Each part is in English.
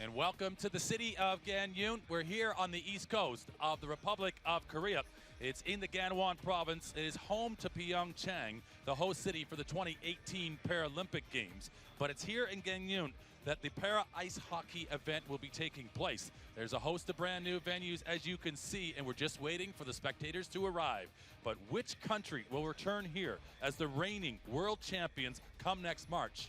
And welcome to the city of Gangneung. We're here on the east coast of the Republic of Korea. It's in the Gangneung province. It is home to Pyeongchang, the host city for the 2018 Paralympic Games. But it's here in Gangneung that the para ice hockey event will be taking place. There's a host of brand new venues, as you can see, and we're just waiting for the spectators to arrive. But which country will return here as the reigning world champions come next March?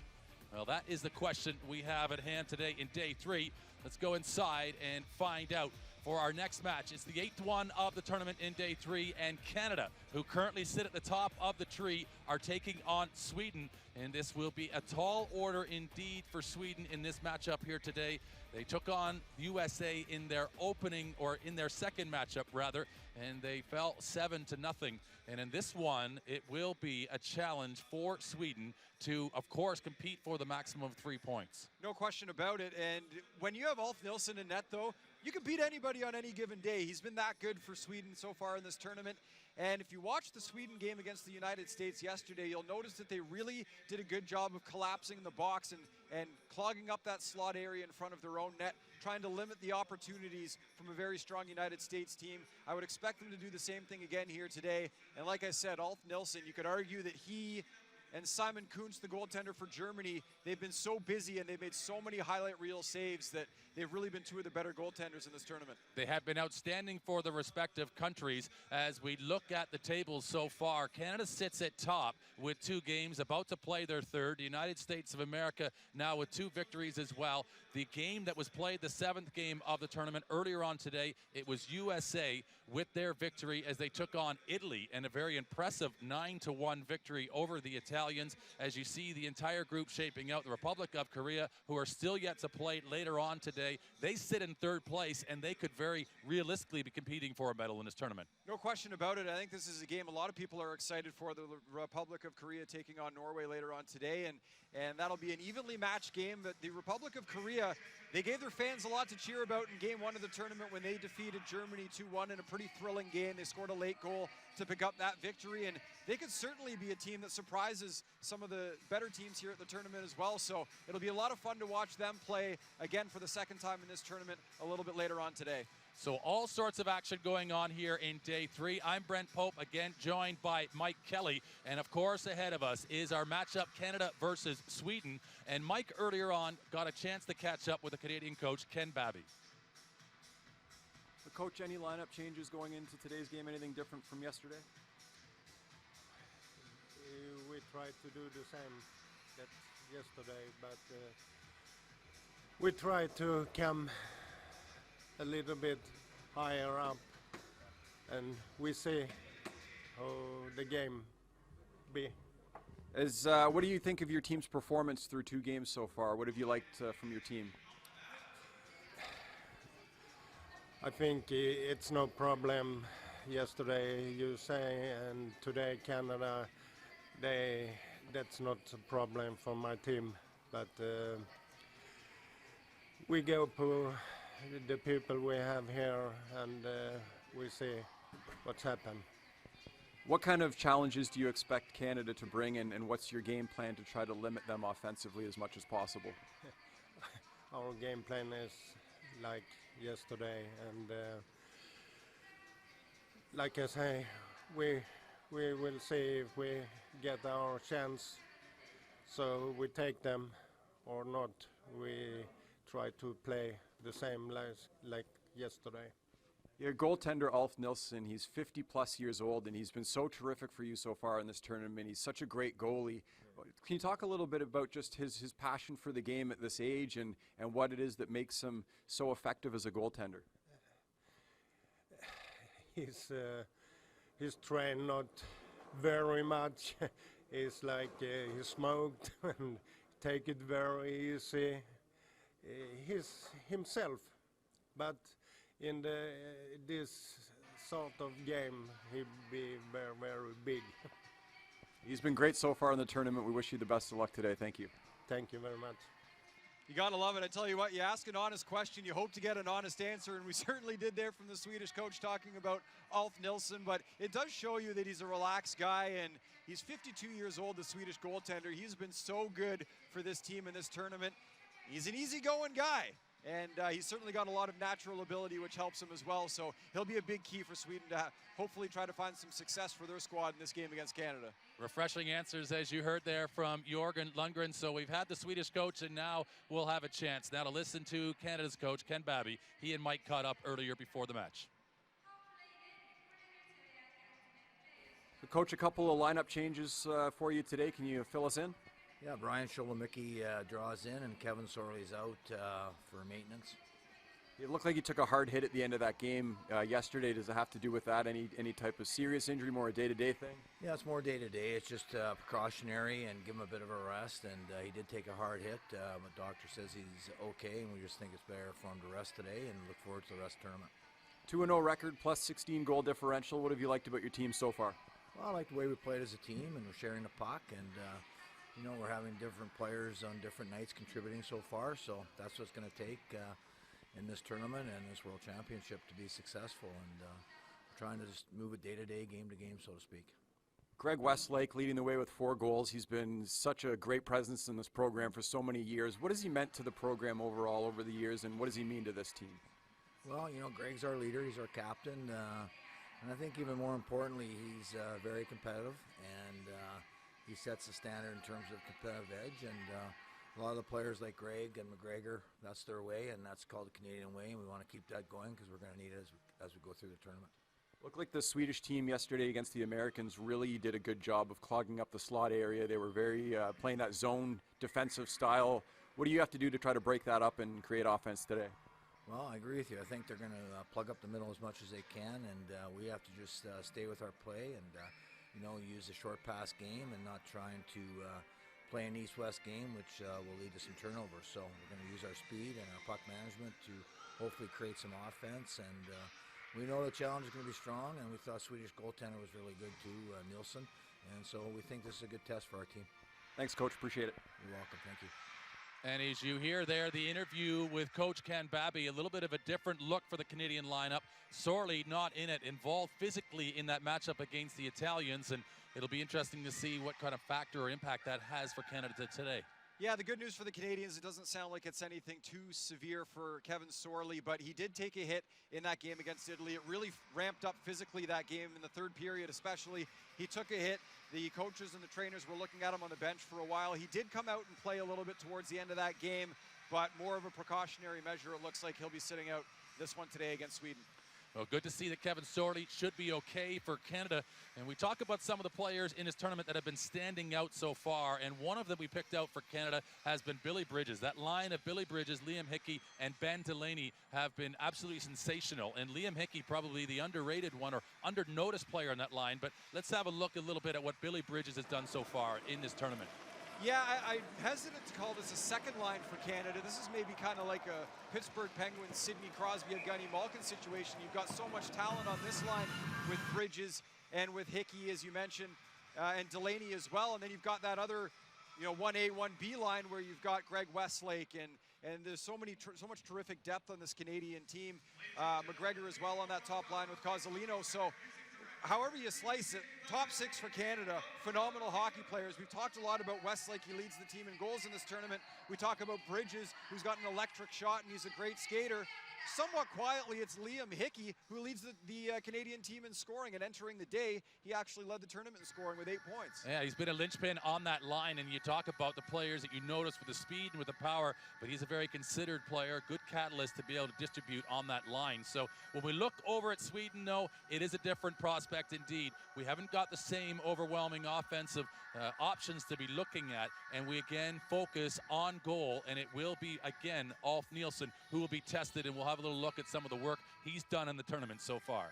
Well, that is the question we have at hand today in day 3. Let's go inside and find out. For our next match, it's the 8th one of the tournament in day 3, and Canada, who currently sit at the top of the tree, are taking on Sweden. And this will be a tall order indeed for Sweden in this matchup here today. They took on USA in their opening, or in their second matchup rather, and they fell 7-0. And in this one, it will be a challenge for Sweden to, of course, compete for the maximum of 3 points. No question about it. And when you have Ulf Nilsson in net, though, you can beat anybody on any given day. He's been that good for Sweden so far in this tournament. And if you watch the Sweden game against the United States yesterday, you'll notice that they really did a good job of collapsing the box and clogging up that slot area in front of their own net, trying to limit the opportunities from a very strong United States team. I would expect them to do the same thing again here today. And like I said, Ulf Nilsson, you could argue that he and Simon Kuntz, the goaltender for Germany, they've been so busy and they've made so many highlight reel saves that they've really been two of the better goaltenders in this tournament. They have been outstanding for the respective countries. As we look at the tables so far, Canada sits at top with 2 games, about to play their 3rd. The United States of America now with 2 victories as well. The game that was played, the 7th game of the tournament earlier on today, it was USA with their victory as they took on Italy, and a very impressive 9-1 victory over the Italians. As you see the entire group shaping out, the Republic of Korea, who are still yet to play later on today, they sit in 3rd place, and they could very realistically be competing for a medal in this tournament. No question about it. I think this is a game a lot of people are excited for, the Republic of Korea taking on Norway later on today, and that'll be an evenly matched game. But the Republic of Korea, they gave their fans a lot to cheer about in game 1 of the tournament when they defeated Germany 2-1 in a pretty thrilling game. They scored a late goal to pick up that victory, and they could certainly be a team that surprises some of the better teams here at the tournament as well. So it'll be a lot of fun to watch them play again for the 2nd time in this tournament a little bit later on today. So all sorts of action going on here in day 3. I'm Brent Pope, again joined by Mike Kelly. And of course ahead of us is our matchup, Canada versus Sweden. And Mike earlier on got a chance to catch up with the Canadian coach, Ken Babby. Coach, any lineup changes going into today's game? Anything different from yesterday? We tried to do the same that yesterday, but we try to come a little bit higher up, and we see how the game be. What do you think of your team's performance through 2 games so far? What have you liked from your team? I think it's no problem. Yesterday you say, and today Canada, that's not a problem for my team, but we go for the people we have here, and we see what's happened. What kind of challenges do you expect Canada to bring, and what's your game plan to try to limit them offensively as much as possible? Our game plan is like yesterday, and like I say, we will see if we get our chance, so we take them or not. We try to play the same like yesterday. Your goaltender, Ulf Nilsson, he's 50+ years old, and he's been so terrific for you so far in this tournament. He's such a great goalie. Can you talk a little bit about just his passion for the game at this age, and what it is that makes him so effective as a goaltender? He's trained not very much. He's like he smoked and take it very easy. He's himself, but in this sort of game, he'll be very, very big. He's been great so far in the tournament. We wish you the best of luck today. Thank you. Thank you very much. You gotta love it. I tell you what, you ask an honest question, you hope to get an honest answer, and we certainly did there from the Swedish coach talking about Ulf Nilsson. But it does show you that he's a relaxed guy, and he's 52 years old, the Swedish goaltender. He's been so good for this team in this tournament. He's an easygoing guy. And he's certainly got a lot of natural ability, which helps him as well. So he'll be a big key for Sweden to hopefully try to find some success for their squad in this game against Canada. Refreshing answers, as you heard there from Jörgen Lundgren. So we've had the Swedish coach, and now we'll have a chance now to listen to Canada's coach, Ken Babby. He and Mike caught up earlier before the match. Coach, a couple of lineup changes for you today. Can you fill us in? Yeah, Brian Sholomicki draws in, and Kevin Sorley's out for maintenance. It looked like he took a hard hit at the end of that game yesterday. Does it have to do with that? Any type of serious injury, more a day-to-day thing? Yeah, it's more day-to-day. It's just precautionary and give him a bit of a rest. And he did take a hard hit. But doctor says he's okay, and we just think it's better for him to rest today and look forward to the rest of the tournament. 2-0 record, plus 16 goal differential. What have you liked about your team so far? Well, I like the way we played as a team, and we're sharing the puck. And, you know, we're having different players on different nights contributing so far. So that's what's going to take in this tournament and this World Championship to be successful, and we're trying to just move it day-to-day, game-to-game, so to speak. Greg Westlake leading the way with 4 goals. He's been such a great presence in this program for so many years. What has he meant to the program overall over the years, and what does he mean to this team? Well, you know, Greg's our leader. He's our captain. And I think even more importantly, he's very competitive, and he sets the standard in terms of competitive edge. And a lot of the players like Greg and McGregor, that's their way, and that's called the Canadian way, and we want to keep that going because we're going to need it as we go through the tournament. Looked like the Swedish team yesterday against the Americans really did a good job of clogging up the slot area. They were very playing that zone defensive style. What do you have to do to try to break that up and create offense today? Well, I agree with you. I think they're going to plug up the middle as much as they can, and we have to just stay with our play and, you know, use the short pass game and not trying to play an east-west game, which will lead to some turnovers. So we're going to use our speed and our puck management to hopefully create some offense. And we know the challenge is going to be strong, and we thought Swedish goaltender was really good too, Nilsson. And so we think this is a good test for our team. Thanks, Coach. Appreciate it. You're welcome. Thank you. And as you hear there, the interview with Coach Ken Babby, a little bit of a different look for the Canadian lineup. Sorley not in it, involved physically in that matchup against the Italians, and it'll be interesting to see what kind of factor or impact that has for Canada today. Yeah, the good news for the Canadians, it doesn't sound like it's anything too severe for Kevin Sorley, but he did take a hit in that game against Italy. It really ramped up physically that game in the third period especially. He took a hit. The coaches and the trainers were looking at him on the bench for a while. He did come out and play a little bit towards the end of that game, but more of a precautionary measure. It looks like he'll be sitting out this one today against Sweden. Well, good to see that Kevin Sorley should be okay for Canada. And we talk about some of the players in this tournament that have been standing out so far. And one of them we picked out for Canada has been Billy Bridges. That line of Billy Bridges, Liam Hickey, and Ben Delaney have been absolutely sensational. And Liam Hickey, probably the underrated one or under-noticed player on that line. But let's have a look a little bit at what Billy Bridges has done so far in this tournament. Yeah, I'm hesitant to call this a second line for Canada. This is maybe kind of like a Pittsburgh Penguins, Sidney Crosby, Evgeny Malkin situation. You've got so much talent on this line with Bridges and with Hickey, as you mentioned, and Delaney as well. And then you've got that other, you know, 1A, 1B line where you've got Greg Westlake, and there's so much terrific depth on this Canadian team. McGregor as well on that top line with Cozzolino. So however you slice it, top 6 for Canada, phenomenal hockey players. We've talked a lot about Westlake. He leads the team in goals in this tournament. We talk about Bridges, who's got an electric shot, and he's a great skater. Somewhat quietly, it's Liam Hickey who leads the Canadian team in scoring, and entering the day, he actually led the tournament in scoring with 8 points. Yeah, he's been a linchpin on that line, and you talk about the players that you notice with the speed and with the power, but he's a very considered player, good catalyst to be able to distribute on that line. So when we look over at Sweden, though, it is a different prospect indeed. We haven't got the same overwhelming offensive options to be looking at, and we again focus on goal, and it will be again Ulf Nilsson who will be tested, and we'll have a little look at some of the work he's done in the tournament so far.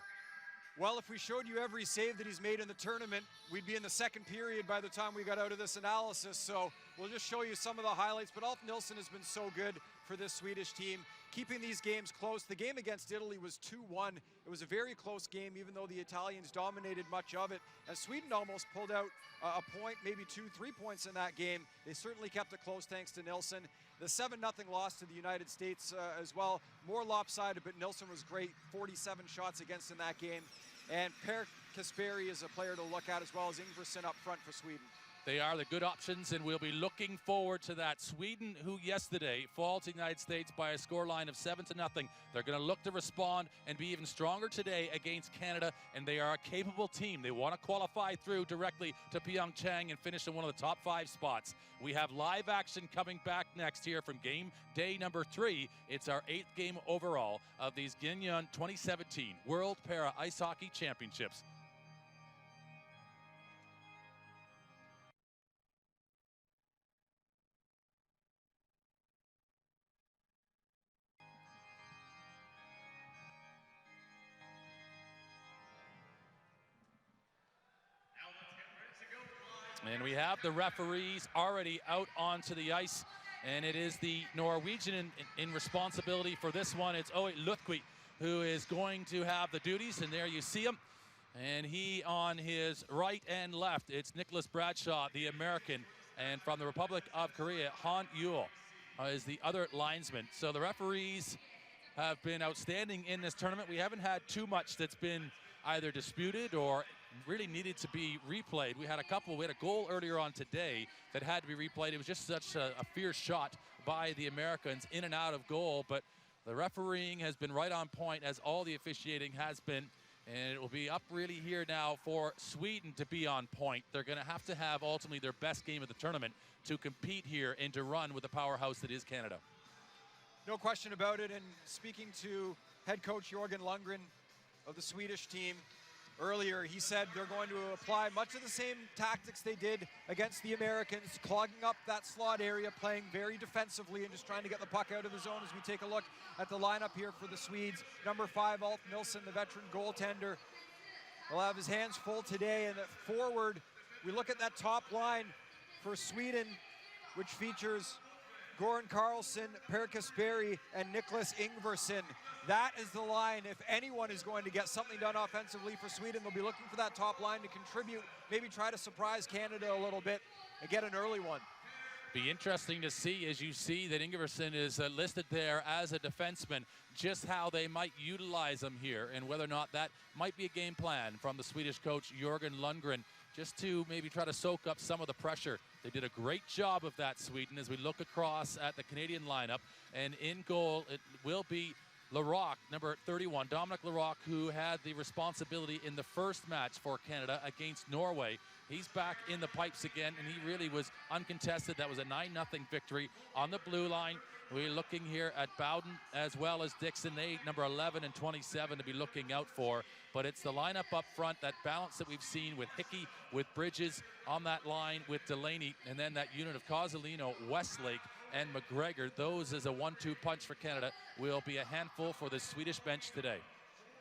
Well, if we showed you every save that he's made in the tournament, we'd be in the second period by the time we got out of this analysis. So we'll just show you some of the highlights. But Ulf Nilsson has been so good for this Swedish team, keeping these games close. The game against Italy was 2-1. It was a very close game, even though the Italians dominated much of it. And Sweden almost pulled out a point, maybe 2-3 points in that game. They certainly kept it close thanks to Nilsson. The 7-0 loss to the United States as well, more lopsided, but Nilsson was great. 47 shots against in that game. And Per Kasperi is a player to look at, as well as Ingvarsson up front for Sweden. They are the good options, and we'll be looking forward to that. Sweden, who yesterday fall to the United States by a scoreline of 7-0. They're going to look to respond and be even stronger today against Canada, and they are a capable team. They want to qualify through directly to Pyeongchang and finish in one of the top 5 spots. We have live action coming back next here from game day number 3. It's our 8th game overall of these Gangneung 2017 World Para Ice Hockey Championships. And we have the referees already out onto the ice, and it is the Norwegian in responsibility for this one. It's Oe Luthqui who is going to have the duties, and there you see him. And he on his right and left, it's Nicholas Bradshaw, the American, and from the Republic of Korea, Han Yul is the other linesman. So the referees have been outstanding in this tournament. We haven't had too much that's been either disputed or really needed to be replayed. We had a goal earlier on today that had to be replayed. It was just such a fierce shot by the Americans in and out of goal, but the refereeing has been right on point, as all the officiating has been, and it will be up really here now for Sweden to be on point. They're going to have ultimately their best game of the tournament to compete here and to run with the powerhouse that is Canada. No question about it, and speaking to head coach Jörgen Lundgren of the Swedish team, earlier, he said they're going to apply much of the same tactics they did against the Americans, clogging up that slot area, playing very defensively and just trying to get the puck out of the zone. As we take a look at the lineup here for the Swedes, number 5, Ulf Nilsson, the veteran goaltender, will have his hands full today. And at forward, we look at that top line for Sweden, which features Goran Karlsson, Per Kasperi, and Nicholas Ingvarsson. That is the line. If anyone is going to get something done offensively for Sweden, they'll be looking for that top line to contribute, maybe try to surprise Canada a little bit and get an early one. Be interesting to see, as you see that Ingvarsson is listed there as a defenseman, just how they might utilize him here and whether or not that might be a game plan from the Swedish coach Jörgen Lundgren, just to maybe try to soak up some of the pressure. They did a great job of that, Sweden, as we look across at the Canadian lineup. And in goal, it will be Larocque, number 31, Dominic Larocque, who had the responsibility in the first match for Canada against Norway. He's back in the pipes again, and he really was uncontested. That was a 9-0 victory on the blue line. We're looking here at Bowden as well as Dixon, number 11 and 27 to be looking out for. But it's the lineup up front, that balance that we've seen with Hickey, with Bridges on that line, with Delaney, and then that unit of Cozzolino, Westlake, and McGregor. Those as a 1-2 punch for Canada will be a handful for the Swedish bench today.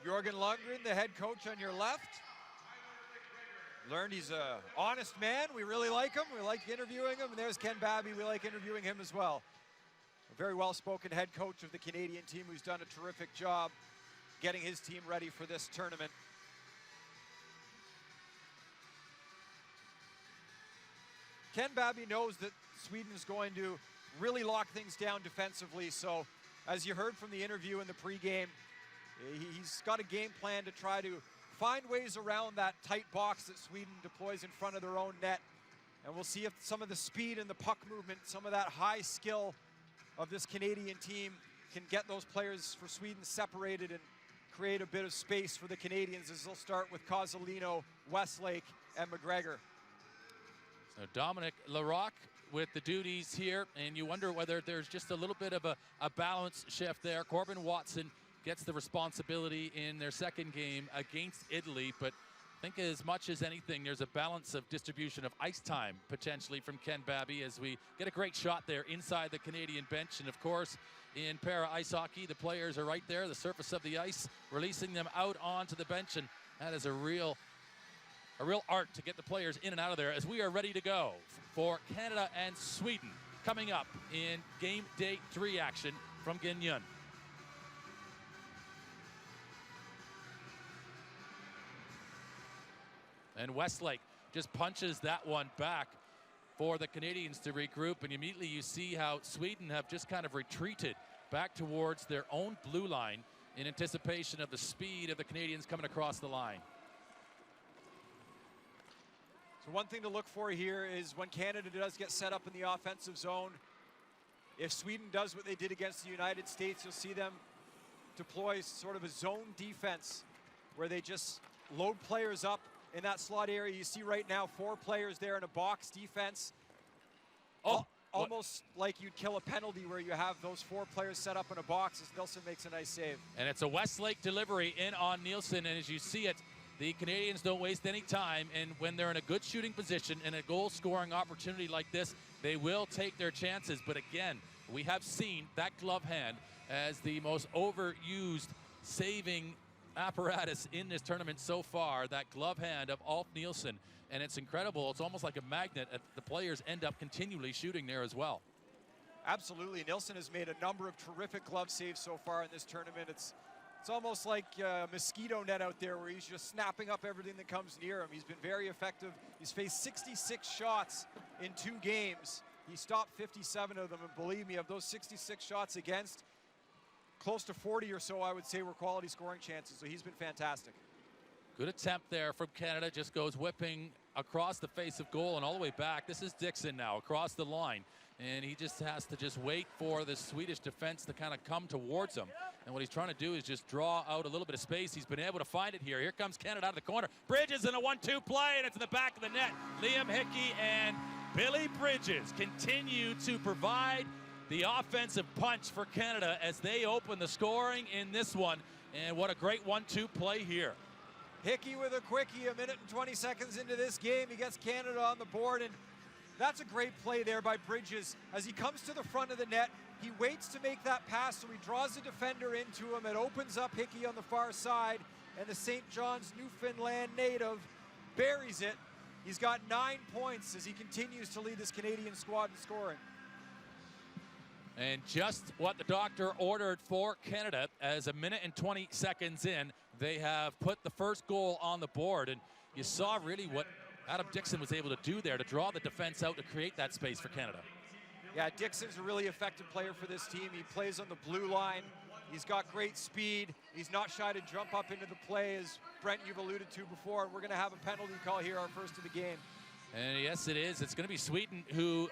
Jörgen Lundgren, the head coach on your left. Learned he's an honest man. We really like him. We like interviewing him. And there's Ken Babby. We like interviewing him as well. A very well-spoken head coach of the Canadian team who's done a terrific job getting his team ready for this tournament. Ken Babby knows that Sweden is going to really lock things down defensively. So as you heard from the interview in the pregame, he's got a game plan to try to find ways around that tight box that Sweden deploys in front of their own net. And we'll see if some of the speed and the puck movement, some of that high skill of this Canadian team can get those players for Sweden separated and create a bit of space for the Canadians, as they'll start with Cozzolino, Westlake, and McGregor. So Dominic Larocque with the duties here, and you wonder whether there's just a little bit of a balance shift there. Corbin Watson gets the responsibility in their second game against Italy, but I think as much as anything, there's a balance of distribution of ice time potentially from Ken Babby, as we get a great shot there inside the Canadian bench. And of course, in para ice hockey, the players are right there, the surface of the ice, releasing them out onto the bench, and that is a real art to get the players in and out of there, as we are ready to go for Canada and Sweden coming up in game day 3 action from Gangneung. And Westlake just punches that one back for the Canadians to regroup, and immediately you see how Sweden have just kind of retreated back towards their own blue line in anticipation of the speed of the Canadians coming across the line. So one thing to look for here is when Canada does get set up in the offensive zone, if Sweden does what they did against the United States, you'll see them deploy sort of a zone defense where they just load players up in that slot area. You see right now 4 players there in a box defense. Almost like you'd kill a penalty where you have those 4 players set up in a box as Nilsson makes a nice save. And it's a Westlake delivery in on Nielsen, and as you see it, the Canadians don't waste any time, and when they're in a good shooting position and a goal-scoring opportunity like this, they will take their chances. But again, we have seen that glove hand as the most overused saving apparatus in this tournament so far, that glove hand of Ulf Nielsen. And it's incredible. It's almost like a magnet. The players end up continually shooting there as well. Absolutely. Nilsson has made a number of terrific glove saves so far in this tournament. It's almost like a mosquito net out there where he's just snapping up everything that comes near him. He's been very effective. He's faced 66 shots in 2 games. He stopped 57 of them, and believe me, of those 66 shots against, close to 40 or so, I would say, were quality scoring chances. So he's been fantastic. Good attempt there from Canada. Just goes whipping across the face of goal and all the way back. This is Dixon now across the line. And he just has to just wait for the Swedish defense to kind of come towards him. And what he's trying to do is just draw out a little bit of space. He's been able to find it here. Here comes Canada out of the corner. Bridges in a 1-2 play, and it's in the back of the net. Liam Hickey and Billy Bridges continue to provide the offensive punch for Canada as they open the scoring in this one. And what a great 1-2 play here. Hickey with a quickie, 1 minute and 20 seconds into this game. He gets Canada on the board, and that's a great play there by Bridges. As he comes to the front of the net, he waits to make that pass, so he draws the defender into him. It opens up Hickey on the far side, and the St. John's, Newfoundland native buries it. He's got 9 points as he continues to lead this Canadian squad in scoring. And just what the doctor ordered for Canada, as 1 minute and 20 seconds in, they have put the first goal on the board. And you saw really what Adam Dixon was able to do there to draw the defense out to create that space for Canada. Yeah, Dixon's a really effective player for this team. He plays on the blue line. He's got great speed. He's not shy to jump up into the play, as Brent, you've alluded to before. And we're going to have a penalty call here, our first of the game. And yes, it is. It's going to be Sweden who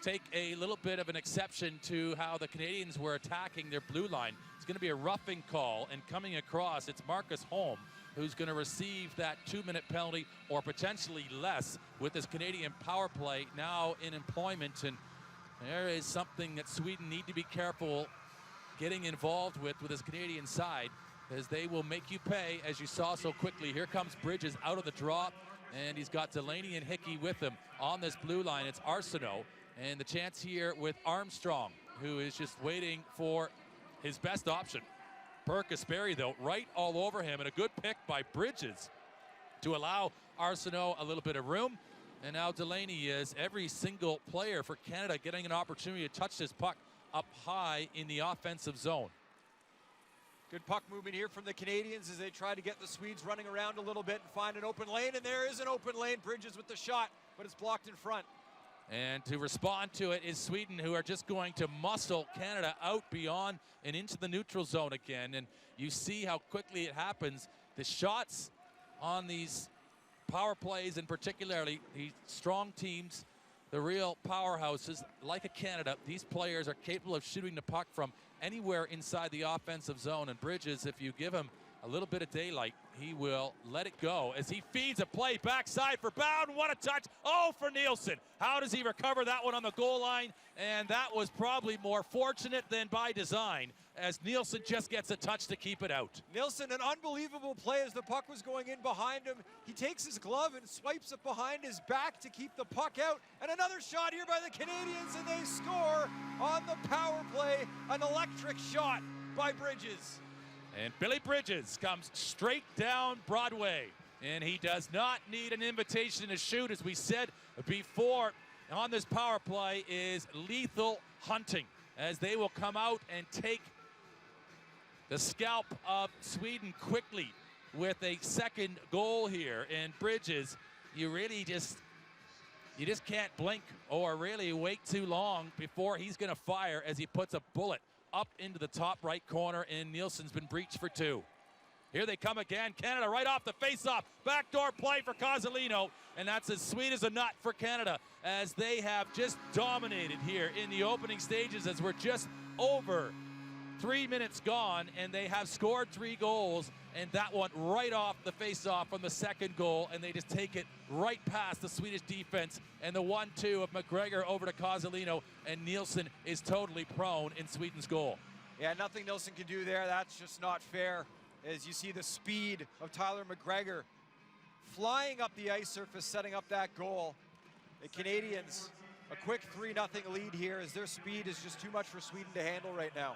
take a little bit of an exception to how the Canadians were attacking their blue line. It's going to be a roughing call, and coming across, it's Marcus Holm who's going to receive that 2-minute penalty or potentially less with this Canadian power play now in employment. And there is something that Sweden need to be careful getting involved with this Canadian side, as they will make you pay, as you saw so quickly. Here comes Bridges out of the draw, and he's got Delaney and Hickey with him on this blue line. It's Arsenault. And the chance here with Armstrong, who is just waiting for his best option. Perk-Asperry, though, right all over him, and a good pick by Bridges to allow Arsenault a little bit of room. And now Delaney is every single player for Canada getting an opportunity to touch this puck up high in the offensive zone. Good puck movement here from the Canadians as they try to get the Swedes running around a little bit and find an open lane. And there is an open lane. Bridges with the shot, but it's blocked in front. And to respond to it is Sweden, who are just going to muscle Canada out beyond and into the neutral zone again. And you see how quickly it happens. The shots on these power plays, and particularly these strong teams, the real powerhouses like a Canada, these players are capable of shooting the puck from anywhere inside the offensive zone. And Bridges, if you give him a little bit of daylight, he will let it go as he feeds a play backside for Bowden. What a touch. Oh, for Nielsen. How does he recover that one on the goal line? And that was probably more fortunate than by design, as Nielsen just gets a touch to keep it out. Nielsen, an unbelievable play as the puck was going in behind him. He takes his glove and swipes it behind his back to keep the puck out. And another shot here by the Canadians, and they score on the power play. An electric shot by Bridges. And Billy Bridges comes straight down Broadway. And he does not need an invitation to shoot. As we said before, on this power play is lethal hunting, as they will come out and take the scalp of Sweden quickly with a second goal here. And Bridges, you just can't blink or really wait too long before he's going to fire, as he puts a bullet up into the top right corner, and Nielsen's been breached for 2. Here they come again. Canada right off the face-off. Backdoor play for Cozzolino, and that's as sweet as a nut for Canada as they have just dominated here in the opening stages as we're just over 3 minutes gone, and they have scored 3 goals, and that one right off the face-off from the second goal, and they just take it right past the Swedish defense, and the 1-2 of McGregor over to Cozzolino, and Nielsen is totally prone in Sweden's goal. Yeah, nothing Nielsen can do there. That's just not fair. As you see the speed of Tyler McGregor flying up the ice surface, setting up that goal. The Canadians, a quick 3-0 lead here as their speed is just too much for Sweden to handle right now.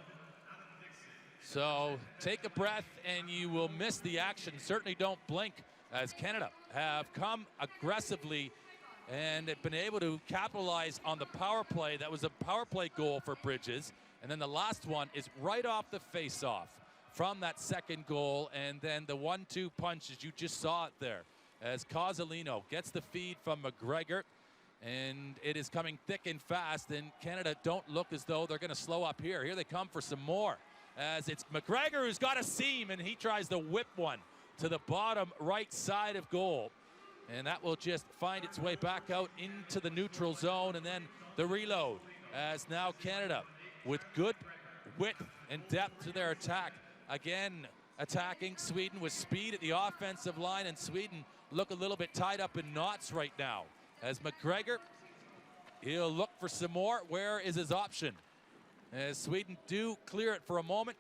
So take a breath and you will miss the action. Certainly don't blink, as Canada have come aggressively and have been able to capitalize on the power play. That was a power play goal for Bridges. And then the last one is right off the face-off from that second goal. And then the 1-2 punch, as you just saw it there, as Cozzolino gets the feed from McGregor. And it is coming thick and fast. And Canada don't look as though they're going to slow up here. Here they come for some more, as it's McGregor who's got a seam, and he tries to whip one to the bottom right side of goal. And that will just find its way back out into the neutral zone. And then the reload, as now Canada with good width and depth to their attack. Again, attacking Sweden with speed at the offensive line, and Sweden look a little bit tied up in knots right now. As McGregor, he'll look for some more. Where is his option? As Sweden do clear it for a moment,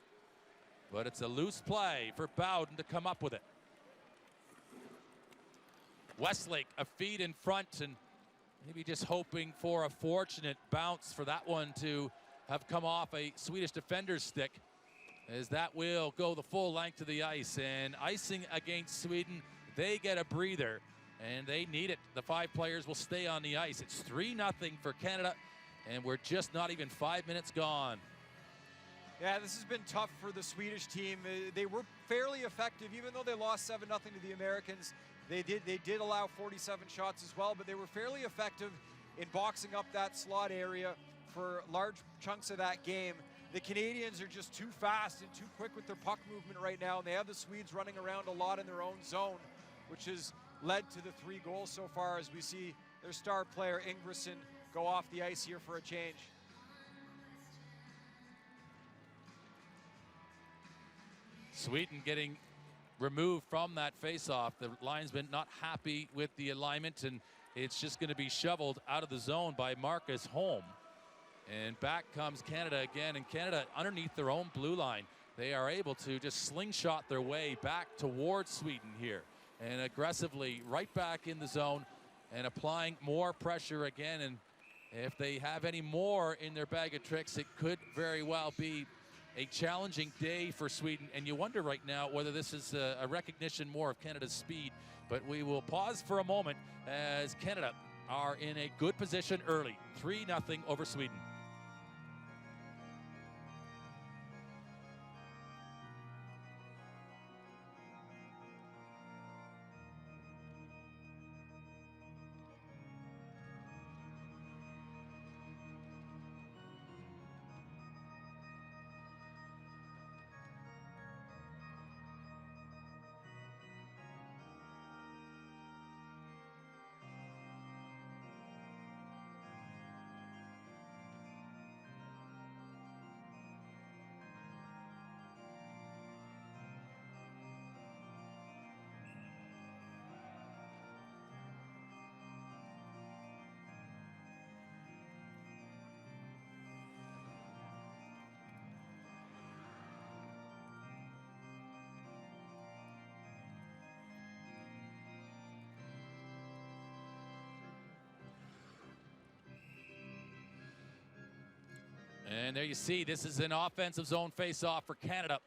but it's a loose play for Bowden to come up with it. Westlake a feed in front, and maybe just hoping for a fortunate bounce for that one to have come off a Swedish defender's stick, as that will go the full length of the ice. And icing against Sweden, they get a breather, and they need it. The 5 players will stay on the ice. It's 3-0 for Canada, and we're just not even 5 minutes gone. Yeah, this has been tough for the Swedish team. They were fairly effective, even though they lost 7-0 to the Americans. They did allow 47 shots as well, but they were fairly effective in boxing up that slot area for large chunks of that game. The Canadians are just too fast and too quick with their puck movement right now, and they have the Swedes running around a lot in their own zone, which has led to the 3 goals so far, as we see their star player Ingvarsson go off the ice here for a change. Sweden getting removed from that face-off. The linesman not happy with the alignment, and it's just going to be shoveled out of the zone by Marcus Holm. And back comes Canada again, and Canada underneath their own blue line. They are able to just slingshot their way back towards Sweden here, and aggressively right back in the zone and applying more pressure again. And if they have any more in their bag of tricks, it could very well be a challenging day for Sweden. And you wonder right now whether this is a recognition more of Canada's speed. But we will pause for a moment as Canada are in a good position early. 3-0 over Sweden. And there you see, this is an offensive zone face-off for Canada,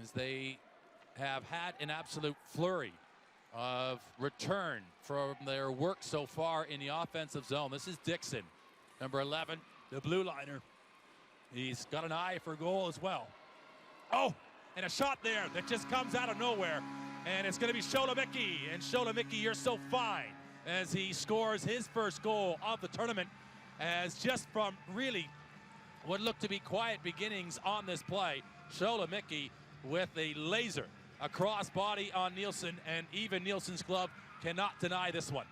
as they have had an absolute flurry of return from their work so far in the offensive zone. This is Dixon, number 11, the blue liner. He's got an eye for goal as well. Oh, and a shot there that just comes out of nowhere. And it's going to be Sholomicki. And Sholomicki, you're so fine, as he scores his first goal of the tournament, as just from really what looked to be quiet beginnings on this play, Sholomicki with a laser across body on Nielsen, and even Nielsen's glove cannot deny this one.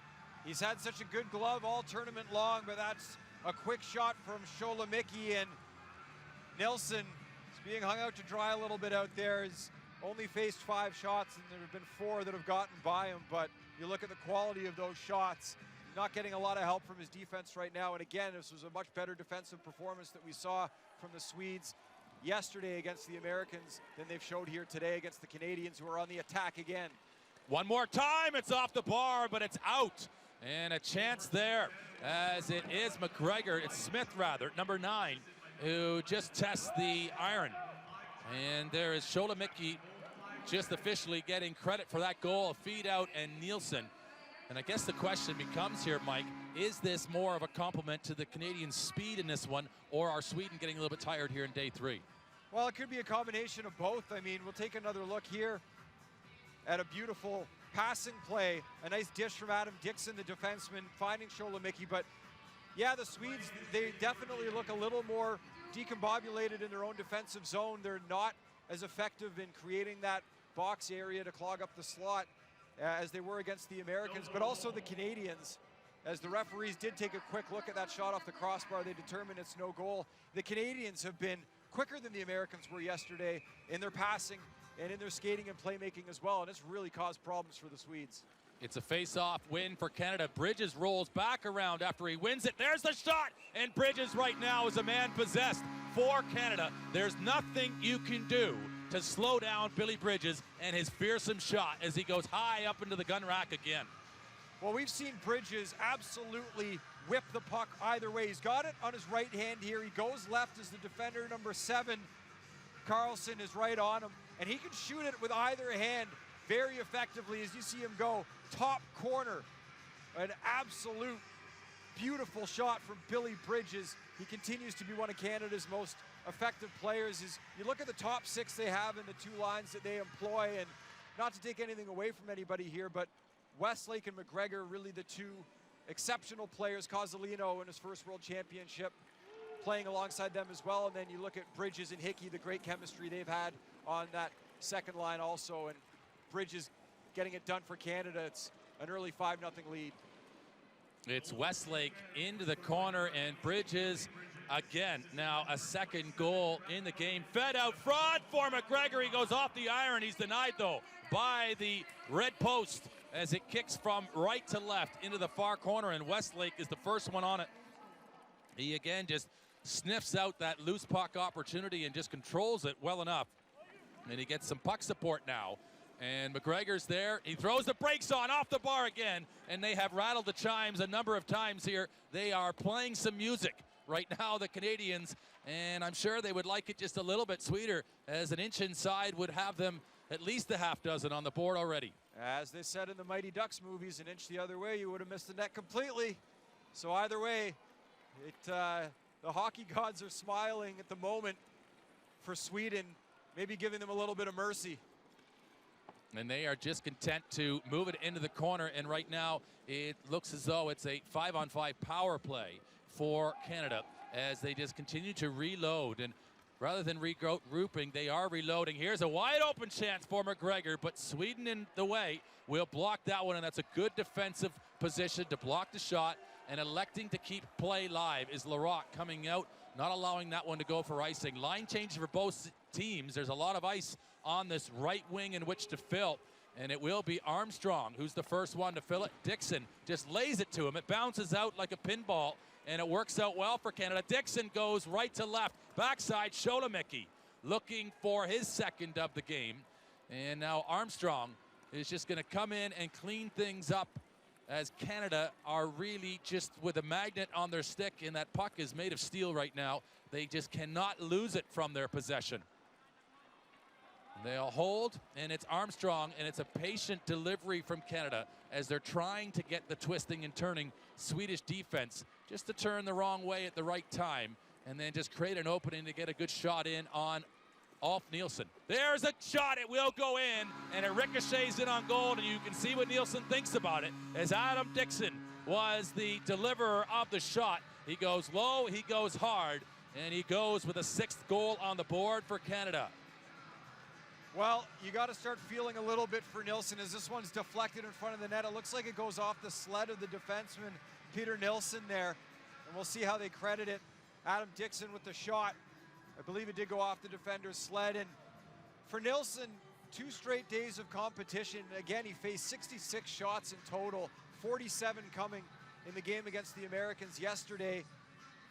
He's had such a good glove all tournament long, but that's a quick shot from Sholomicki, and Nielsen is being hung out to dry a little bit out there. He's only faced 5 shots, and there have been 4 that have gotten by him, but you look at the quality of those shots, not getting a lot of help from his defense right now. And again, this was a much better defensive performance that we saw from the Swedes yesterday against the Americans than they've showed here today against the Canadians, who are on the attack again. One more time, it's off the bar, but it's out. And a chance there, as it is McGregor, it's Smith rather, number 9, who just tests the iron. And there is Sholomicki just officially getting credit for that goal, a feed out, and Nielsen. And I guess the question becomes here, Mike, is this more of a compliment to the Canadian speed in this one, or are Sweden getting a little bit tired here in day 3? Well, it could be a combination of both. I mean, we'll take another look here at a beautiful passing play, a nice dish from Adam Dixon, the defenseman, finding Sholomicki. But yeah, the Swedes, they definitely look a little more decombobulated in their own defensive zone. They're not as effective in creating that box area to clog up the slot as they were against the Americans, but also the Canadians. As the referees did take a quick look at that shot off the crossbar, they determined it's no goal. The Canadians have been quicker than the Americans were yesterday in their passing and in their skating and playmaking as well, and it's really caused problems for the Swedes. It's a face-off win for Canada. Bridges rolls back around after he wins it. There's the shot, and Bridges right now is a man possessed for Canada. There's nothing you can do to slow down Billy Bridges and his fearsome shot as he goes high up into the gun rack again. Well, we've seen Bridges absolutely whip the puck either way. He's got it on his right hand here. He goes left as the defender, number 7. Carlson is right on him, and he can shoot it with either hand very effectively as you see him go top corner. An absolute beautiful shot from Billy Bridges. He continues to be one of Canada's most effective players. As you look at the top 6 they have in the 2 lines that they employ, and not to take anything away from anybody here, but Westlake and McGregor, really the 2 exceptional players. Cozzolino in his first World Championship playing alongside them as well. And then you look at Bridges and Hickey, the great chemistry they've had on that second line also. And Bridges getting it done for Canada. It's an early 5-0 lead. It's Westlake into the corner, and Bridges again. Now a second goal in the game. Fed out front for McGregor. He goes off the iron. He's denied though by the red post as it kicks from right to left into the far corner, and Westlake is the first one on it. He again just sniffs out that loose puck opportunity and just controls it well enough. And he gets some puck support now. And McGregor's there. He throws the brakes on off the bar again, and they have rattled the chimes a number of times here. They are playing some music right now, the Canadians, and I'm sure they would like it just a little bit sweeter, as an inch inside would have them at least a half dozen on the board already. As they said in the Mighty Ducks movies, an inch the other way, you would have missed the net completely. So either way, the hockey gods are smiling at the moment for Sweden, maybe giving them a little bit of mercy. And they are just content to move it into the corner, and right now it looks as though it's a 5-on-5 power play for Canada as they just continue to reload. And rather than regrouping, they are reloading. Here's a wide open chance for McGregor, but Sweden in the way will block that one, and that's a good defensive position to block the shot. And electing to keep play live is Larocque coming out, not allowing that one to go for icing. Line change for both teams. There's a lot of ice on this right wing in which to fill, and it will be Armstrong who's the first one to fill it. Dixon just lays it to him. It bounces out like a pinball, and it works out well for Canada. Dixon goes right to left, backside. Sholomicki looking for his second of the game, and now Armstrong is just going to come in and clean things up, as Canada are really just with a magnet on their stick, and that puck is made of steel right now. They just cannot lose it from their possession. They'll hold, and it's Armstrong, and it's a patient delivery from Canada as they're trying to get the twisting and turning Swedish defense just to turn the wrong way at the right time, and then just create an opening to get a good shot in on Ulf Nielsen. There's a shot, it will go in, and it ricochets in on goal, and you can see what Nielsen thinks about it, as Adam Dixon was the deliverer of the shot. He goes low, he goes hard, and he goes with a 6th goal on the board for Canada. Well, you got to start feeling a little bit for Nilsson as this one's deflected in front of the net. It looks like it goes off the sled of the defenseman, Peter Nilsson there. And we'll see how they credit it. Adam Dixon with the shot. I believe it did go off the defender's sled. And for Nilsson, 2 straight days of competition. Again, he faced 66 shots in total, 47 coming in the game against the Americans yesterday.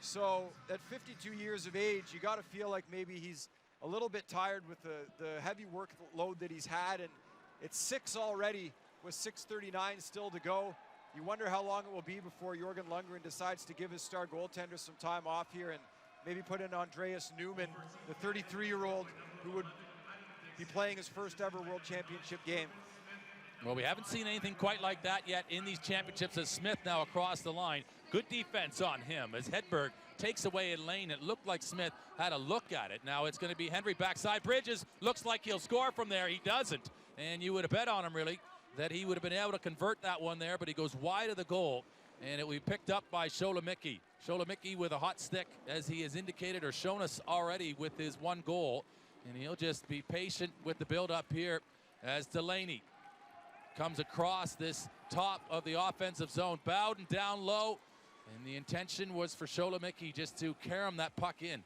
So at 52 years of age, you got to feel like maybe he's a little bit tired with the heavy workload that he's had, and it's 6 already with 6:39 still to go. You wonder how long it will be before Jörgen Lundgren decides to give his star goaltender some time off here and maybe put in Andreas Neumann, the 33-year-old who would be playing his first ever World Championship game. Well, we haven't seen anything quite like that yet in these championships as Smith now across the line. Good defense on him as Hedberg takes away a lane. It looked like Smith had a look at it. Now it's going to be Henry backside. Bridges looks like he'll score from there. He doesn't. And you would have bet on him, really, that he would have been able to convert that one there, but he goes wide of the goal. And it will be picked up by Sholomicki. Sholomicki with a hot stick, as he has indicated or shown us already with his 1 goal. And he'll just be patient with the build-up here as Delaney comes across this top of the offensive zone. Bowden down low. And the intention was for Sholomicki just to carom that puck in.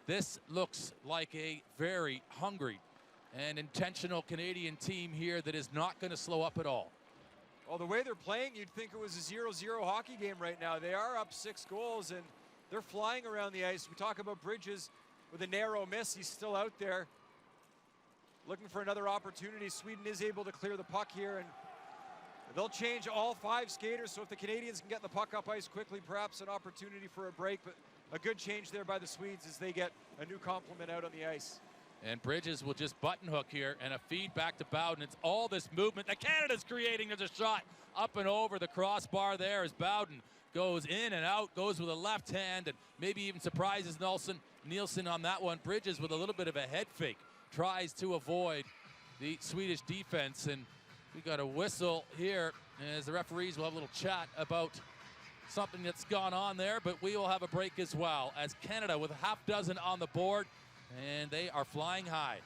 This looks like a very hungry and intentional Canadian team here that is not going to slow up at all. Well, the way they're playing, you'd think it was a 0-0 hockey game right now. They are up 6 goals, and they're flying around the ice. We talk about Bridges with a narrow miss. He's still out there looking for another opportunity. Sweden is able to clear the puck here, and they'll change all 5 skaters, so if the Canadians can get the puck up ice quickly, perhaps an opportunity for a break, but a good change there by the Swedes as they get a new complement out on the ice. And Bridges will just button hook here, and a feed back to Bowden. It's all this movement that Canada's creating. There's a shot up and over the crossbar there as Bowden goes in and out, goes with a left hand, and maybe even surprises Nielsen on that one. Bridges with a little bit of a head fake, tries to avoid the Swedish defense, and we got a whistle here as the referees will have a little chat about something that's gone on there, but we will have a break as well as Canada with a half dozen on the board, and they are flying high.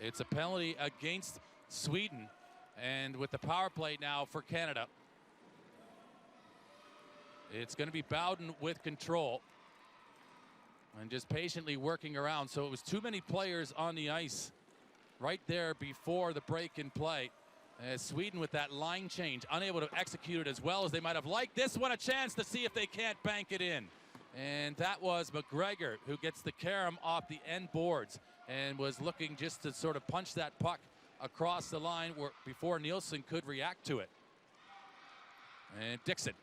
It's a penalty against Sweden, and with the power play now for Canada, it's going to be Bowden with control and just patiently working around. So it was too many players on the ice right there before the break in play. As Sweden with that line change, unable to execute it as well as they might have liked. This one a chance to see if they can't bank it in. And that was McGregor who gets the carom off the end boards and was looking just to sort of punch that puck across the line before Nielsen could react to it. And Dixon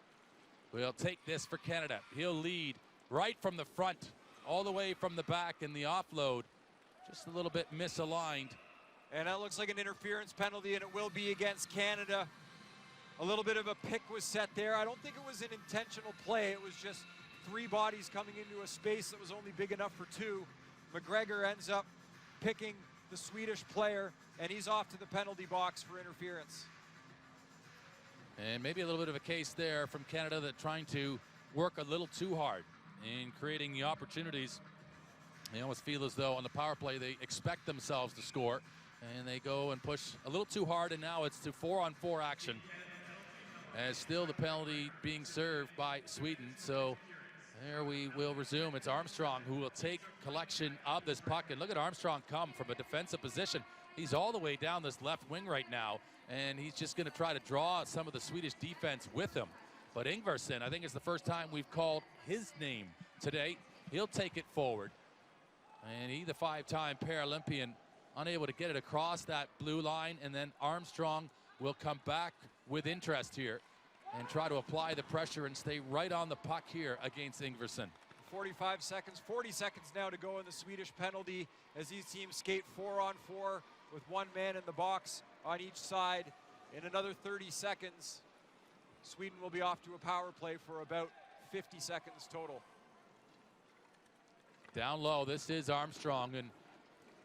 will take this for Canada. He'll lead right from the front, all the way from the back, and the offload just a little bit misaligned. And that looks like an interference penalty, and it will be against Canada. A little bit of a pick was set there. I don't think it was an intentional play. It was just 3 bodies coming into a space that was only big enough for 2. McGregor ends up picking the Swedish player, and he's off to the penalty box for interference. And maybe a little bit of a case there from Canada that trying to work a little too hard in creating the opportunities. They almost feel as though on the power play they expect themselves to score, and they go and push a little too hard, and now it's to 4-on-4 action. as still the penalty being served by Sweden. So there we will resume. It's Armstrong who will take collection of this puck. And look at Armstrong come from a defensive position. He's all the way down this left wing right now, and he's just going to try to draw some of the Swedish defense with him. But Ingvarsson, I think it's the first time we've called his name today. He'll take it forward. And he, the 5-time Paralympian, unable to get it across that blue line. And then Armstrong will come back with interest here and try to apply the pressure and stay right on the puck here against Ingvarsson. 45 seconds, 40 seconds now to go in the Swedish penalty as these teams skate 4-on-4 with one man in the box on each side. In another 30 seconds, Sweden will be off to a power play for about 50 seconds total. Down low, this is Armstrong, and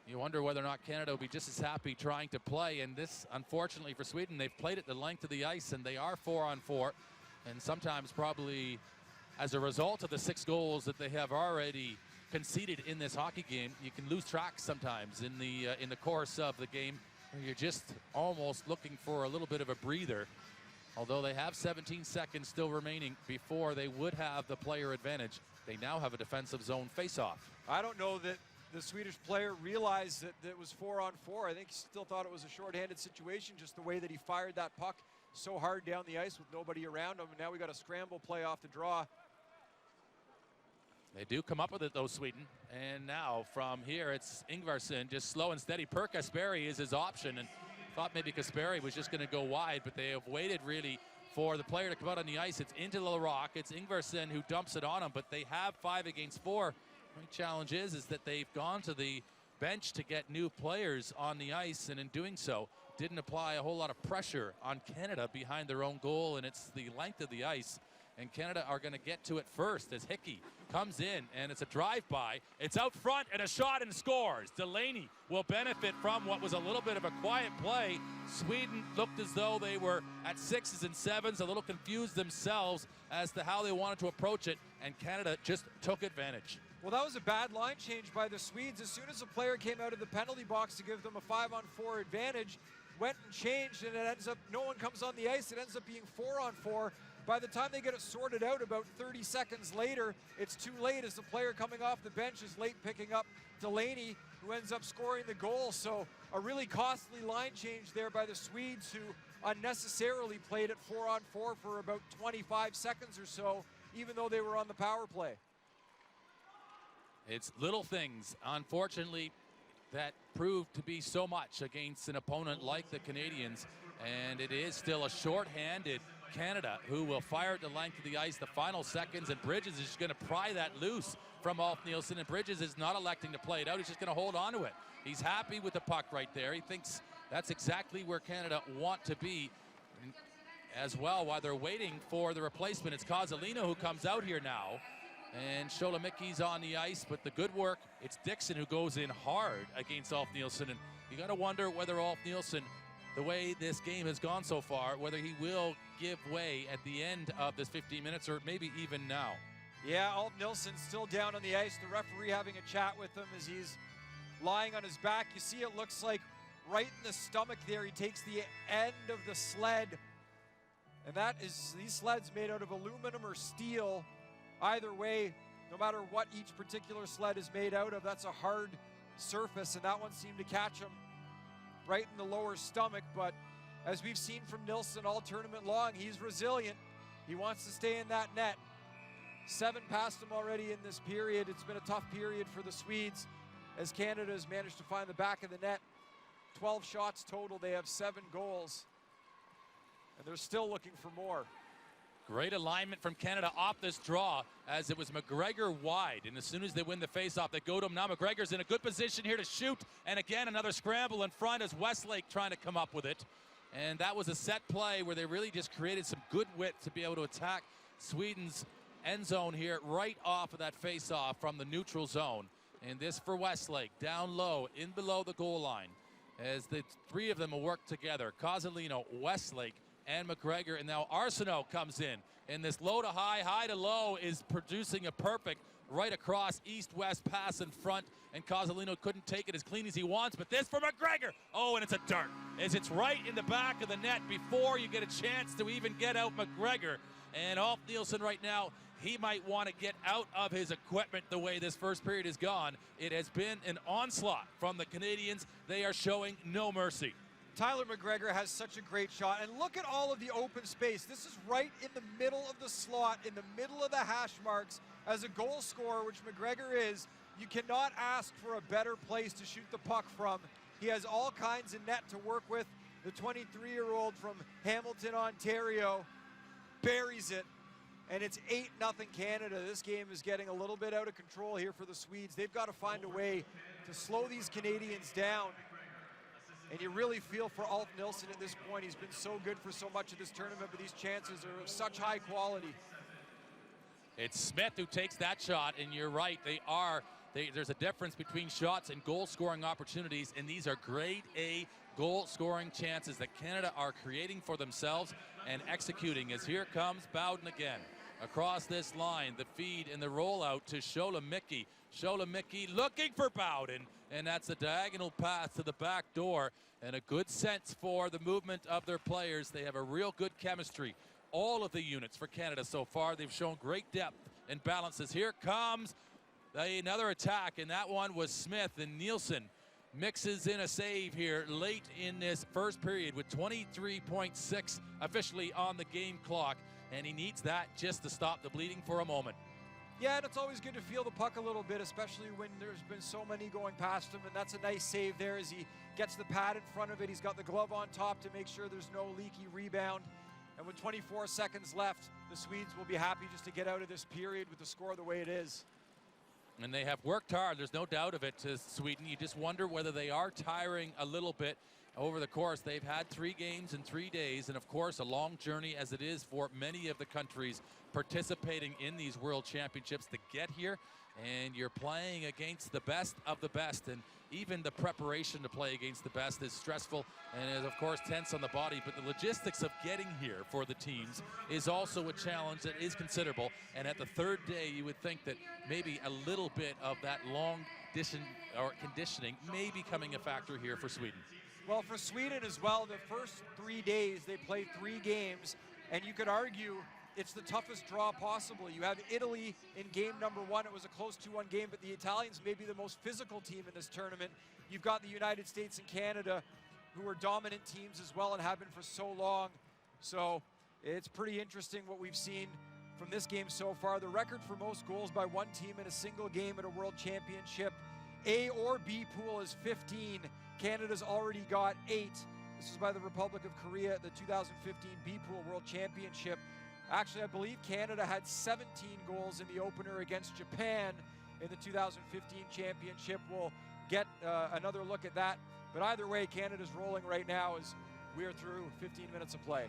you wonder whether or not Canada will be just as happy trying to play. And this, unfortunately for Sweden, they've played it the length of the ice, and they are 4-on-4. And sometimes probably as a result of the 6 goals that they have already conceded in this hockey game, you can lose track sometimes in the course of the game. You're just almost looking for a little bit of a breather. Although they have 17 seconds still remaining before they would have the player advantage, they now have a defensive zone face-off. I don't know that the Swedish player realized that it was 4-on-4. I think he still thought it was a shorthanded situation, just the way that he fired that puck so hard down the ice with nobody around him. And now we got a scramble play off the draw. They do come up with it, though, Sweden. And now from here, it's Ingvarsson, just slow and steady. Per Kasperi is his option, and thought maybe Kasperi was just going to go wide, but they have waited really for the player to come out on the ice. It's into the rock. It's Ingvarsson who dumps it on him, but they have 5 against 4. The challenge is that they've gone to the bench to get new players on the ice, and in doing so, didn't apply a whole lot of pressure on Canada behind their own goal, and it's the length of the ice. And Canada are going to get to it first as Hickey comes in, and it's a drive-by. It's out front and a shot and scores. Delaney will benefit from what was a little bit of a quiet play. Sweden looked as though they were at 6s and 7s, a little confused themselves as to how they wanted to approach it, and Canada just took advantage. Well, that was a bad line change by the Swedes. As soon as a player came out of the penalty box to give them a 5-on-4 advantage, went and changed, and it ends up, no one comes on the ice. It ends up being 4-on-4. By the time they get it sorted out about 30 seconds later, it's too late as the player coming off the bench is late picking up Delaney, who ends up scoring the goal. So a really costly line change there by the Swedes, who unnecessarily played it 4-on-4 for about 25 seconds or so, even though they were on the power play. It's little things, unfortunately, that proved to be so much against an opponent like the Canadians. And it is still a short-handed Canada who will fire at the length of the ice the final seconds, and Bridges is just going to pry that loose from Ulf Nielsen, and Bridges is not electing to play it out. He's just going to hold on to it. He's happy with the puck right there. He thinks that's exactly where Canada want to be as well. While they're waiting for the replacement, it's Kozalino who comes out here now, and Sholomicki's on the ice, but the good work, it's Dixon who goes in hard against Ulf Nielsen, and you got to wonder whether Ulf Nielsen, the way this game has gone so far, whether he will give way at the end of this 15 minutes or maybe even now. Yeah, Ulf Nielsen's still down on the ice. The referee having a chat with him as he's lying on his back. You see it looks like right in the stomach there. He takes the end of the sled, and that is, these sleds made out of aluminum or steel. Either way, no matter what each particular sled is made out of, that's a hard surface, and that one seemed to catch him right in the lower stomach. But as we've seen from Nilsson all tournament long, he's resilient. He wants to stay in that net. 7 past him already in this period. It's been a tough period for the Swedes as Canada has managed to find the back of the net. 12 shots total. They have 7 goals, and they're still looking for more. Great alignment from Canada off this draw, as it was McGregor wide, and as soon as they win the faceoff, they go to him. Now McGregor's in a good position here to shoot, and again another scramble in front as Westlake trying to come up with it. And that was a set play where they really just created some good width to be able to attack Sweden's end zone here right off of that faceoff from the neutral zone. And this for Westlake, down low, in below the goal line, as the 3 of them will work together. Kozalino, Westlake, and McGregor, and now Arsenault comes in. And this low to high, high to low is producing a perfect right across, east-west pass in front, and Cozzolino couldn't take it as clean as he wants, but this for McGregor. Oh, and it's a dart, as it's right in the back of the net before you get a chance to even get out McGregor. And Ulf Nielsen right now, he might want to get out of his equipment the way this first period has gone. It has been an onslaught from the Canadians. They are showing no mercy. Tyler McGregor has such a great shot, and look at all of the open space. This is right in the middle of the slot, in the middle of the hash marks. As a goal scorer, which McGregor is, you cannot ask for a better place to shoot the puck from. He has all kinds of net to work with. The 23-year-old from Hamilton, Ontario, buries it, and it's 8-0 Canada. This game is getting a little bit out of control here for the Swedes. They've got to find a way to slow these Canadians down. And you really feel for Ulf Nielsen at this point. He's been so good for so much of this tournament, but these chances are of such high quality. It's Smith who takes that shot, and you're right, there's a difference between shots and goal-scoring opportunities, and these are grade A goal-scoring chances that Canada are creating for themselves and executing. As here comes Bowden again. Across this line, the feed and the rollout to Sholomicki. Sholomicki looking for Bowden, and that's a diagonal pass to the back door, and a good sense for the movement of their players. They have a real good chemistry. All of the units for Canada so far, they've shown great depth and balances. Here comes another attack, and that one was Smith, and Nielsen mixes in a save here late in this first period with 23.6 officially on the game clock, and he needs that just to stop the bleeding for a moment. Yeah, and it's always good to feel the puck a little bit, especially when there's been so many going past him, and that's a nice save there as he gets the pad in front of it. He's got the glove on top to make sure there's no leaky rebound. And with 24 seconds left, the Swedes will be happy just to get out of this period with the score the way it is. And they have worked hard, there's no doubt of it, to Sweden. You just wonder whether they are tiring a little bit over the course. They've had 3 games in 3 days, and of course a long journey as it is for many of the countries participating in these World Championships to get here. And you're playing against the best of the best, and even the preparation to play against the best is stressful and is of course tense on the body, but the logistics of getting here for the teams is also a challenge that is considerable. And at the 3rd day, you would think that maybe a little bit of that long conditioning may be becoming a factor here for Sweden. Well, for Sweden as well, the first 3 days they played 3 games, and you could argue it's the toughest draw possible. You have Italy in game number 1. It was a close 2-1 game, but the Italians may be the most physical team in this tournament. You've got the United States and Canada, who are dominant teams as well and have been for so long. So it's pretty interesting what we've seen from this game so far. The record for most goals by one team in a single game at a World Championship, A or B pool, is 15. Canada's already got 8. This is by the Republic of Korea at the 2015 B pool World Championship. Actually, I believe Canada had 17 goals in the opener against Japan in the 2015 championship. We'll get another look at that. But either way, Canada's rolling right now as we are through 15 minutes of play.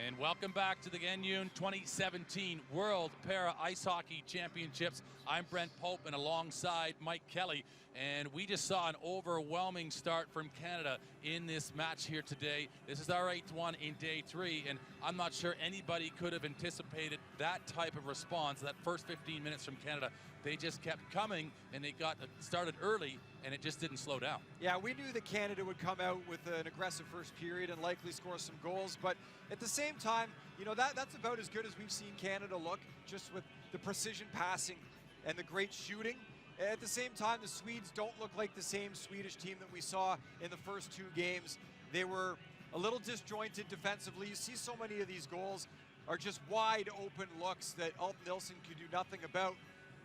And welcome back to the Gangneung 2017 World Para Ice Hockey Championships. I'm Brent Pope, and alongside Mike Kelly. And we just saw an overwhelming start from Canada in this match here today. This is our 8th one in day 3, and I'm not sure anybody could have anticipated that type of response. That first 15 minutes from Canada, they just kept coming, and they got started early, and it just didn't slow down. Yeah, we knew that Canada would come out with an aggressive first period and likely score some goals, but at the same time, you know, that's about as good as we've seen Canada look, just with the precision passing and the great shooting. At the same time, the Swedes don't look like the same Swedish team that we saw in the first 2 games. They were a little disjointed defensively. You see so many of these goals are just wide open looks that Ulf Nilsson could do nothing about.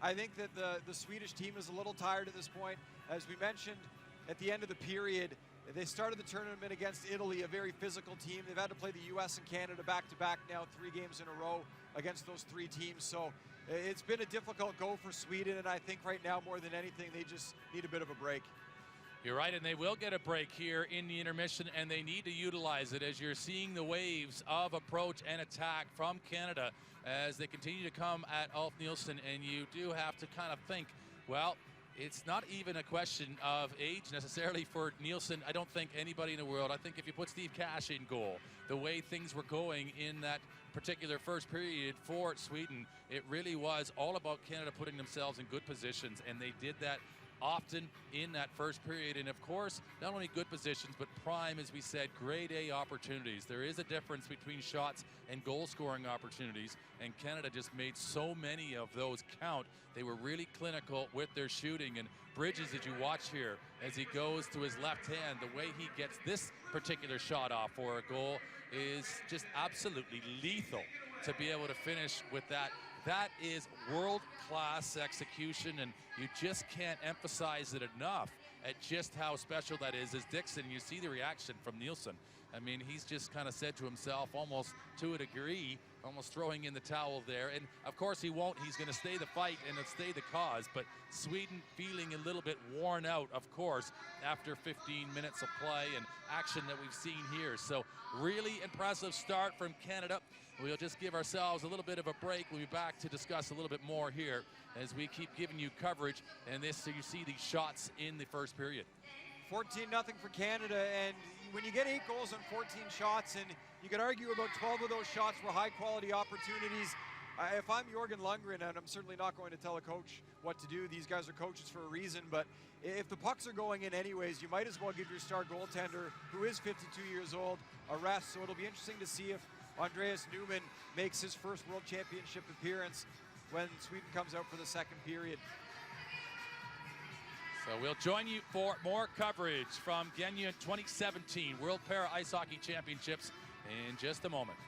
I think that the Swedish team is a little tired at this point. As we mentioned at the end of the period, they started the tournament against Italy, a very physical team. They've had to play the US and Canada back-to-back now, 3 games in a row against those 3 teams. So it's been a difficult go for Sweden, and I think right now more than anything they just need a bit of a break. You're right, and they will get a break here in the intermission, and they need to utilize it as you're seeing the waves of approach and attack from Canada as they continue to come at Ulf Nilsson, and you do have to kind of think, well, it's not even a question of age necessarily for Nilsson. I don't think anybody in the world, I think if you put Steve Cash in goal, the way things were going in that particular first period for Sweden, it really was all about Canada putting themselves in good positions, and they did that often in that first period. And of course, not only good positions, but prime, as we said, grade A opportunities. There is a difference between shots and goal scoring opportunities, and Canada just made so many of those count. They were really clinical with their shooting, and Bridges, as you watch here, as he goes to his left hand, the way he gets this particular shot off for a goal is just absolutely lethal to be able to finish with that. That is world-class execution, and you just can't emphasize it enough at just how special that is. As Dixon, you see the reaction from Nilsson. I mean, he's just kind of said to himself, almost to a degree, almost throwing in the towel there. And of course he won't. He's going to stay the fight and stay the cause. But Sweden feeling a little bit worn out, of course, after 15 minutes of play and action that we've seen here. So really impressive start from Canada. We'll just give ourselves a little bit of a break. We'll be back to discuss a little bit more here as we keep giving you coverage. And this, so you see these shots in the first period. 14-0 for Canada, and when you get 8 goals on 14 shots, and you could argue about 12 of those shots were high-quality opportunities. If I'm Jörgen Lundgren, and I'm certainly not going to tell a coach what to do, these guys are coaches for a reason, but if the pucks are going in anyways, you might as well give your star goaltender, who is 52 years old, a rest. So it'll be interesting to see if Andreas Neumann makes his first World Championship appearance when Sweden comes out for the second period. So we'll join you for more coverage from Gangneung 2017 World Para Ice Hockey Championships in just a moment.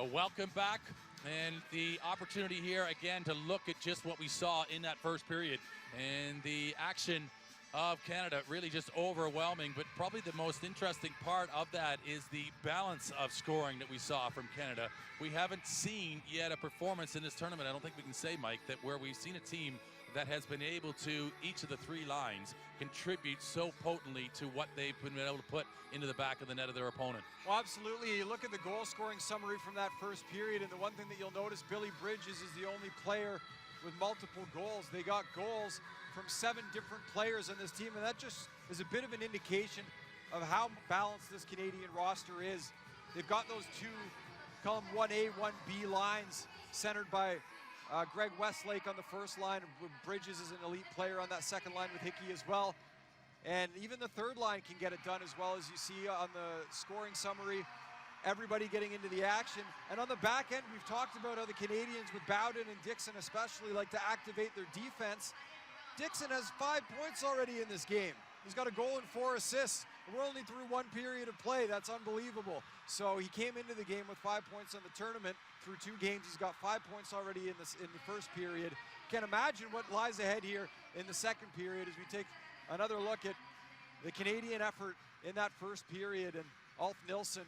Welcome back, and the opportunity here again to look at just what we saw in that first period, and the action of Canada really just overwhelming. But probably the most interesting part of that is the balance of scoring that we saw from Canada. We haven't seen yet a performance in this tournament, I don't think we can say, Mike, that where we've seen a team that has been able to, each of the three lines, contribute so potently to what they've been able to put into the back of the net of their opponent. Well, absolutely. You look at the goal scoring summary from that first period, and the one thing that you'll notice, Billy Bridges is the only player with multiple goals. They got goals from 7 different players on this team, and that just is a bit of an indication of how balanced this Canadian roster is. They've got those two, call them 1A, 1B lines, centered by Greg Westlake on the first line. Bridges is an elite player on that second line with Hickey as well. And even the third line can get it done as well, as you see on the scoring summary. Everybody getting into the action. And on the back end, we've talked about how the Canadians with Bowden and Dixon especially like to activate their defense. Dixon has 5 points already in this game. He's got a goal and 4 assists. We're only through 1 period of play. That's unbelievable. So he came into the game with 5 points on the tournament. Through 2 games, he's got 5 points already in the first period. Can't imagine what lies ahead here in the second period as we take another look at the Canadian effort in that first period. And Ulf Nilsson,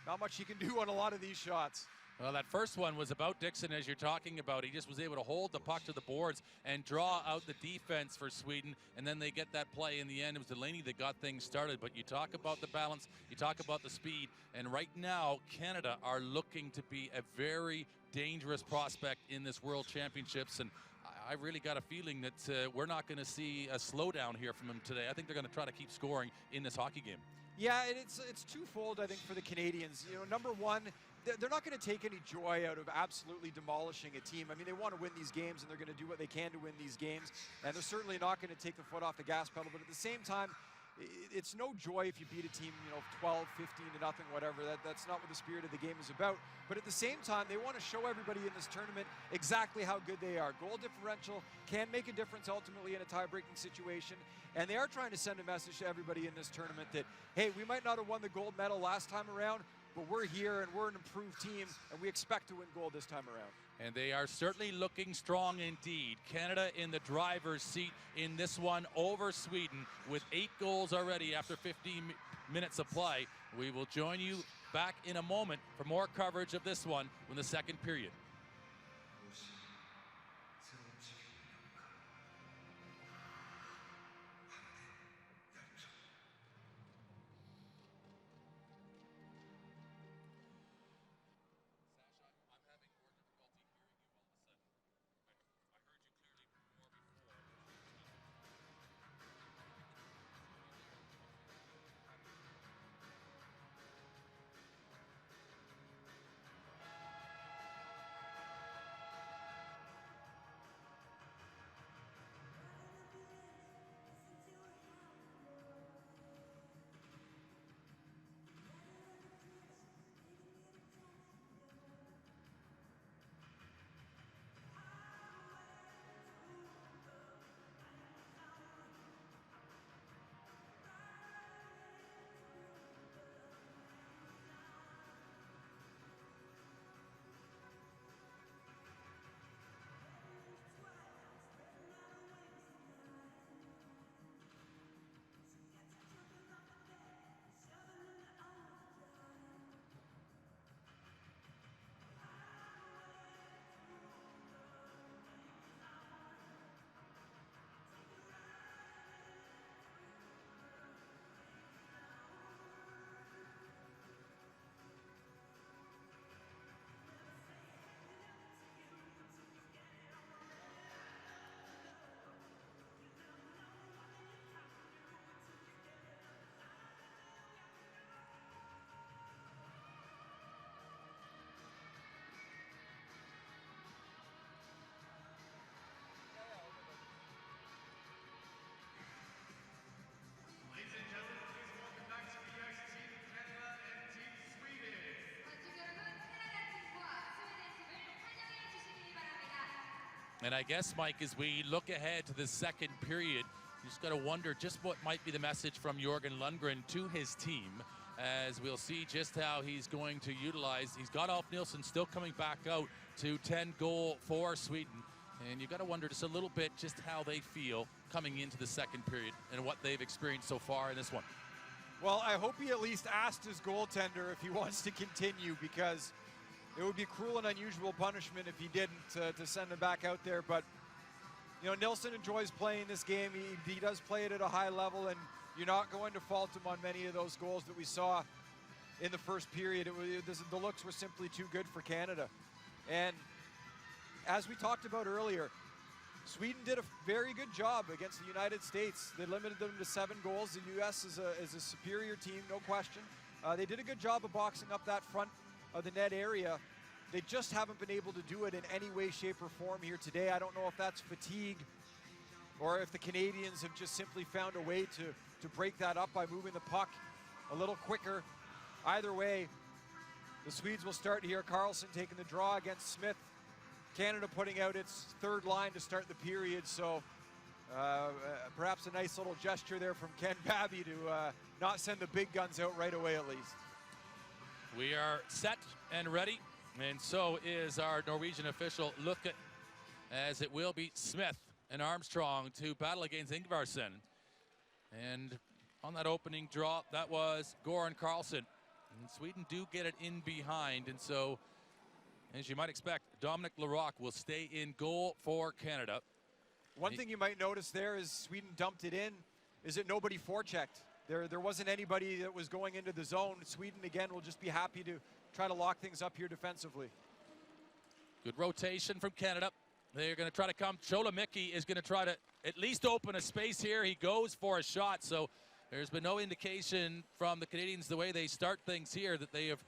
not much he can do on a lot of these shots. Well, that first one was about Dixon, as you're talking about. He just was able to hold the puck to the boards and draw out the defense for Sweden, and then they get that play in the end. It was Delaney that got things started. But you talk about the balance, you talk about the speed, and right now Canada are looking to be a very dangerous prospect in this World Championships, and I really got a feeling that we're not going to see a slowdown here from them today. I think they're going to try to keep scoring in this hockey game. Yeah, and it's twofold, I think, for the Canadians. You know, number one, they're not going to take any joy out of absolutely demolishing a team. I mean, they want to win these games, and they're going to do what they can to win these games. And they're certainly not going to take the foot off the gas pedal. But at the same time, it's no joy if you beat a team, 12, 15 to nothing, whatever. That's not what the spirit of the game is about. But at the same time, they want to show everybody in this tournament exactly how good they are. Goal differential can make a difference ultimately in a tie-breaking situation. And they are trying to send a message to everybody in this tournament that, hey, we might not have won the gold medal last time around, but we're here and we're an improved team, and we expect to win gold this time around. And they are certainly looking strong indeed. Canada in the driver's seat in this one over Sweden with 8 goals already after 15 minutes of play. We will join you back in a moment for more coverage of this one in the second period. And I guess, Mike, as we look ahead to the second period, you just got to wonder just what might be the message from Jörgen Lundgren to his team as we'll see just how he's going to utilize. He's got Ulf Nilsson still coming back out to 10 goal for Sweden. And you've got to wonder just a little bit just how they feel coming into the second period and what they've experienced so far in this one. Well, I hope he at least asked his goaltender if he wants to continue, because it would be cruel and unusual punishment if he didn't, to send him back out there. But, you know, Nilsson enjoys playing this game. He does play it at a high level, and you're not going to fault him on many of those goals that we saw in the first period. The looks were simply too good for Canada. And as we talked about earlier, Sweden did a very good job against the United States. They limited them to 7 goals. The U.S. is a superior team, no question. They did a good job of boxing up that front of the net area. They just haven't been able to do it in any way, shape, or form here today. I don't know if that's fatigue or if the Canadians have just simply found a way to break that up by moving the puck a little quicker. Either way, the Swedes will start here. Carlson taking the draw against Smith. Canada putting out its third line to start the period, so perhaps a nice little gesture there from Ken Babby to not send the big guns out right away at least. We are set and ready, and so is our Norwegian official Lukke, as it will be Smith and Armstrong to battle against Ingvarsson. And on that opening draw, that was Goran Carlson. And Sweden do get it in behind, and so, as you might expect, Dominic Larocque will stay in goal for Canada. One thing you might notice there is Sweden dumped it in, is that nobody forechecked. There wasn't anybody that was going into the zone. Sweden, again, will just be happy to try to lock things up here defensively. Good rotation from Canada. They're going to try to come. Cholamicki is going to try to at least open a space here. He goes for a shot, so there's been no indication from the Canadians, the way they start things here, that they have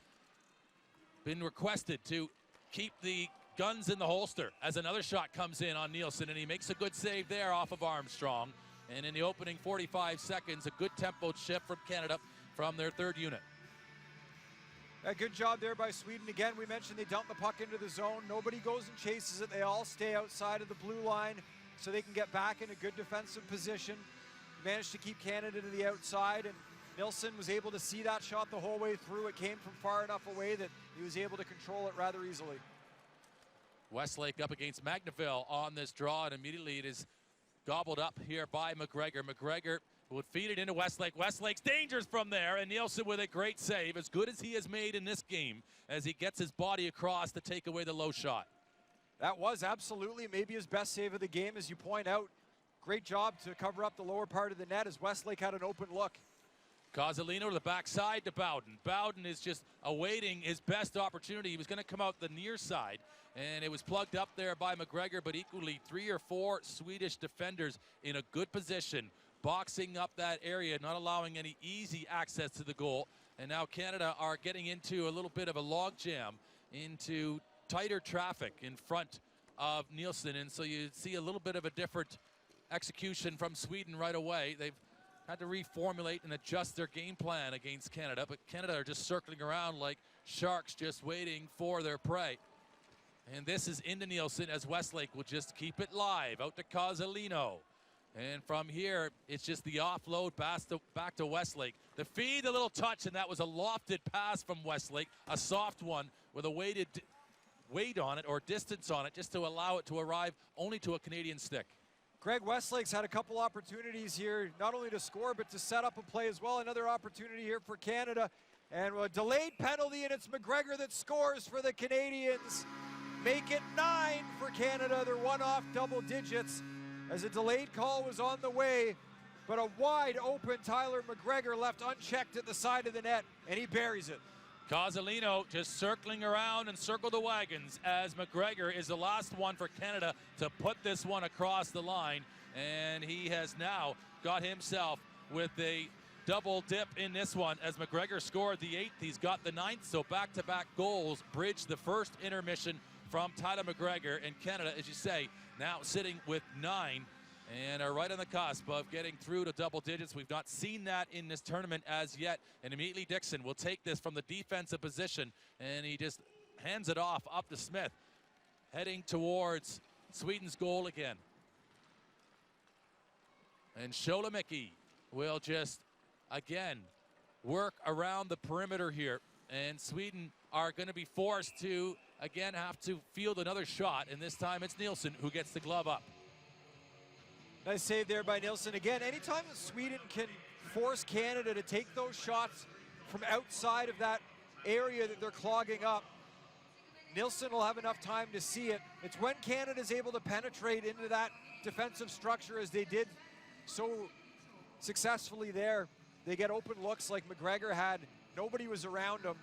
been requested to keep the guns in the holster as another shot comes in on Nilsson, and he makes a good save there off of Armstrong. And in the opening 45 seconds, a good tempo shift from Canada from their third unit. A good job there by Sweden. Again, we mentioned they dump the puck into the zone. Nobody goes and chases it. They all stay outside of the blue line so they can get back in a good defensive position. Managed to keep Canada to the outside, and Nilsson was able to see that shot the whole way through. It came from far enough away that he was able to control it rather easily. Westlake up against Magnaville on this draw, and immediately it is gobbled up here by McGregor. McGregor would feed it into Westlake. Westlake's dangerous from there, and Nilsson with a great save, as good as he has made in this game, as he gets his body across to take away the low shot. That was absolutely maybe his best save of the game, as you point out. Great job to cover up the lower part of the net as Westlake had an open look. Cozzolino to the backside to Bowden. Bowden is just awaiting his best opportunity. He was going to come out the near side, and it was plugged up there by McGregor, but equally 3 or 4 Swedish defenders in a good position, boxing up that area, not allowing any easy access to the goal. And now Canada are getting into a little bit of a logjam, into tighter traffic in front of Nilsson, and so you see a little bit of a different execution from Sweden right away. They've had to reformulate and adjust their game plan against Canada, but Canada are just circling around like sharks, just waiting for their prey. And this is into Nilsson, as Westlake will just keep it live out to Cozzolino. And from here, it's just the offload back to Westlake. The feed, a little touch, and that was a lofted pass from Westlake, a soft one with a weight on it or distance on it, just to allow it to arrive only to a Canadian stick. Greg Westlake's had a couple opportunities here, not only to score, but to set up a play as well. Another opportunity here for Canada. And a delayed penalty, and it's McGregor that scores for the Canadians. Make it 9 for Canada. They're one off double digits as a delayed call was on the way. But a wide open Tyler McGregor left unchecked at the side of the net, and he buries it. Cozzolino just circling around and circle the wagons, as McGregor is the last one for Canada to put this one across the line. And he has now got himself with a double dip in this one, as McGregor scored the 8th. He's got the 9th, so back-to-back goals bridge the first intermission from Tyler McGregor. And Canada, as you say, now sitting with 9 and are right on the cusp of getting through to double digits. We've not seen that in this tournament as yet. And immediately Dixon will take this from the defensive position, and he just hands it off up to Smith, heading towards Sweden's goal again. And Cholamicki will just, again, work around the perimeter here. And Sweden are going to be forced to, again, have to field another shot. And this time it's Nielsen who gets the glove up. Nice save there by Nielsen. Again, anytime that Sweden can force Canada to take those shots from outside of that area that they're clogging up, Nielsen will have enough time to see it. It's when Canada's able to penetrate into that defensive structure as they did so successfully there. They get open looks like McGregor had. Nobody was around him.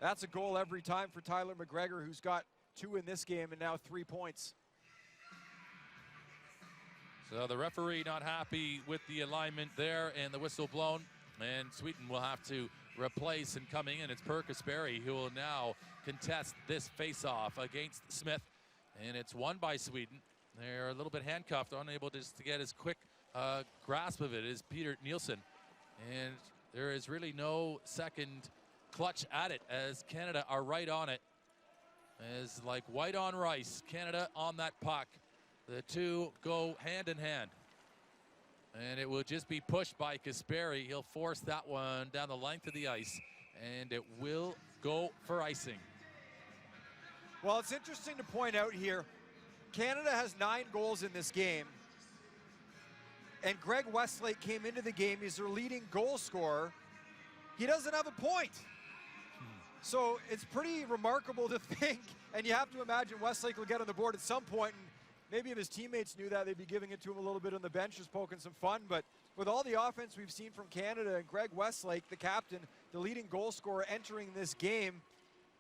That's a goal every time for Tyler McGregor, who's got 2 in this game and now 3 points. So the referee not happy with the alignment there and the whistle blown. And Sweden will have to replace, and coming in, it's Per Kasperi who will now contest this face-off against Smith. And it's won by Sweden. They're a little bit handcuffed, unable just to get as quick grasp of it as Peter Nielsen. And there is really no second clutch at it as Canada are right on it. As like white on rice, Canada on that puck. The two go hand in hand. And it will just be pushed by Kasperi. He'll force that one down the length of the ice, and it will go for icing. Well, it's interesting to point out here, Canada has 9 goals in this game. And Greg Westlake came into the game. He's their leading goal scorer. He doesn't have a point. So it's pretty remarkable to think, and you have to imagine Westlake will get on the board at some point, and maybe if his teammates knew that, they'd be giving it to him a little bit on the bench, just poking some fun. But with all the offense we've seen from Canada and Greg Westlake, the captain, the leading goal scorer entering this game,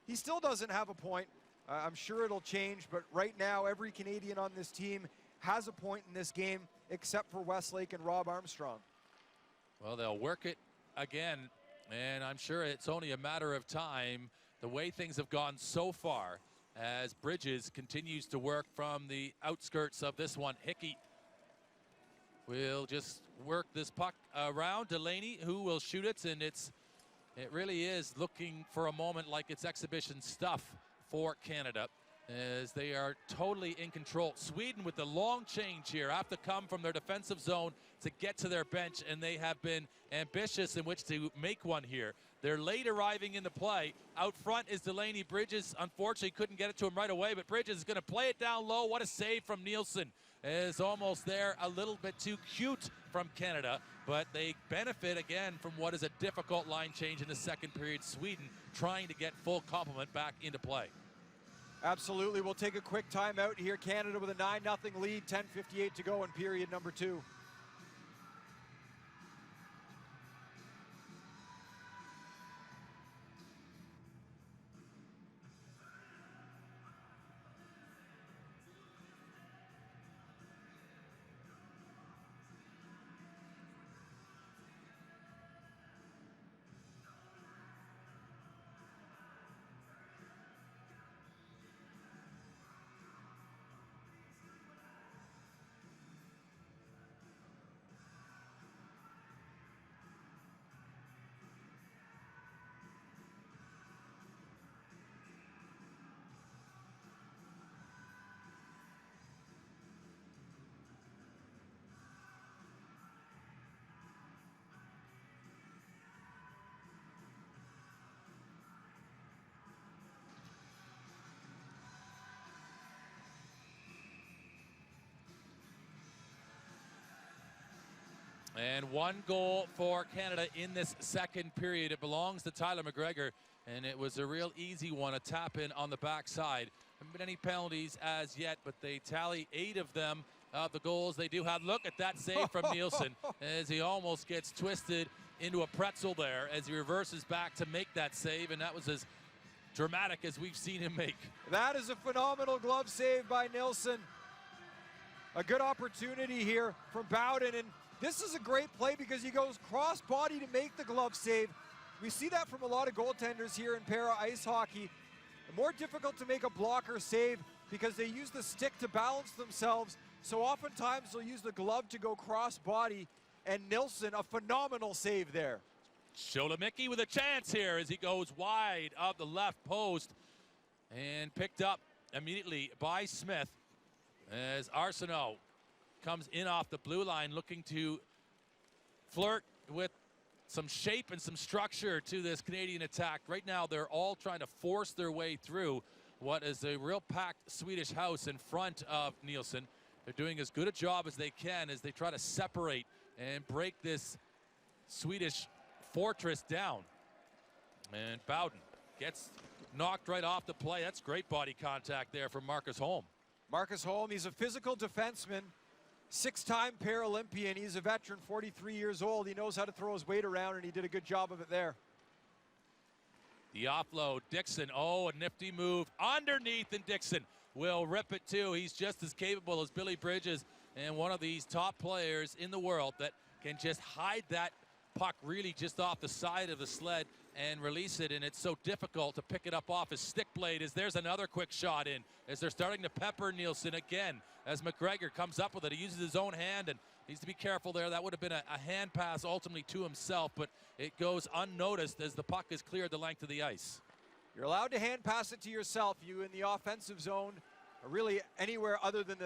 he still doesn't have a point. I'm sure it'll change, but right now every Canadian on this team has a point in this game except for Westlake and Rob Armstrong. Well, they'll work it again, and I'm sure it's only a matter of time the way things have gone so far as Bridges continues to work from the outskirts of this one. Hickey will just work this puck around Delaney, who will shoot it, and it really is looking for a moment like it's exhibition stuff for Canada as they are totally in control. Sweden with the long change here have to come from their defensive zone to get to their bench, and they have been ambitious in which to make one here. They're late arriving in the play. Out front is Delaney. Bridges unfortunately couldn't get it to him right away, but Bridges is going to play it down low. What a save from Nielsen. Is almost there, a little bit too cute from Canada, but they benefit again from what is a difficult line change in the second period. Sweden trying to get full complement back into play. Absolutely. We'll take a quick timeout here. Canada with a 9-0 lead, 10:58 to go in period number 2. And 1 goal for Canada in this second period. It belongs to Tyler McGregor, and it was a real easy one, a tap in on the backside. Haven't been any penalties as yet, but they tally 8 of them. The goals they do have. Look at that save from Nielsen as he almost gets twisted into a pretzel there as he reverses back to make that save, and that was as dramatic as we've seen him make. That is a phenomenal glove save by Nielsen. A good opportunity here from Bowden, and this is a great play because he goes cross-body to make the glove save. We see that from a lot of goaltenders here in para ice hockey. More difficult to make a blocker save because they use the stick to balance themselves. So oftentimes they'll use the glove to go cross-body, and Nielsen, a phenomenal save there. Sholomicki with a chance here as he goes wide of the left post and picked up immediately by Smith as Arsenault comes in off the blue line looking to flirt with some shape and some structure to this Canadian attack. Right now, they're all trying to force their way through what is a real packed Swedish house in front of Nielsen. They're doing as good a job as they can as they try to separate and break this Swedish fortress down. And Bowden gets knocked right off the play. That's great body contact there from Marcus Holm. Marcus Holm, he's a physical defenseman, 6-time Paralympian. He's a veteran, 43 years old. He knows how to throw his weight around, and he did a good job of it there. The offload, Dixon, oh, a nifty move underneath, and Dixon will rip it too. He's just as capable as Billy Bridges, and one of these top players in the world that can just hide that puck really just off the side of the sled and release it, and it's so difficult to pick it up off his stick blade. As there's another quick shot in, as they're starting to pepper Nielsen again, as McGregor comes up with it. He uses his own hand and needs to be careful there. That would have been a hand pass ultimately to himself, but it goes unnoticed as the puck is cleared the length of the ice. You're allowed to hand pass it to yourself. You in the offensive zone, or really anywhere other than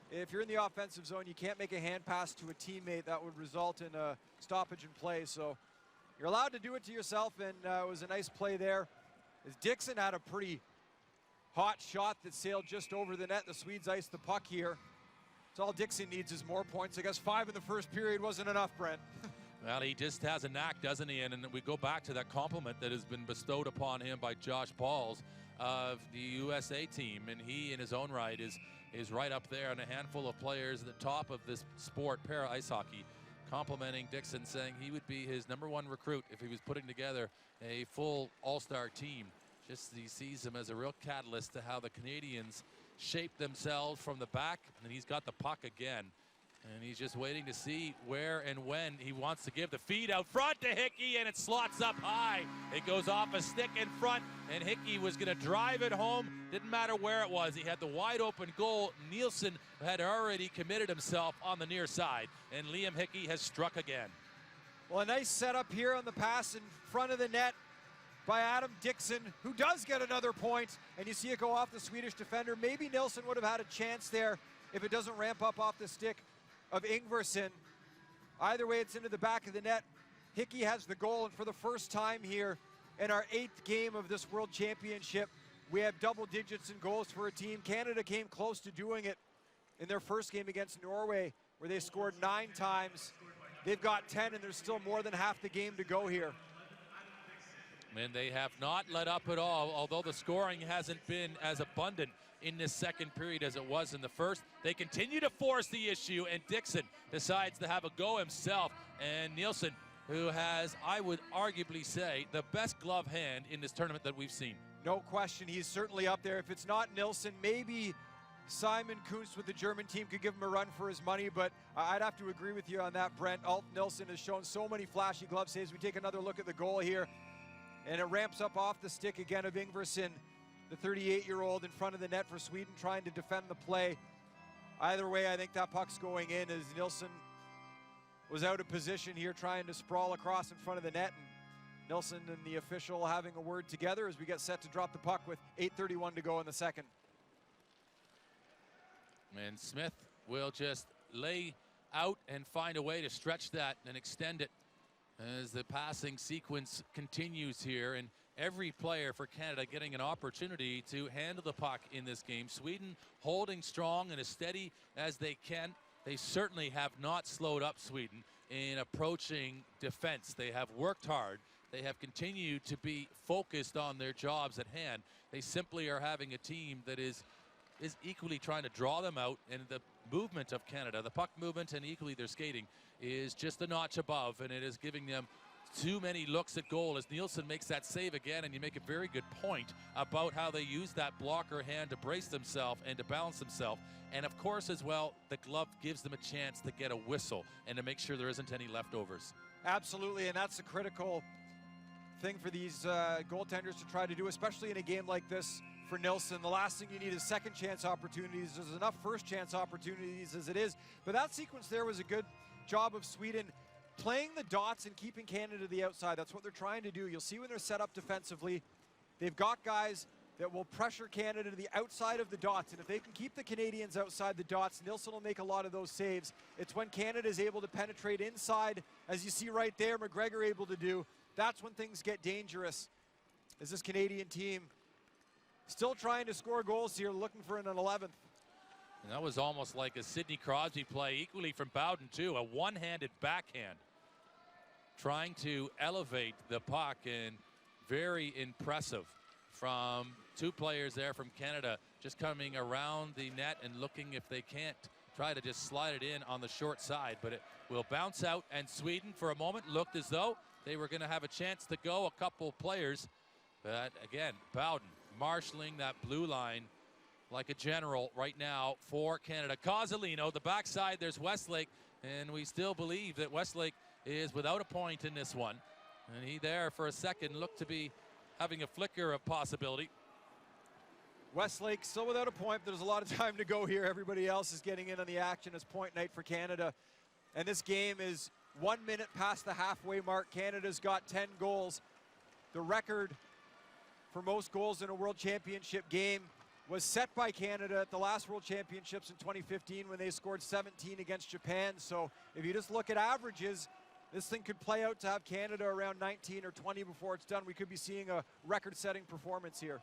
if you're in the offensive zone, you can't make a hand pass to a teammate. That would result in a stoppage in play. So you're allowed to do it to yourself, and it was a nice play there. As Dixon had a pretty hot shot that sailed just over the net. The Swedes iced the puck here. It's all Dixon needs is more points. I guess 5 in the first period wasn't enough, Brent. Well, he just has a knack, doesn't he? And we go back to that compliment that has been bestowed upon him by Josh Pauls of the USA team, and he in his own right is right up there on a handful of players at the top of this sport, para ice hockey, complimenting Dixon, saying he would be his #1 recruit if he was putting together a full all-star team. Just he sees him as a real catalyst to how the Canadians shape themselves from the back, and he's got the puck again. And he's just waiting to see where and when he wants to give the feed out front to Hickey, and it slots up high. It goes off a stick in front, and Hickey was going to drive it home. Didn't matter where it was. He had the wide open goal. Nielsen had already committed himself on the near side, and Liam Hickey has struck again. Well, a nice setup here on the pass in front of the net by Adam Dixon, who does get another point, and you see it go off the Swedish defender. Maybe Nielsen would have had a chance there if it doesn't ramp up off the stick of Ingvarsson. Either way, it's into the back of the net. Hickey has the goal, and for the first time here in our 8th game of this World Championship, we have double digits in goals for a team. Canada came close to doing it in their first game against Norway, where they scored 9 times. They've got 10, and there's still more than half the game to go here. And they have not let up at all, although the scoring hasn't been as abundant in this second period as it was in the first. They continue to force the issue, and Dixon decides to have a go himself. And Nielsen, who has, I would arguably say, the best glove hand in this tournament that we've seen. No question, he's certainly up there. If it's not Nielsen, maybe Simon Kuntz with the German team could give him a run for his money, but I'd have to agree with you on that, Brent. Alt Nielsen has shown so many flashy glove saves. We take another look at the goal here, and it ramps up off the stick again of Ingvarsson, the 38-year-old in front of the net for Sweden, trying to defend the play. Either way, I think that puck's going in, as Nielsen was out of position here trying to sprawl across in front of the net. And Nielsen and the official having a word together as we get set to drop the puck with 8:31 to go in the second. And Smith will just lay out and find a way to stretch that and extend it as the passing sequence continues here, and every player for Canada getting an opportunity to handle the puck in this game. Sweden holding strong and as steady as they can. They certainly have not slowed up Sweden in approaching defense. They have worked hard. They have continued to be focused on their jobs at hand. They simply are having a team that is equally trying to draw them out, and the movement of Canada, the puck movement and equally their skating, is just a notch above, and it is giving them too many looks at goal as Nielsen makes that save again. And you make a very good point about how they use that blocker hand to brace themselves and to balance themselves. And of course as well, the glove gives them a chance to get a whistle and to make sure there isn't any leftovers. Absolutely, and that's a critical thing for these goaltenders to try to do, especially in a game like this for Nielsen. The last thing you need is second chance opportunities. There's enough first chance opportunities as it is. But that sequence there was a good job of Sweden playing the dots and keeping Canada to the outside. That's what they're trying to do. You'll see when they're set up defensively, they've got guys that will pressure Canada to the outside of the dots. And if they can keep the Canadians outside the dots, Nilsson will make a lot of those saves. It's when Canada is able to penetrate inside, as you see right there, McGregor able to do. That's when things get dangerous. Is this Canadian team still trying to score goals here, looking for an 11th. And that was almost like a Sidney Crosby play, equally from Bowden too, a one-handed backhand. Trying to elevate the puck, and very impressive from two players there from Canada, just coming around the net and looking if they can't try to just slide it in on the short side, but it will bounce out. And Sweden for a moment looked as though they were going to have a chance to go, a couple players, but again, Bowden marshalling that blue line like a general right now for Canada. Cozzolino, the backside, there's Westlake, and we still believe that Westlake is without a point in this one. And he there for a second looked to be having a flicker of possibility. Westlake still without a point. There's a lot of time to go here. Everybody else is getting in on the action. It's point night for Canada. And this game is 1 minute past the halfway mark. Canada's got 10 goals. The record for most goals in a World Championship game was set by Canada at the last World Championships in 2015 when they scored 17 against Japan. So if you just look at averages, this thing could play out to have Canada around 19 or 20 before it's done. We could be seeing a record-setting performance here.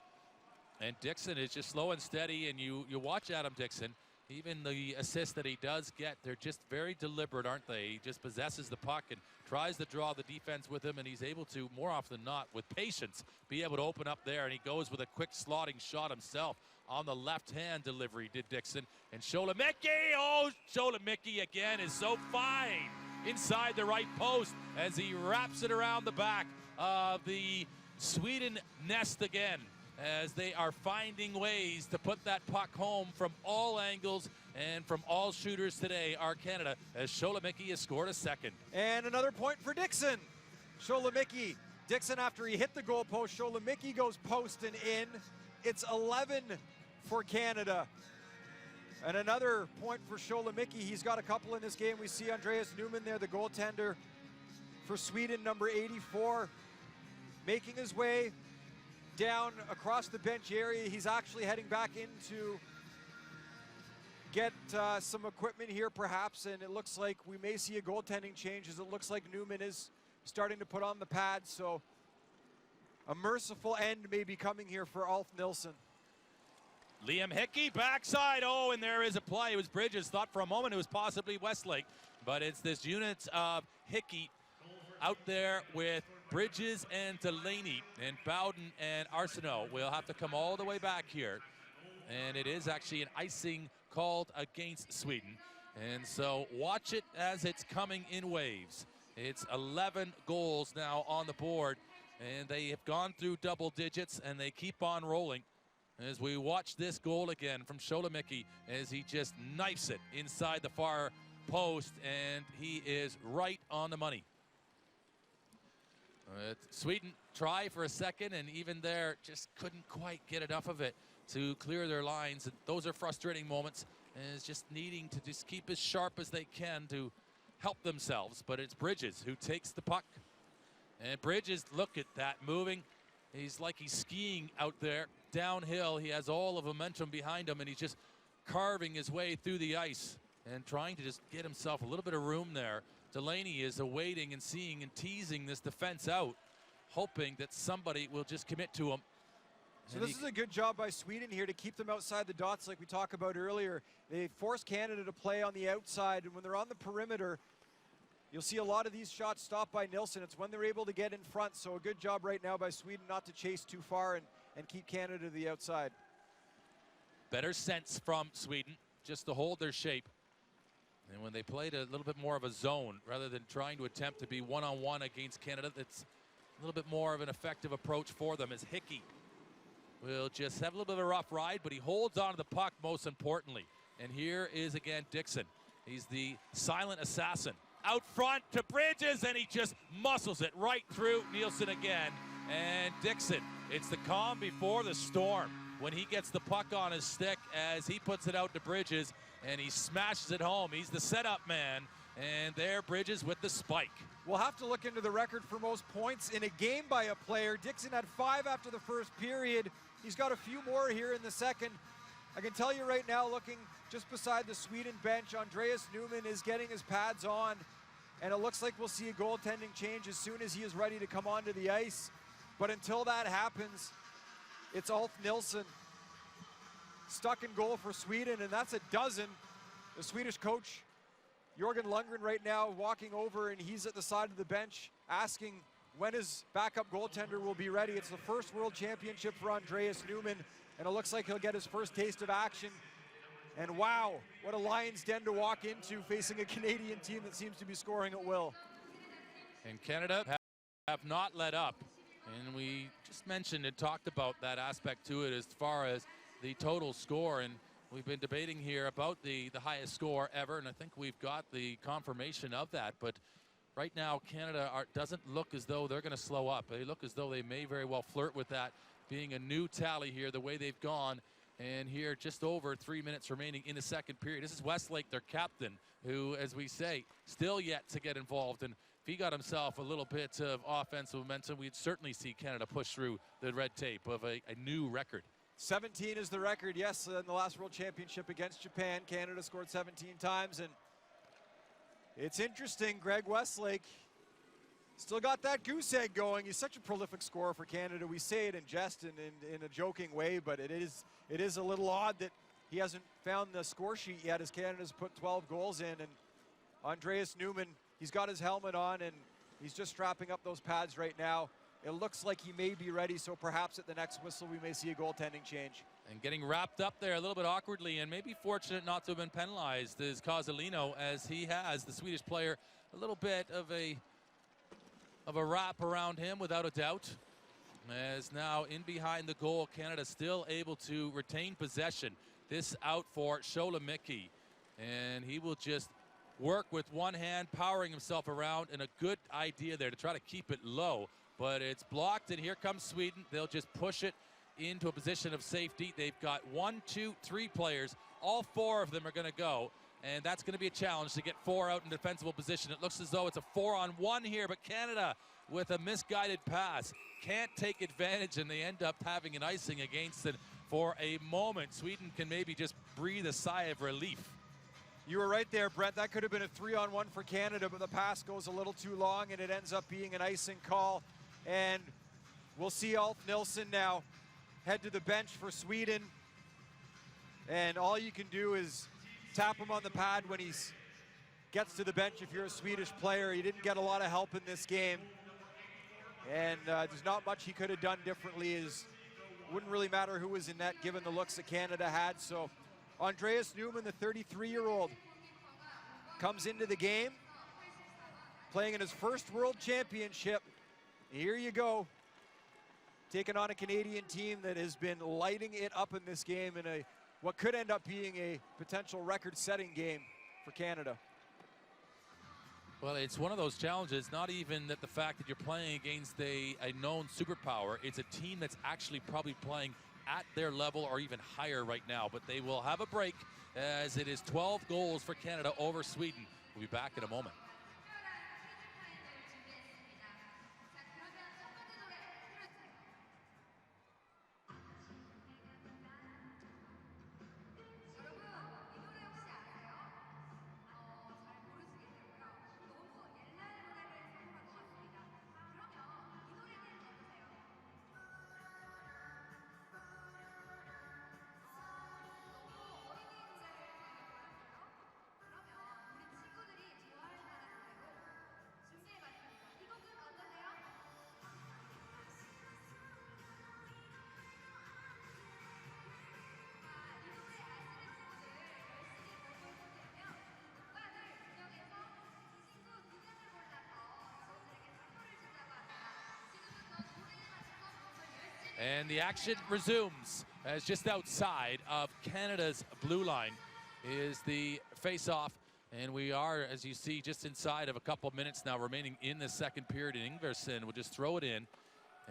And Dixon is just slow and steady, and you watch Adam Dixon, even the assists that he does get, they're just very deliberate, aren't they? He just possesses the puck and tries to draw the defense with him, and he's able to, more often than not, with patience, be able to open up there, and he goes with a quick slotting shot himself on the left-hand delivery, did Dixon. And Sholomicki, oh, Sholomicki again is so fine inside the right post as he wraps it around the back of the Sweden nest again, as they are finding ways to put that puck home from all angles and from all shooters today are Canada, as Sholomicki has scored a second. And another point for Dixon. Sholomicki, Dixon after he hit the goal post, Sholomicki goes post and in. It's 11 for Canada. And another point for Sholomicki. He's got a couple in this game. We see Andreas Newman there, the goaltender for Sweden, number 84, making his way down across the bench area. He's actually heading back in to get some equipment here perhaps, and it looks like we may see a goaltending change, as it looks like Newman is starting to put on the pads. So a merciful end may be coming here for Ulf Nilsson. Liam Hickey, backside, oh, and there is a play. It was Bridges. Thought for a moment it was possibly Westlake, but it's this unit of Hickey out there with Bridges and Delaney, and Bowden and Arsenault will have to come all the way back here. And it is actually an icing called against Sweden. And so watch it as it's coming in waves. It's 11 goals now on the board, and they have gone through double digits, and they keep on rolling. As we watch this goal again from Sholomicki, as he just knifes it inside the far post, and he is right on the money. Sweden try for a second, and even there just couldn't quite get enough of it to clear their lines. And those are frustrating moments, and it's just needing to just keep as sharp as they can to help themselves. But it's Bridges who takes the puck, and Bridges, look at that, moving. He's like he's skiing out there downhill. He has all of momentum behind him, and he's just carving his way through the ice and trying to just get himself a little bit of room there. Delaney is awaiting and seeing and teasing this defense out, hoping that somebody will just commit to him. So this is a good job by Sweden here to keep them outside the dots like we talked about earlier. They force Canada to play on the outside, and when they're on the perimeter, you'll see a lot of these shots stopped by Nilsson. It's when they're able to get in front, so a good job right now by Sweden not to chase too far and keep Canada to the outside. Better sense from Sweden, just to hold their shape. And when they played a little bit more of a zone, rather than trying to attempt to be one-on-one against Canada, that's a little bit more of an effective approach for them, as Hickey will just have a little bit of a rough ride, but he holds on to the puck most importantly. And here is again Dixon. He's the silent assassin. Out front to Bridges, and he just muscles it right through Nilsson again. And Dixon, it's the calm before the storm when he gets the puck on his stick, as he puts it out to Bridges, and he smashes it home. He's the setup man, and there Bridges with the spike. We'll have to look into the record for most points in a game by a player. Dixon had 5 after the first period. He's got a few more here in the second. I can tell you right now, looking just beside the Sweden bench, Andreas Newman is getting his pads on, and it looks like we'll see a goaltending change as soon as he is ready to come onto the ice. But until that happens, it's Ulf Nilsson stuck in goal for Sweden, and that's a dozen. The Swedish coach, Jörgen Lundgren, right now walking over, and he's at the side of the bench asking when his backup goaltender will be ready. It's the first World Championship for Andreas Newman, and it looks like he'll get his first taste of action. And wow, what a lion's den to walk into facing a Canadian team that seems to be scoring at will. And Canada have not let up. And we just mentioned and talked about that aspect to it as far as the total score. And we've been debating here about the highest score ever, and I think we've got the confirmation of that. But right now, Canada doesn't look as though they're going to slow up. They look as though they may very well flirt with that being a new tally here, the way they've gone. And here, just over 3 minutes remaining in the second period. This is Westlake, their captain, who, as we say, still yet to get involved. And if he got himself a little bit of offensive momentum, we'd certainly see Canada push through the red tape of a new record. 17 is the record, yes, in the last World Championship against Japan. Canada scored 17 times, and it's interesting, Greg Westlake still got that goose egg going. He's such a prolific scorer for Canada. We say it in jest and in a joking way, but it is a little odd that he hasn't found the score sheet yet, as Canada's put 12 goals in. And Andreas Newman, he's got his helmet on, and he's just strapping up those pads right now. It looks like he may be ready, so perhaps at the next whistle we may see a goaltending change. And getting wrapped up there a little bit awkwardly, and maybe fortunate not to have been penalized, is Kozolino, as he has, the Swedish player, a little bit of a wrap around him, without a doubt. As now in behind the goal, Canada still able to retain possession. This out for Sholomicki, and he will just work with one hand, powering himself around, and a good idea there to try to keep it low. But it's blocked, and here comes Sweden. They'll just push it into a position of safety. They've got 1, 2, 3 players. All 4 of them are going to go, and that's going to be a challenge to get 4 out in defensible position. It looks as though it's a 4-on-1 here, but Canada, with a misguided pass, can't take advantage, and they end up having an icing against it. For a moment, Sweden can maybe just breathe a sigh of relief. You were right there, Brent. That could have been a 3-on-1 for Canada, but the pass goes a little too long, and it ends up being an icing call. And we'll see Ulf Nilsson now head to the bench for Sweden. And all you can do is tap him on the pad when he gets to the bench if you're a Swedish player. He didn't get a lot of help in this game. And there's not much he could have done differently. It wouldn't really matter who was in net given the looks that Canada had. So Andreas Newman, the 33-year-old, comes into the game, playing in his first World Championship. Here you go, taking on a Canadian team that has been lighting it up in this game in what could end up being a potential record-setting game for Canada. Well, it's one of those challenges, not even that the fact that you're playing against a known superpower. It's a team that's actually probably playing at their level or even higher right now. But they will have a break, as it is 12 goals for Canada over Sweden. We'll be back in a moment. And the action resumes, as just outside of Canada's blue line is the face-off. And we are, as you see, just inside of a couple of minutes now remaining in the second period. And Ingvarsson will just throw it in.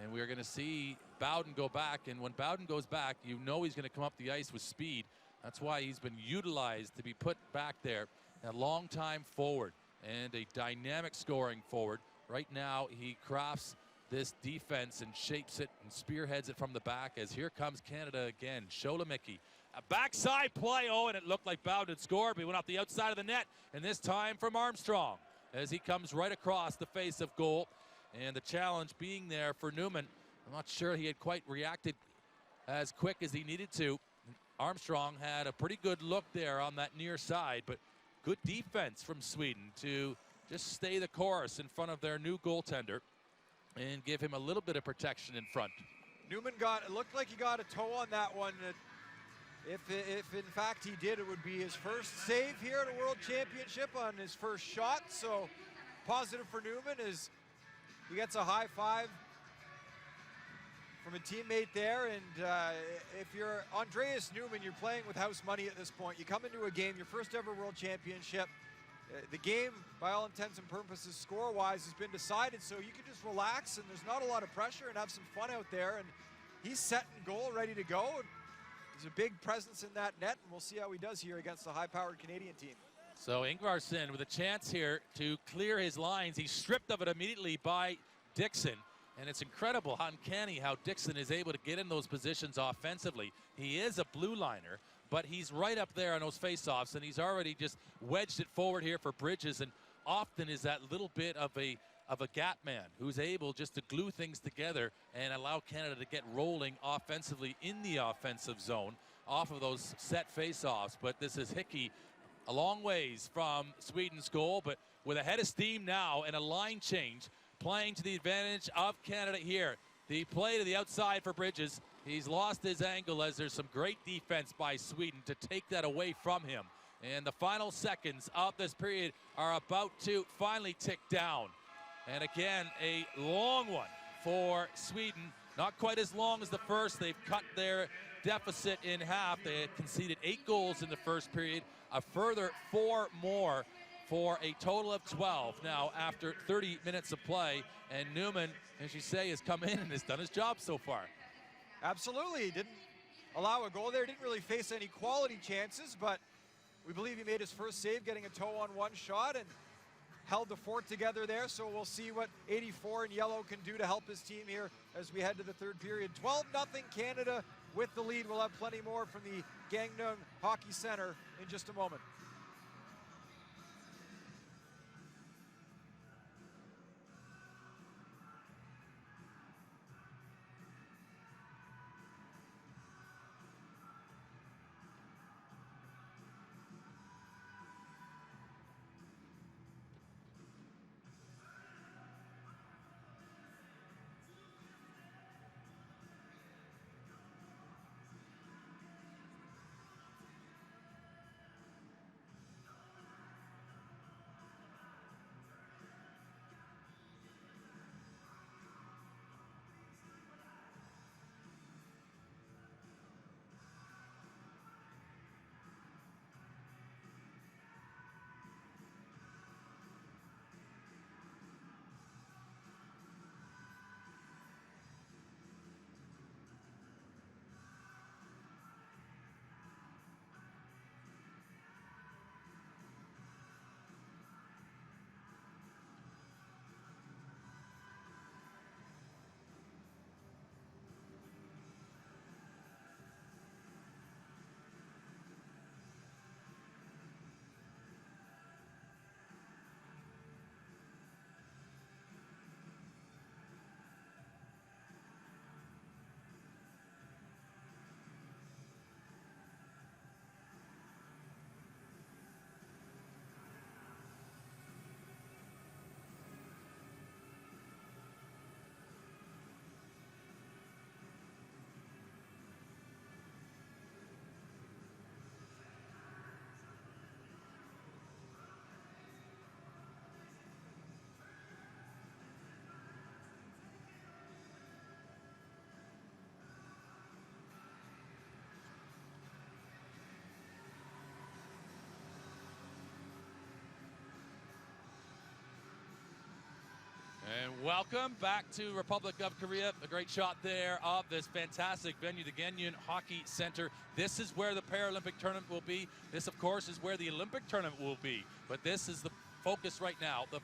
And we are going to see Bowden go back. And when Bowden goes back, you know he's going to come up the ice with speed. That's why he's been utilized to be put back there. A long time forward and a dynamic scoring forward. Right now, he crafts this defense and shapes it and spearheads it from the back as here comes Canada again. Sholomicki, a backside play. Oh, and it looked like Bowden scored, but he went off the outside of the net, and this time from Armstrong as he comes right across the face of goal. And the challenge being there for Newman. I'm not sure he had quite reacted as quick as he needed to. Armstrong had a pretty good look there on that near side, but good defense from Sweden to just stay the course in front of their new goaltender and give him a little bit of protection in front. Newman it looked like he got a toe on that one. If in fact he did, it would be his first save here at a World Championship on his first shot. So positive for Newman as he gets a high five from a teammate there. And if you're Andreas Newman, you're playing with house money at this point. You come into a game, your first ever World Championship. The game, by all intents and purposes, score-wise, has been decided, so you can just relax, and there's not a lot of pressure, and have some fun out there. And he's set in goal, ready to go. And he's a big presence in that net, and we'll see how he does here against the high-powered Canadian team. So Ingvarsson with a chance here to clear his lines. He's stripped of it immediately by Dixon. And it's incredible, uncanny how Dixon is able to get in those positions offensively. He is a blue liner, but he's right up there on those faceoffs, and he's already just wedged it forward here for Bridges, and often is that little bit of a gap man who's able just to glue things together and allow Canada to get rolling offensively in the offensive zone off of those set faceoffs. But this is Hickey a long ways from Sweden's goal, but with a head of steam now and a line change playing to the advantage of Canada here. The play to the outside for Bridges. He's lost his angle as there's some great defense by Sweden to take that away from him. And the final seconds of this period are about to finally tick down. And again, a long one for Sweden. Not quite as long as the first. They've cut their deficit in half. They had conceded 8 goals in the first period. A further 4 more for a total of 12 now after 30 minutes of play. And Newman, as you say, has come in and has done his job so far. Absolutely. He didn't allow a goal there. Didn't really face any quality chances, but we believe he made his first save, getting a toe on one shot, and held the fort together there. So we'll see what 84 in yellow can do to help his team here as we head to the third period. 12-0 Canada with the lead. We'll have plenty more from the Gangneung Hockey Center in just a moment. And welcome back to Republic of Korea. A great shot there of this fantastic venue, the Gangneung Hockey Center. This is where the Paralympic tournament will be. This, of course, is where the Olympic tournament will be. But this is the focus right now, the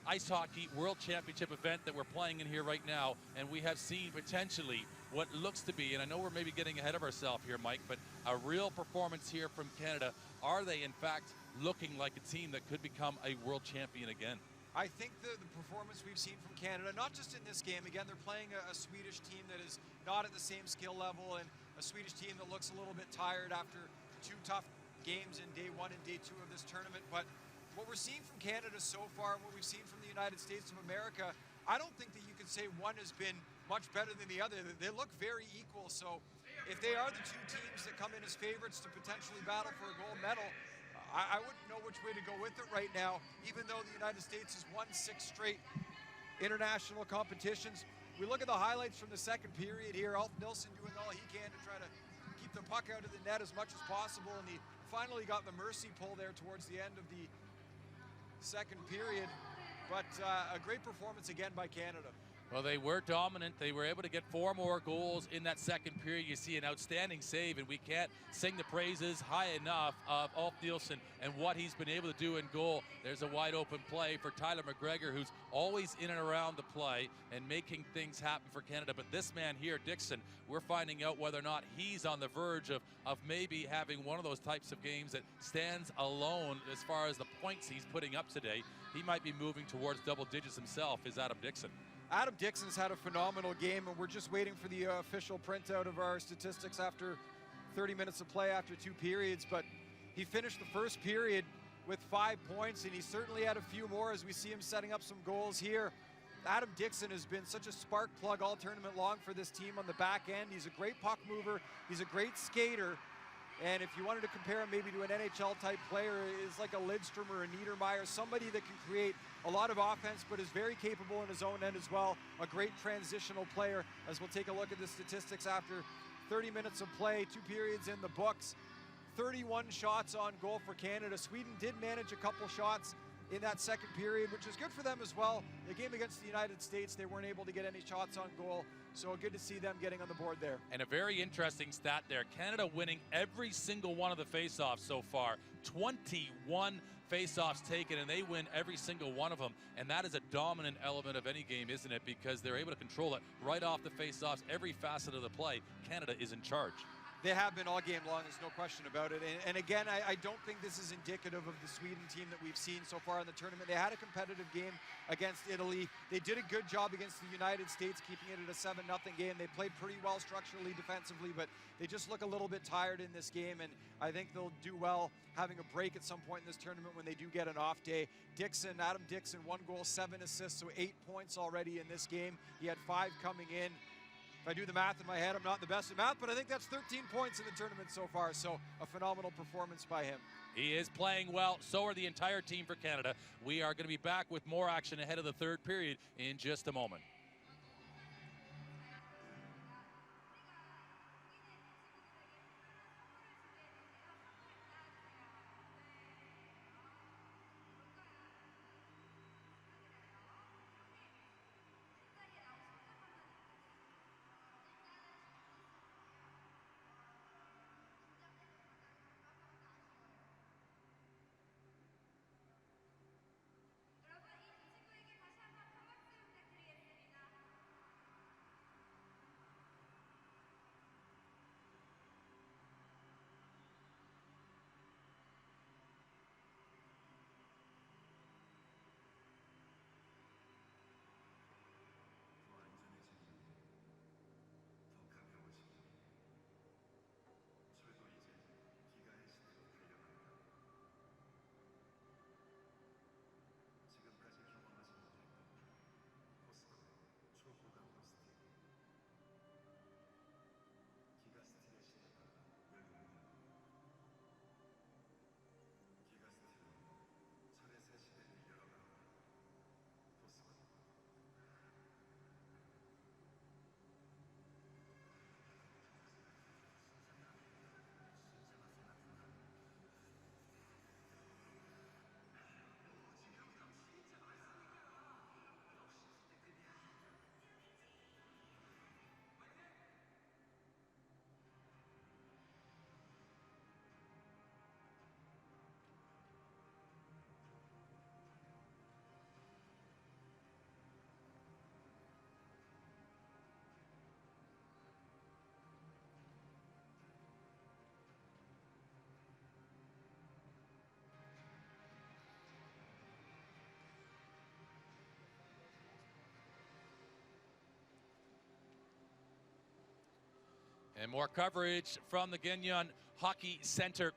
ice hockey world championship event that we're playing in here right now, and we have seen potentially what looks to be, and I know we're maybe getting ahead of ourselves here, Mike, but a real performance here from Canada. Are they, in fact, looking like a team that could become a world champion again? I think the performance we've seen from Canada, not just in this game, again, they're playing a Swedish team that is not at the same skill level, and a Swedish team that looks a little bit tired after 2 tough games in day 1 and day 2 of this tournament. But what we're seeing from Canada so far, and what we've seen from the United States of America, I don't think that you could say one has been much better than the other. They look very equal. So if they are the 2 teams that come in as favorites to potentially battle for a gold medal, I wouldn't know which way to go with it right now, even though the United States has won 6 straight international competitions. We look at the highlights from the second period here. Alf Nilsson doing all he can to try to keep the puck out of the net as much as possible, and he finally got the mercy pull there towards the end of the second period. But a great performance again by Canada. Well, they were dominant. They were able to get 4 more goals in that second period. You see an outstanding save, and we can't sing the praises high enough of Alf Nilsson and what he's been able to do in goal. There's a wide open play for Tyler McGregor, who's always in and around the play and making things happen for Canada. But this man here, Dixon, we're finding out whether or not he's on the verge of maybe having one of those types of games that stands alone as far as the points he's putting up today. He might be moving towards double digits himself, is Adam Dixon. Adam Dixon's had a phenomenal game, and we're just waiting for the official printout of our statistics after 30 minutes of play after 2 periods. But he finished the first period with 5 points, and he certainly had a few more as we see him setting up some goals here. Adam Dixon has been such a spark plug all tournament long for this team on the back end. He's a great puck mover. He's a great skater. And if you wanted to compare him maybe to an NHL-type player, is like a Lidstrom or a Niedermeyer, somebody that can create a lot of offense, but is very capable in his own end as well. A great transitional player, as we'll take a look at the statistics after 30 minutes of play, 2 periods in the books. 31 shots on goal for Canada. Sweden did manage a couple shots in that second period, which is good for them as well. The game against the United States, they weren't able to get any shots on goal, so good to see them getting on the board there. And a very interesting stat there. Canada winning every single one of the faceoffs so far. 21 faceoffs taken, and they win every single one of them. And that is a dominant element of any game, isn't it? Because they're able to control it right off the faceoffs, every facet of the play. Canada is in charge. They have been all game long, there's no question about it. And again, I don't think this is indicative of the Sweden team that we've seen so far in the tournament. They had a competitive game against Italy. They did a good job against the United States, keeping it at a 7-0 game. They played pretty well structurally, defensively, but they just look a little bit tired in this game, and I think they'll do well having a break at some point in this tournament when they do get an off day. Adam Dixon, 1 goal, 7 assists, so 8 points already in this game. He had 5 coming in. If I do the math in my head, I'm not the best at math, but I think that's 13 points in the tournament so far, so a phenomenal performance by him. He is playing well. So are the entire team for Canada. We are going to be back with more action ahead of the 3rd period in just a moment. And more coverage from the Gangneung Hockey Center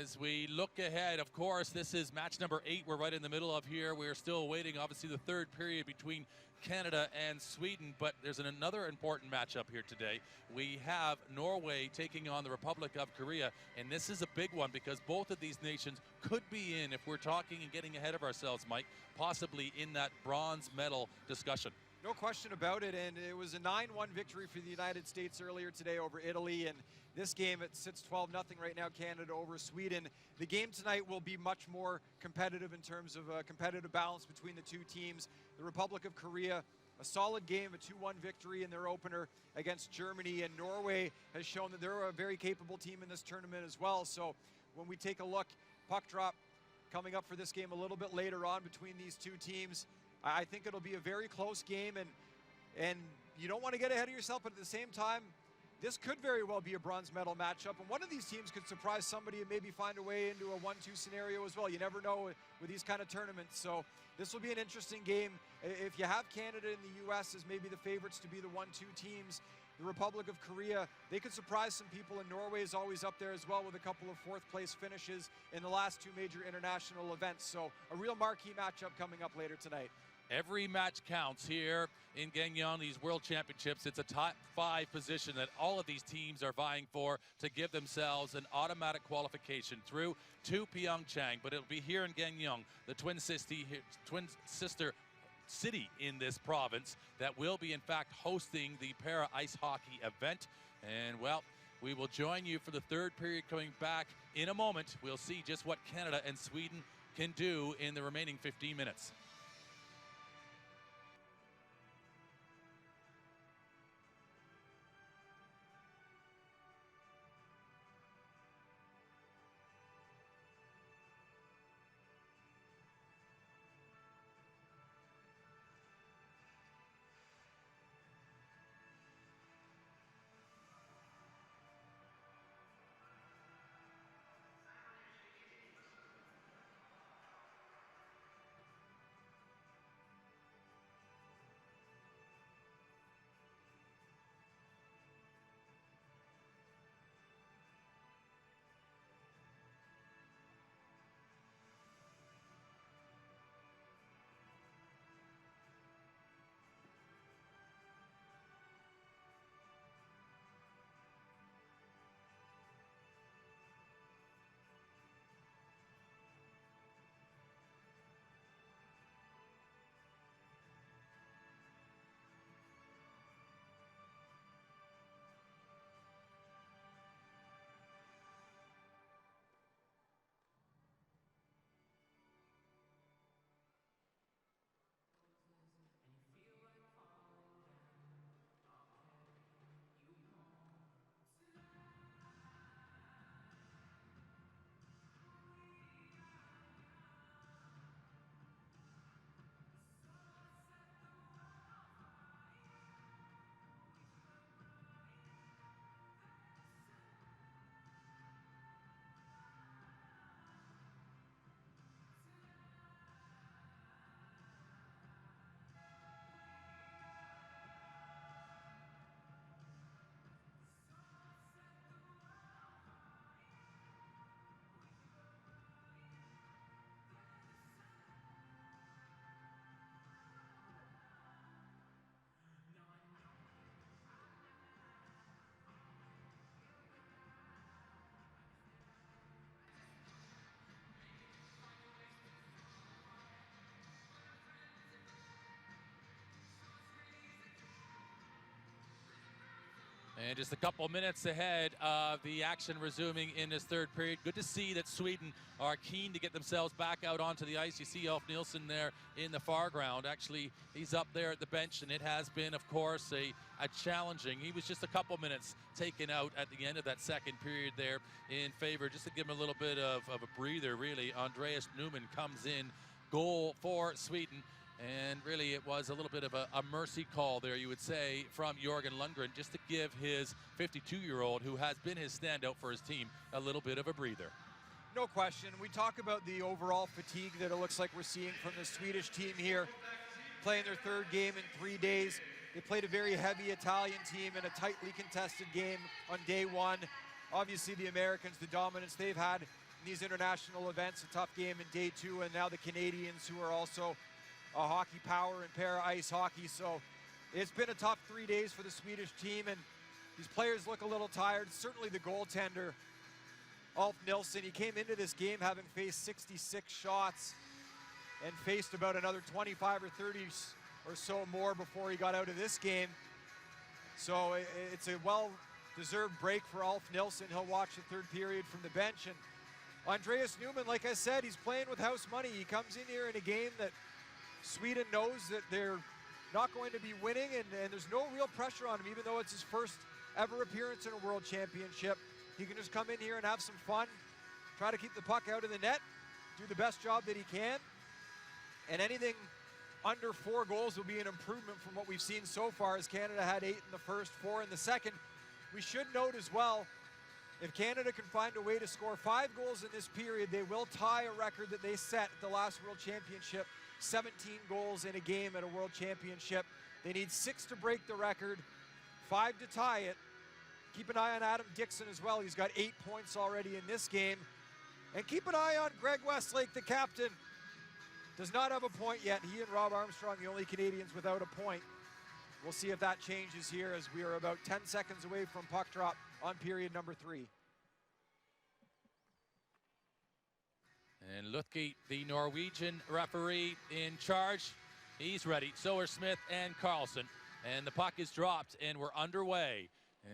as we look ahead. Of course, this is match number 8 we're right in the middle of here. We're still waiting, obviously, the third period between Canada and Sweden, but there's another important matchup here today. We have Norway taking on the Republic of Korea, and this is a big one because both of these nations could be in, if we're talking and getting ahead of ourselves, Mike, possibly in that bronze medal discussion. No question about it, and it was a 9-1 victory for the United States earlier today over Italy, and this game, it sits 12-0 right now, Canada over Sweden. The game tonight will be much more competitive in terms of competitive balance between the two teams. The Republic of Korea, a solid game, a 2-1 victory in their opener against Germany, and Norway has shown that they're a very capable team in this tournament as well. So when we take a look, puck drop coming up for this game a little bit later on between these two teams. I think it'll be a very close game, and you don't want to get ahead of yourself, but at the same time, this could very well be a bronze medal matchup, and one of these teams could surprise somebody and maybe find a way into a 1-2 scenario as well. You never know with these kind of tournaments, so this will be an interesting game. If you have Canada and the U.S. as maybe the favorites to be the 1-2 teams, the Republic of Korea, they could surprise some people, and Norway is always up there as well with a couple of fourth-place finishes in the last 2 major international events, so a real marquee matchup coming up later tonight. Every match counts here in Gangneung, these World Championships. It's a top 5 position that all of these teams are vying for to give themselves an automatic qualification through to Pyeongchang. But it'll be here in Gangneung, the twin sister city in this province, that will be in fact hosting the para ice hockey event. And well, we will join you for the third period coming back in a moment. We'll see just what Canada and Sweden can do in the remaining 15 minutes. And just a couple minutes ahead of the action resuming in this third period. Good to see that Sweden are keen to get themselves back out onto the ice. You see Ulf Nilsson there in the far ground. Actually, he's up there at the bench, and it has been, of course, a challenging. He was just a couple minutes taken out at the end of that second period there in favor, just to give him a little bit of a breather, really. Andreas Neumann comes in, goal for Sweden. And really, it was a little bit of a mercy call there, you would say, from Jörgen Lundgren, just to give his 52-year-old, who has been his standout for his team, a little bit of a breather. No question. We talk about the overall fatigue that it looks like we're seeing from the Swedish team here, playing their third game in 3 days. They played a very heavy Italian team in a tightly contested game on day one. Obviously the Americans, the dominance they've had in these international events, a tough game in day two, and now the Canadians, who are also a hockey power in para-ice hockey. So it's been a tough 3 days for the Swedish team, and these players look a little tired. Certainly the goaltender, Ulf Nilsson, he came into this game having faced 66 shots and faced about another 25 or 30 or so more before he got out of this game. So it's a well-deserved break for Ulf Nilsson. He'll watch the third period from the bench. And Andreas Newman, like I said, he's playing with house money. He comes in here in a game that Sweden knows that they're not going to be winning, and there's no real pressure on him, even though it's his first ever appearance in a World Championship. He can just come in here and have some fun, try to keep the puck out of the net, do the best job that he can, and anything under 4 goals will be an improvement from what we've seen so far, as Canada had 8 in the first, 4 in the second. We should note as well, if Canada can find a way to score 5 goals in this period, they will tie a record that they set at the last World Championship, 17 goals in a game at a World Championship. They need 6 to break the record, 5 to tie it. Keep an eye on Adam Dixon as well. He's got 8 points already in this game. And keep an eye on Greg Westlake, the captain. Does not have a point yet. He and Rob Armstrong, the only Canadians without a point. We'll see if that changes here, as we are about 10 seconds away from puck drop on period number 3. And Luthke, the Norwegian referee in charge, he's ready. So are Smith and Carlson. And the puck is dropped, and we're underway.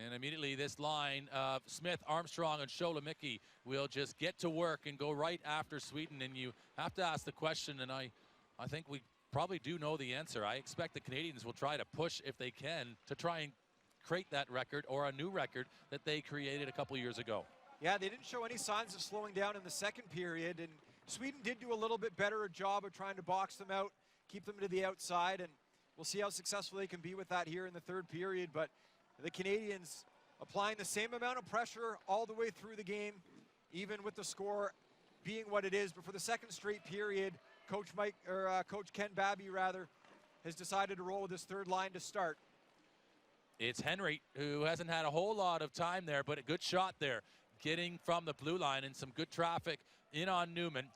And immediately this line of Smith, Armstrong, and Sholomicki will just get to work and go right after Sweden. And you have to ask the question, and I think we probably do know the answer. I expect the Canadians will try to push, if they can, to try and create that record, or a new record that they created a couple years ago. Yeah, they didn't show any signs of slowing down in the second period, and Sweden did do a little bit better a job of trying to box them out, keep them to the outside, and we'll see how successful they can be with that here in the third period. But the Canadians applying the same amount of pressure all the way through the game, even with the score being what it is. But for the second straight period, Coach Ken Babby has decided to roll with his third line to start. It's Henry, who hasn't had a whole lot of time there, but a good shot there, getting from the blue line, and some good traffic in on Newman.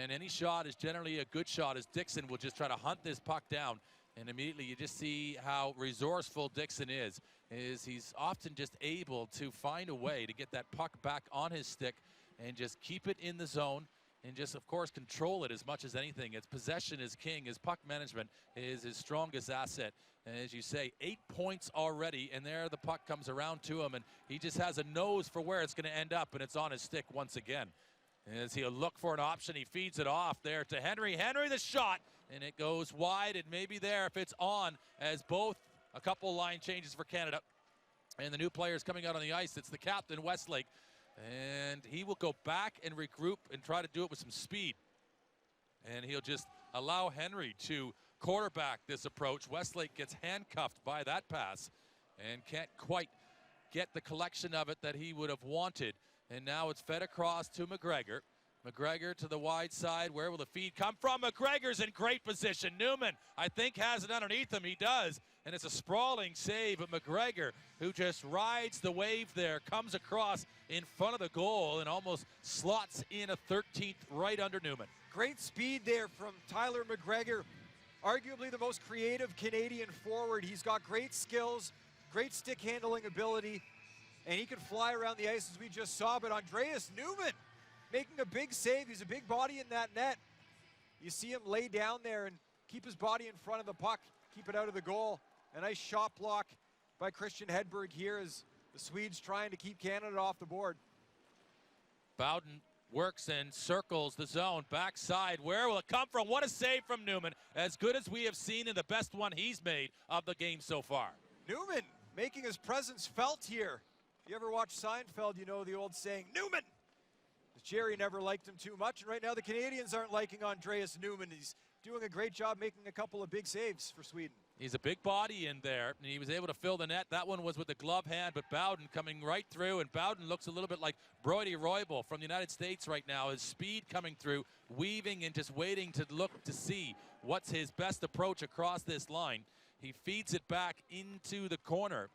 And any shot is generally a good shot, as Dixon will just try to hunt this puck down. And immediately you just see how resourceful Dixon is he's often just able to find a way to get that puck back on his stick and just keep it in the zone, and just, of course, control it as much as anything. Its possession is king. His puck management is his strongest asset. And as you say, 8 points already, and there the puck comes around to him, and he just has a nose for where it's going to end up, and it's on his stick once again. As he'll look for an option, he feeds it off there to Henry. Henry, the shot, and it goes wide. It may be there if it's on, as both a couple line changes for Canada. And the new players coming out on the ice, it's the captain, Westlake. And he will go back and regroup and try to do it with some speed. And he'll just allow Henry to quarterback this approach. Westlake gets handcuffed by that pass and can't quite get the collection of it that he would have wanted. And now it's fed across to McGregor. McGregor to the wide side. Where will the feed come from? McGregor's in great position. Newman, I think, has it underneath him. He does. And it's a sprawling save of McGregor, who just rides the wave there, comes across in front of the goal and almost slots in a 13th right under Newman. Great speed there from Tyler McGregor. Arguably the most creative Canadian forward. He's got great skills, great stick handling ability, and he can fly around the ice, as we just saw. But Andreas Newman making a big save. He's a big body in that net. You see him lay down there and keep his body in front of the puck, keep it out of the goal. A nice shot block by Christian Hedberg here, as the Swedes trying to keep Canada off the board. Bowden works and circles the zone. Backside, where will it come from? What a save from Newman. As good as we have seen, and the best one he's made of the game so far. Newman making his presence felt here. If you ever watch Seinfeld, you know the old saying, Newman! Jerry never liked him too much, and right now the Canadians aren't liking Andreas Newman. He's doing a great job making a couple of big saves for Sweden. He's a big body in there, and he was able to fill the net. That one was with the glove hand, but Bowden coming right through, and Bowden looks a little bit like Brodie Roybal from the United States right now. His speed coming through, weaving and just waiting to look to see what's his best approach across this line. He feeds it back into the corner.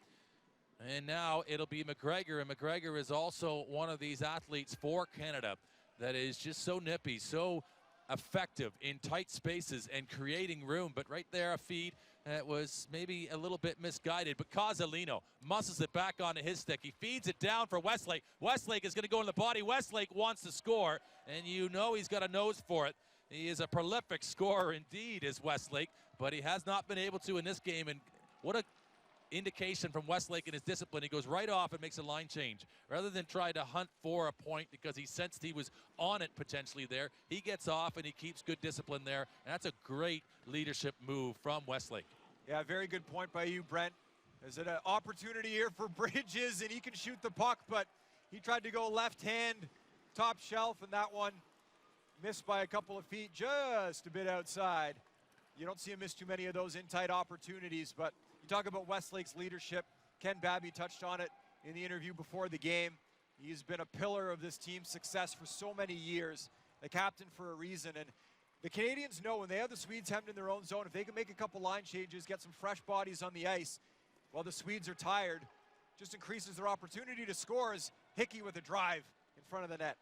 And now it'll be McGregor, and McGregor is also one of these athletes for Canada that is just so nippy, so effective in tight spaces and creating room. But right there, a feed that was maybe a little bit misguided. But Casalino muscles it back onto his stick. He feeds it down for Westlake. Westlake is going to go in the body. Westlake wants to score, and you know he's got a nose for it. He is a prolific scorer indeed, is Westlake, but he has not been able to in this game. And what a indication from Westlake in his discipline. He goes right off and makes a line change. Rather than try to hunt for a point because he sensed he was on it potentially there, he gets off and he keeps good discipline there. And that's a great leadership move from Westlake. Yeah, very good point by you, Brent. There's an opportunity here for Bridges, and he can shoot the puck, but he tried to go left hand, top shelf, and that one missed by a couple of feet, just a bit outside. You don't see him miss too many of those in tight opportunities, but you talk about Westlake's leadership. Ken Babby touched on it in the interview before the game. He's been a pillar of this team's success for so many years, the captain for a reason. And the Canadians know when they have the Swedes hemmed in their own zone, if they can make a couple line changes, get some fresh bodies on the ice while the Swedes are tired, just increases their opportunity to score as Hickey with a drive in front of the net.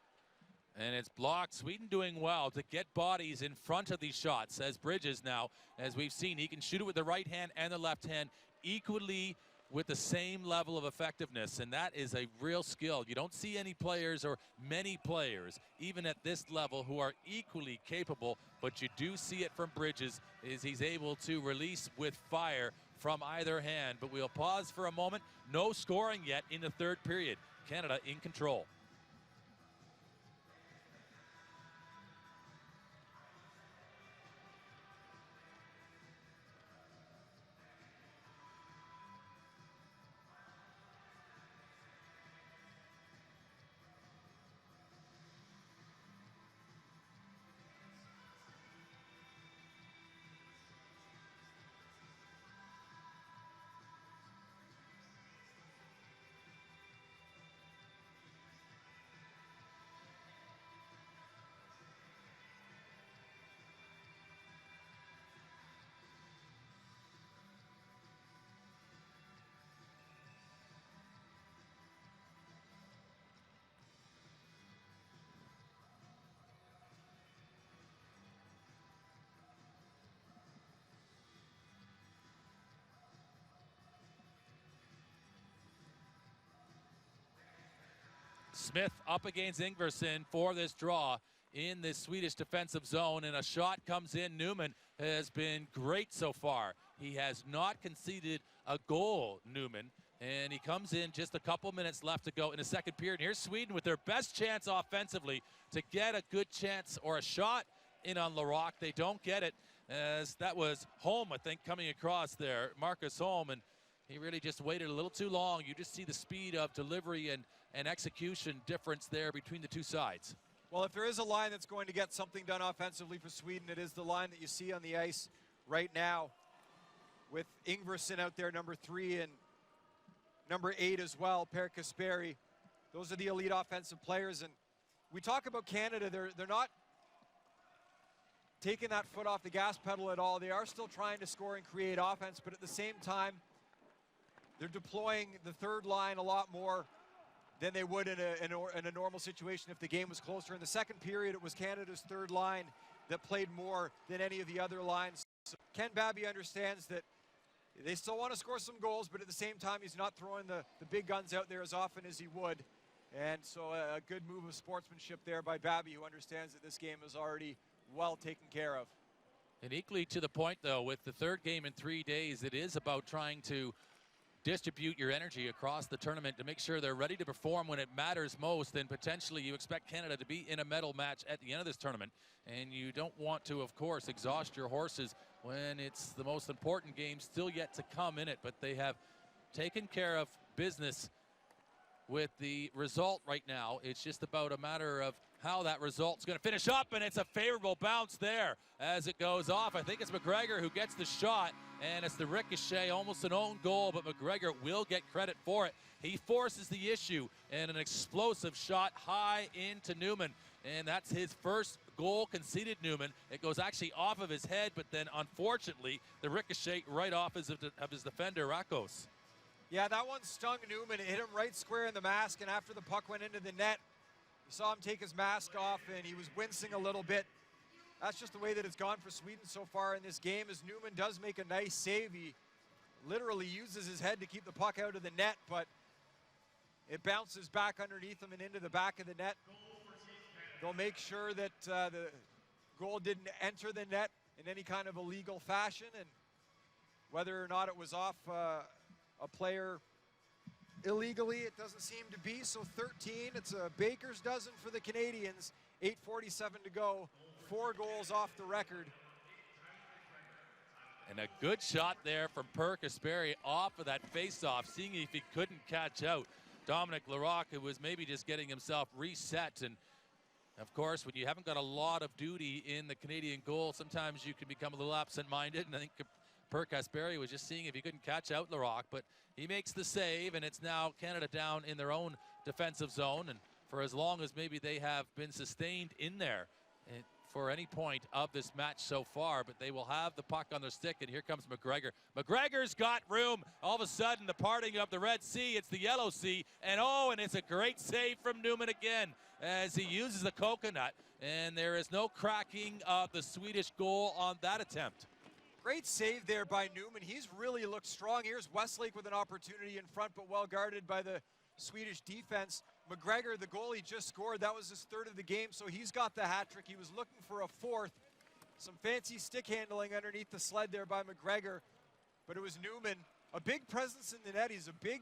And it's blocked. Sweden doing well to get bodies in front of these shots. As Bridges now, as we've seen, he can shoot it with the right hand and the left hand equally with the same level of effectiveness. And that is a real skill. You don't see any players or many players, even at this level, who are equally capable. But you do see it from Bridges, is he's able to release with fire from either hand. But we'll pause for a moment. No scoring yet in the third period. Canada in control. Smith up against Ingvarsson for this draw in this Swedish defensive zone, and a shot comes in. Newman has been great so far. He has not conceded a goal, Newman, and he comes in just a couple minutes left to go in the second period. Here's Sweden with their best chance offensively to get a good chance or a shot in on Larocque. They don't get it, as that was Holm, I think, coming across there, Marcus Holm, and he really just waited a little too long. You just see the speed of delivery and execution difference there between the two sides. Well, if there is a line that's going to get something done offensively for Sweden, it is the line that you see on the ice right now with Ingvarsson out there, number 3, and number 8 as well, Per Kasperi. Those are the elite offensive players, and we talk about Canada. They're not taking that foot off the gas pedal at all. They are still trying to score and create offense, but at the same time, they're deploying the third line a lot more than they would in a normal situation if the game was closer. In the second period, it was Canada's third line that played more than any of the other lines. So Ken Babby understands that they still want to score some goals, but at the same time, he's not throwing the big guns out there as often as he would. And so a good move of sportsmanship there by Babby, who understands that this game is already well taken care of. And equally to the point, though, with the third game in 3 days, it is about trying to distribute your energy across the tournament to make sure they're ready to perform when it matters most. And potentially you expect Canada to be in a medal match at the end of this tournament, and you don't want to, of course, exhaust your horses when it's the most important game still yet to come in it. But they have taken care of business with the result right now. It's just about a matter of how that result's going to finish up, and it's a favorable bounce there as it goes off. I think it's McGregor who gets the shot, and it's the ricochet, almost an own goal, but McGregor will get credit for it. He forces the issue, and an explosive shot high into Newman, and that's his first goal conceded Newman. It goes actually off of his head, but then unfortunately the ricochet right off of his defender, Rakos. Yeah, that one stung Newman. It hit him right square in the mask, and after the puck went into the net, you saw him take his mask off, and he was wincing a little bit. That's just the way that it's gone for Sweden so far in this game, as Newman does make a nice save. He literally uses his head to keep the puck out of the net, but it bounces back underneath him and into the back of the net. They'll make sure that the goal didn't enter the net in any kind of illegal fashion, and whether or not it was off a player illegally, it doesn't seem to be. So 13, it's a baker's dozen for the Canadians. 8:47 to go, 4 goals off the record. And a good shot there from Per Kasperi off of that face-off, seeing if he couldn't catch out Dominic Larocque, who was maybe just getting himself reset. And of course, when you haven't got a lot of duty in the Canadian goal, sometimes you can become a little absent-minded, and I think Per Kasperi was just seeing if he couldn't catch out Larocque, but he makes the save, and it's now Canada down in their own defensive zone. And for as long as maybe they have been sustained in there for any point of this match so far, but they will have the puck on their stick, and here comes McGregor. McGregor's got room. All of a sudden, the parting of the Red Sea, it's the Yellow Sea, and and it's a great save from Newman again as he uses the coconut, and there is no cracking of the Swedish goal on that attempt. Great save there by Newman. He's really looked strong. Here's Westlake with an opportunity in front, but well guarded by the Swedish defense. McGregor, the goalie, just scored. That was his 3rd of the game, so he's got the hat trick. He was looking for a 4th. Some fancy stick handling underneath the sled there by McGregor, but it was Newman. A big presence in the net. He's a big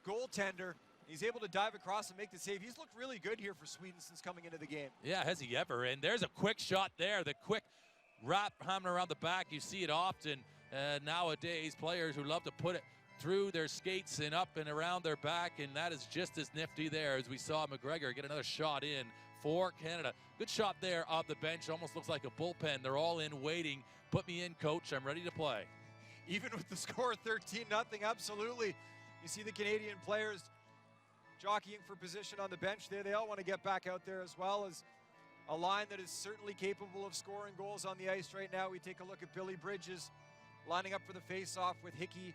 goaltender. He's able to dive across and make the save. He's looked really good here for Sweden since coming into the game. Yeah, has he ever? And there's a quick shot there. The quick wrap hammer around the back. You see it often nowadays. Players who love to put it through their skates and up and around their back, and that is just as nifty there as we saw McGregor get another shot in for Canada. Good shot there off the bench. Almost looks like a bullpen. They're all in waiting. Put me in, coach. I'm ready to play. Even with the score 13-0, absolutely. You see the Canadian players jockeying for position on the bench there. They all want to get back out there, as well as a line that is certainly capable of scoring goals on the ice right now. We take a look at Billy Bridges lining up for the face-off with Hickey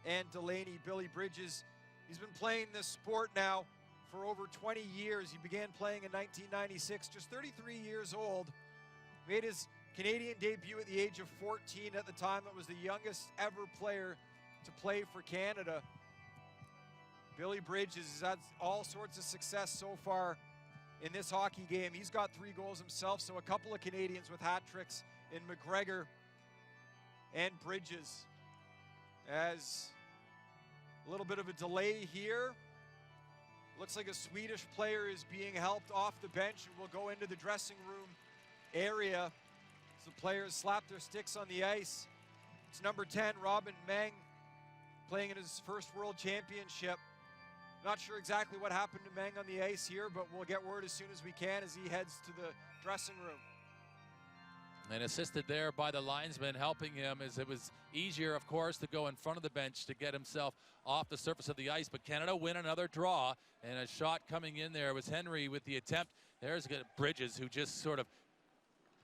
and Delaney. Billy Bridges, he's been playing this sport now for over 20 years. He began playing in 1996, just 33 years old. Made his Canadian debut at the age of 14 at the time. That was the youngest ever player to play for Canada. Billy Bridges has had all sorts of success so far in this hockey game. He's got 3 goals himself, so a couple of Canadians with hat tricks in McGregor and Bridges. As a little bit of a delay here. Looks like a Swedish player is being helped off the bench and will go into the dressing room area as the players slap their sticks on the ice. It's number 10, Robin Meng, playing in his first World Championship. Not sure exactly what happened to Meng on the ice here, but we'll get word as soon as we can as he heads to the dressing room. And assisted there by the linesman helping him, as it was easier, of course, to go in front of the bench to get himself off the surface of the ice. But Canada win another draw, and a shot coming in there was Henry with the attempt. There's Bridges, who just sort of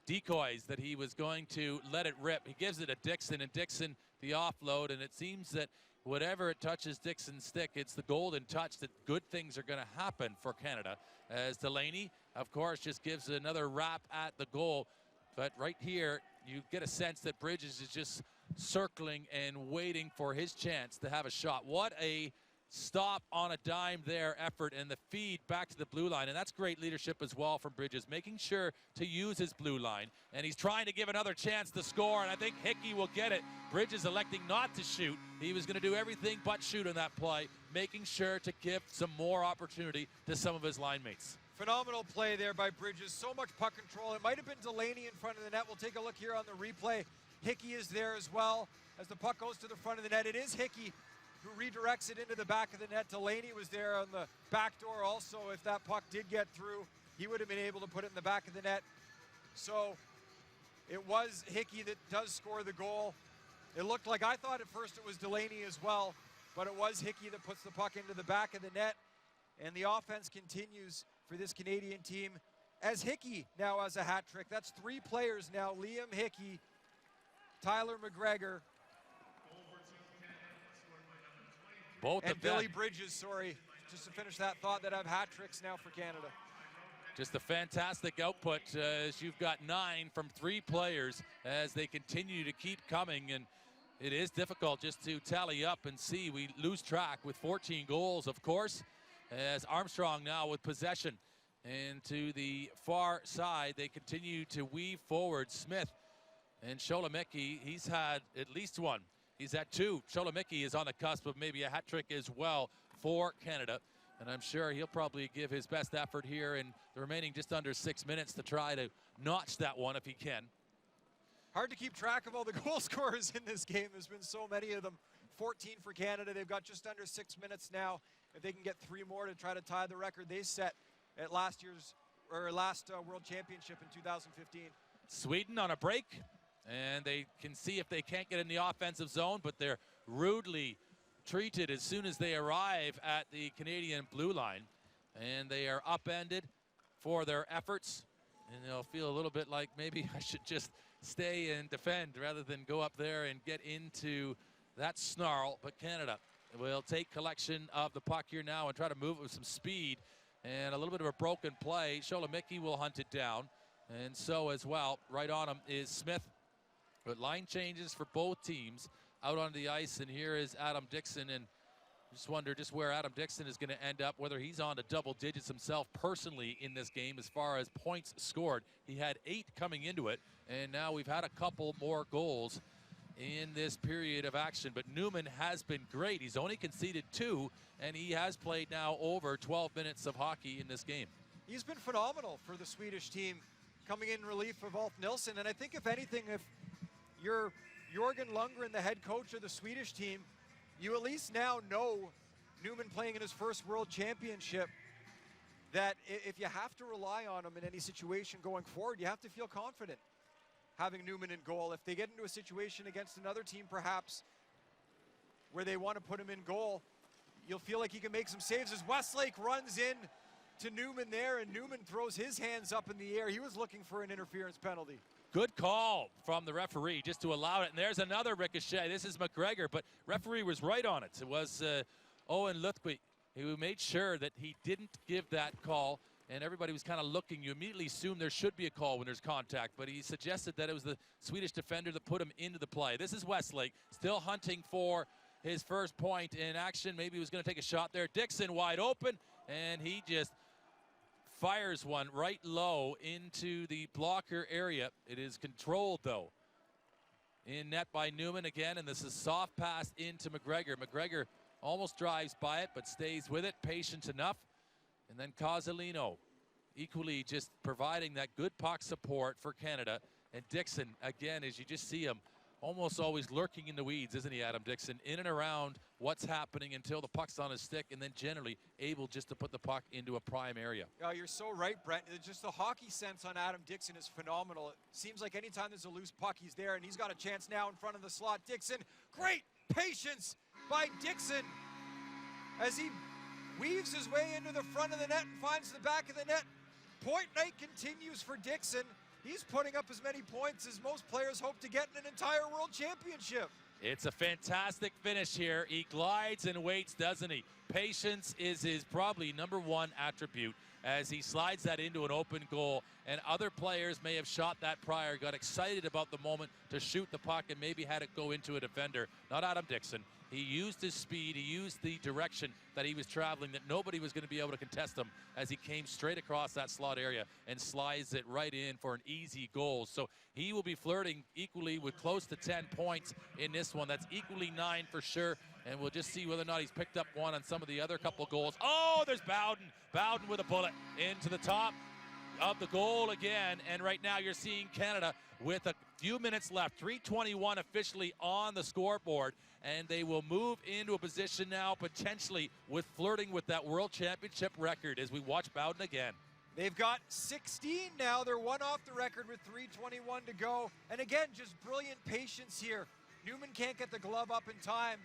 decoys that he was going to let it rip. He gives it to Dixon, and Dixon the offload, and it seems that whatever it touches Dixon's stick, it's the golden touch that good things are going to happen for Canada. As Delaney, of course, just gives another wrap at the goal. But right here, you get a sense that Bridges is just circling and waiting for his chance to have a shot. What a stop on a dime there effort, and the feed back to the blue line. And that's great leadership as well from Bridges, making sure to use his blue line. And he's trying to give another chance to score, and I think Hickey will get it. Bridges electing not to shoot. He was going to do everything but shoot on that play, making sure to give some more opportunity to some of his line mates. Phenomenal play there by Bridges. So much puck control. It might have been Delaney in front of the net. We'll take a look here on the replay. Hickey is there as well as the puck goes to the front of the net. It is Hickey who redirects it into the back of the net. Delaney was there on the back door also. If that puck did get through, he would have been able to put it in the back of the net. So it was Hickey that does score the goal. It looked like, I thought at first it was Delaney as well, but it was Hickey that puts the puck into the back of the net. And the offense continues for this Canadian team as Hickey now has a hat trick. That's 3 players now. Liam Hickey, Tyler McGregor, Both and of them. Billy Bridges, sorry, just to finish that thought, that have hat tricks now for Canada. Just a fantastic output as you've got 9 from 3 players as they continue to keep coming. And it is difficult just to tally up and see. We lose track with 14 goals, of course, as Armstrong now with possession. And to the far side, they continue to weave forward. Smith and Sholomicki, he's had at least 1. He's at 2. Sholomicki is on the cusp of maybe a hat trick as well for Canada. And I'm sure he'll probably give his best effort here in the remaining just under 6 minutes to try to notch that one if he can. Hard to keep track of all the goal scorers in this game. There's been so many of them. 14 for Canada. They've got just under 6 minutes now. If they can get 3 more to try to tie the record they set at last World Championship in 2015. Sweden on a break, and they can see if they can't get in the offensive zone, but they're rudely treated as soon as they arrive at the Canadian blue line, and they are upended for their efforts, and they'll feel a little bit like maybe I should just stay and defend rather than go up there and get into that snarl. But Canada will take collection of the puck here now and try to move it with some speed, and a little bit of a broken play. Sholomicki will hunt it down, and so as well right on him is Smith. But line changes for both teams out on the ice, and here is Adam Dixon, and just wonder just where Adam Dixon is going to end up, whether he's on to double digits himself personally in this game as far as points scored. He had 8 coming into it, and now we've had a couple more goals in this period of action. But Newman has been great. He's only conceded 2, and he has played now over 12 minutes of hockey in this game. He's been phenomenal for the Swedish team, coming in relief of Ulf Nilsson. And I think if anything, if you're Jörgen Lundgren, the head coach of the Swedish team, you at least now know Newman playing in his first World Championship, that if you have to rely on him in any situation going forward, you have to feel confident having Newman in goal. If they get into a situation against another team perhaps where they want to put him in goal, you'll feel like he can make some saves as Westlake runs in to Newman there, and Newman throws his hands up in the air. He was looking for an interference penalty. Good call from the referee just to allow it. And there's another ricochet. This is McGregor, but referee was right on it. It was Owen Luthqvist who made sure that he didn't give that call. And everybody was kind of looking. You immediately assume there should be a call when there's contact, but he suggested that it was the Swedish defender that put him into the play. This is Westlake still hunting for his first point in action. Maybe he was going to take a shot there. Dixon wide open, and he just fires one right low into the blocker area. It is controlled, though. In net by Newman again, and this is soft pass into McGregor. McGregor almost drives by it, but stays with it, patient enough. And then Cozzolino equally just providing that good puck support for Canada. And Dixon, again, as you just see him, almost always lurking in the weeds, isn't he, Adam Dixon? In and around what's happening until the puck's on his stick, and then generally able just to put the puck into a prime area. Oh, you're so right, Brent. Just the hockey sense on Adam Dixon is phenomenal. It seems like anytime there's a loose puck, he's there, and he's got a chance now in front of the slot. Dixon, great patience by Dixon as he weaves his way into the front of the net and finds the back of the net. Point night continues for Dixon. He's putting up as many points as most players hope to get in an entire World Championship. It's a fantastic finish here. He glides and waits, doesn't he? Patience is his probably #1 attribute as he slides that into an open goal. And other players may have shot that prior, got excited about the moment to shoot the puck and maybe had it go into a defender. Not Adam Dixon. He used his speed, he used the direction that he was traveling, that nobody was going to be able to contest him as he came straight across that slot area and slides it right in for an easy goal. So he will be flirting equally with close to 10 points in this one. That's equally 9 for sure. And we'll just see whether or not he's picked up one on some of the other couple goals. Oh, there's Bowden. Bowden with a bullet into the top of the goal again. And right now you're seeing Canada with a few minutes left. 3:21 officially on the scoreboard. And they will move into a position now potentially with flirting with that World Championship record as we watch Bowden again. They've got 16 now. They're 1 off the record with 3:21 to go. And again, just brilliant patience here. Newman can't get the glove up in time.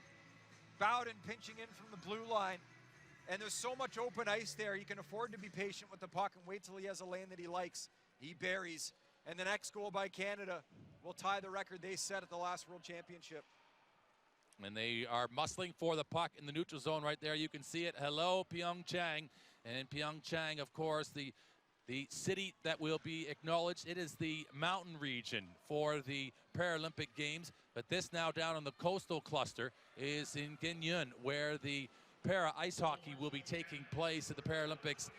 Bowden pinching in from the blue line. And there's so much open ice there. He can afford to be patient with the puck and wait till he has a lane that he likes. He buries. And the next goal by Canada will tie the record they set at the last World Championship. And they are muscling for the puck in the neutral zone right there. You can see it. Hello, Pyeongchang. And Pyeongchang, of course, the city that will be acknowledged. It is the mountain region for the Paralympic Games. But this now down in the coastal cluster is in Gangneung, where the para ice hockey will be taking place at the Paralympics